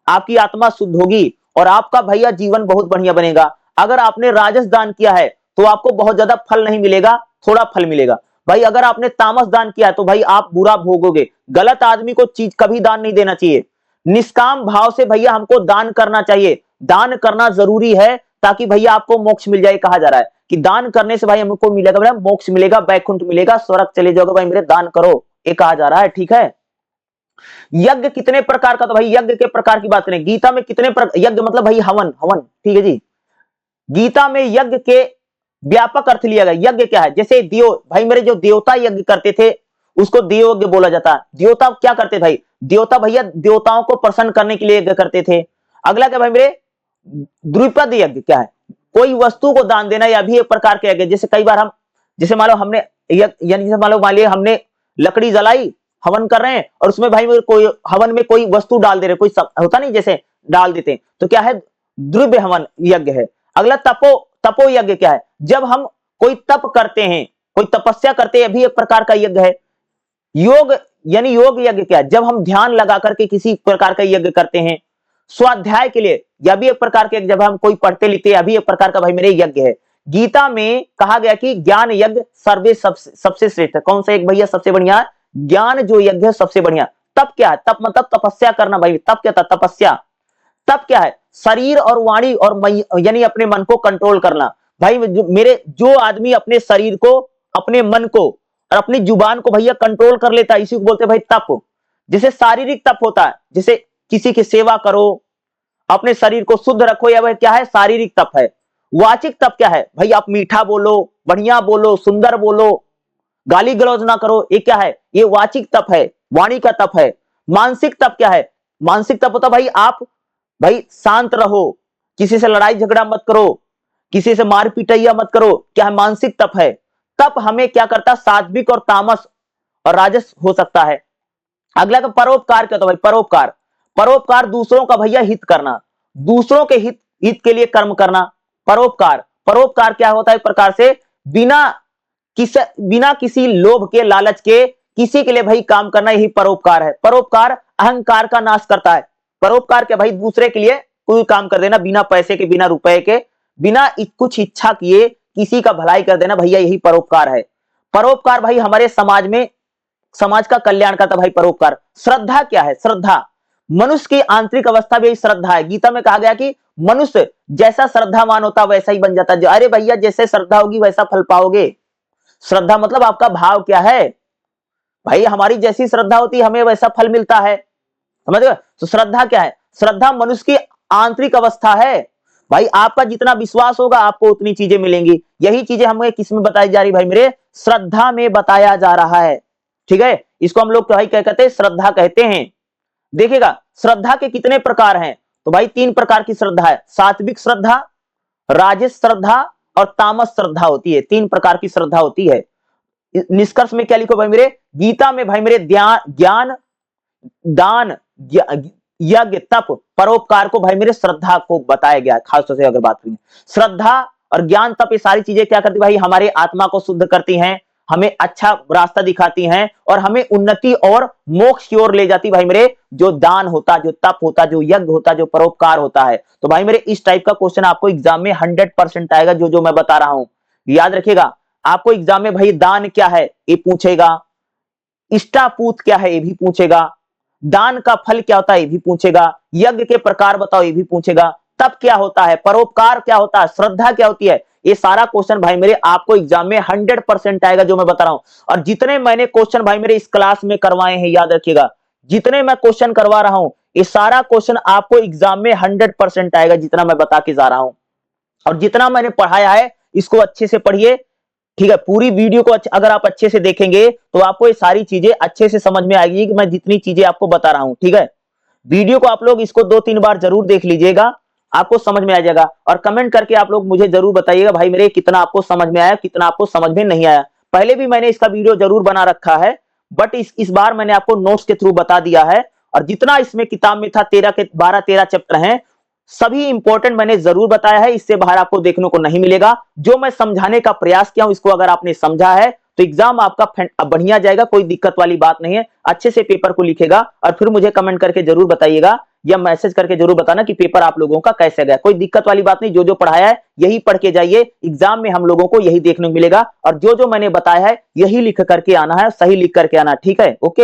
आपकी आत्मा शुद्ध होगी और आपका भैया जीवन बहुत बढ़िया बनेगा। अगर आपने राजस दान किया है तो आपको बहुत ज्यादा फल नहीं मिलेगा, थोड़ा फल मिलेगा। भाई अगर आपने तामस दान किया है तो भाई आप बुरा भोगोगे। गलत आदमी को चीज कभी दान नहीं देना चाहिए। निष्काम भाव से भैया हमको दान करना चाहिए, दान करना जरूरी है ताकि भैया आपको मोक्ष मिल जाए। कहा जा रहा है कि दान करने से भाई हमको मिलेगा, भाई मोक्ष मिलेगा, बैकुंठ मिलेगा, स्वर्ग चले जाओगे भाई मेरे, दान करो, ये कहा जा रहा है, ठीक है। यज्ञ कितने प्रकार का, तो भाई यज्ञ के प्रकार की बात करें, गीता में कितने प्रकार, यज्ञ मतलब भाई हवन, हवन, ठीक है जी। गीता में यज्ञ के व्यापक अर्थ लिया गया। यज्ञ क्या है, जैसे देव, भाई मेरे जो देवता यज्ञ करते थे उसको देव यज्ञ बोला जाता है। देवता क्या करते भाई, देवता भैया देवताओं को प्रसन्न करने के लिए यज्ञ करते थे। अगला क्या भाई मेरे, द्विपद यज्ञ क्या है, कोई वस्तु को दान देना, या भी एक प्रकार के यज्ञ। जैसे कई बार हम, जैसे मान लो हमने यानी मान लिया हमने लकड़ी जलाई, हवन कर रहे हैं, और उसमें भाई कोई हवन में कोई वस्तु डाल दे रहे, कोई होता नहीं जैसे डाल देते हैं, तो क्या है, द्रव्य हवन यज्ञ है। अगला तपो यज्ञ क्या है, जब हम कोई तप करते हैं, कोई तपस्या करते हैं, भी एक प्रकार का यज्ञ है। योग यानी योग यज्ञ क्या है? जब हम ध्यान लगा करके किसी प्रकार का यज्ञ करते हैं। स्वाध्याय के लिए यह भी एक प्रकार के, जब हम कोई पढ़ते लिखते हैं, यह भी एक प्रकार का भाई मेरे यज्ञ है। गीता में कहा गया कि ज्ञान यज्ञ सर्वे सबसे श्रेष्ठ है। कौन सा एक भैया सबसे बढ़िया? ज्ञान जो यज्ञ है सबसे बढ़िया। तप क्या है? तप मतलब तपस्या करना भाई। तप क्या था? तपस्या। तप क्या है? शरीर और वाणी और यानी अपने मन को कंट्रोल करना। भाई मेरे जो आदमी अपने शरीर को, अपने मन को और अपनी जुबान को भैया कंट्रोल कर लेता है, इसी को बोलते हैं भाई तप। जैसे शारीरिक तप होता है, जैसे किसी की सेवा करो, अपने शरीर को शुद्ध रखो, या वह क्या है? शारीरिक तप है। वाचिक तप क्या है? भाई आप मीठा बोलो, बढ़िया बोलो, सुंदर बोलो, गाली गलौज ना करो, ये क्या है? ये वाचिक तप है, वाणी का तप है। मानसिक तप क्या है? मानसिक तप होता भाई आप भाई शांत रहो, किसी से लड़ाई झगड़ा मत करो, किसी से मार पिटैया मत करो, क्या है? मानसिक तप है। तप हमें क्या करता? सात्विक और तामस और राजस हो सकता है। अगला का परोपकार क्या होता है भाई? परोपकार, परोपकार दूसरों का भैया हित करना, दूसरों के हित के लिए कर्म करना। परोपकार, परोपकार क्या होता है? एक प्रकार से बिना किसी लोभ के, लालच के किसी के लिए भाई काम करना, यही परोपकार है। परोपकार अहंकार का नाश करता है। परोपकार क्या भाई? दूसरे के लिए कोई काम कर देना, बिना पैसे के, बिना रुपए के, बिना कुछ इच्छा किए किसी का भलाई कर देना, भैया यही परोपकार है। परोपकार भाई हमारे समाज में, समाज का कल्याण करता भाई परोपकार। श्रद्धा क्या है? श्रद्धा मनुष्य की आंतरिक अवस्था भी यही श्रद्धा है। गीता में कहा गया कि मनुष्य जैसा श्रद्धावान होता वैसा ही बन जाता है। अरे भैया जैसे श्रद्धा होगी वैसा फल पाओगे। श्रद्धा मतलब आपका भाव क्या है भाई? हमारी जैसी श्रद्धा होती है हमें वैसा फल मिलता है, समझ गए? तो श्रद्धा क्या है? श्रद्धा मनुष्य की आंतरिक अवस्था है। भाई आपका जितना विश्वास होगा आपको उतनी चीजें मिलेंगी। यही चीजें हमें किस में बताई जा रही भाई मेरे? श्रद्धा में बताया जा रहा है। ठीक है, इसको हम लोग भाई क्या कहते हैं? श्रद्धा कहते हैं। देखिएगा श्रद्धा के कितने प्रकार हैं? तो भाई 3 प्रकार की श्रद्धा है। सात्विक श्रद्धा, राजस श्रद्धा और तामस श्रद्धा होती है। 3 प्रकार की श्रद्धा होती है। निष्कर्ष में क्या लिखो भाई मेरे? गीता में भाई मेरे ज्ञान, दान, यज्ञ, तप, परोपकार को भाई मेरे श्रद्धा को बताया गया है। खासतौर से अगर बात करें श्रद्धा और ज्ञान, तप, ये सारी चीजें क्या करती भाई? हमारे आत्मा को शुद्ध करती हैं, हमें अच्छा रास्ता दिखाती हैं और हमें उन्नति और मोक्ष की ओर ले जाती भाई मेरे। जो दान होता, जो तप होता, जो यज्ञ होता, जो परोपकार होता है। तो भाई मेरे इस टाइप का क्वेश्चन आपको एग्जाम में 100% आएगा, जो मैं बता रहा हूं। याद रखिएगा, आपको एग्जाम में भाई दान क्या है ये पूछेगा, इष्टापूत क्या है ये भी पूछेगा, दान का फल क्या होता है ये भी पूछेगा, यज्ञ के प्रकार बताओ ये भी पूछेगा, तप क्या होता है, परोपकार क्या होता है, श्रद्धा क्या होती है। ये सारा क्वेश्चन भाई मेरे आपको एग्जाम में 100% आएगा, जो मैं बता रहा हूं। और जितने मैंने क्वेश्चन भाई मेरे इस क्लास में करवाए हैं, याद रखिएगा, जितने मैं क्वेश्चन करवा रहा हूं ये सारा क्वेश्चन आपको एग्जाम में 100% आएगा, जितना मैं बता के जा रहा हूं। और जितना मैंने पढ़ाया है इसको अच्छे से पढ़िए, ठीक है। पूरी वीडियो को अगर आप अच्छे से देखेंगे तो आपको ये सारी चीजें अच्छे से समझ में आएगी कि मैं जितनी चीजें आपको बता रहा हूं, ठीक है। वीडियो को आप लोग इसको 2-3 बार जरूर देख लीजिएगा, आपको समझ में आ जाएगा। और कमेंट करके आप लोग मुझे जरूर बताइएगा भाई मेरे कितना आपको समझ में आया, कितना आपको समझ में नहीं आया। पहले भी मैंने इसका वीडियो जरूर बना रखा है, बट इस बार मैंने आपको नोट्स के थ्रू बता दिया है। और जितना इसमें किताब में था 12-13 चैप्टर हैं, सभी इंपॉर्टेंट मैंने जरूर बताया है। इससे बाहर आपको देखने को नहीं मिलेगा। जो मैं समझाने का प्रयास किया हूं, इसको अगर आपने समझा है तो एग्जाम आपका बढ़िया जाएगा, कोई दिक्कत वाली बात नहीं है। अच्छे से पेपर को लिखेगा और फिर मुझे कमेंट करके जरूर बताइएगा या मैसेज करके जरूर बताना कि पेपर आप लोगों का कैसे गया। कोई दिक्कत वाली बात नहीं, जो पढ़ाया है यही पढ़ के जाइए, एग्जाम में हम लोगों को यही देखने को मिलेगा। और जो मैंने बताया है यही लिख करके आना है, सही लिख करके आना, ठीक है। ओके।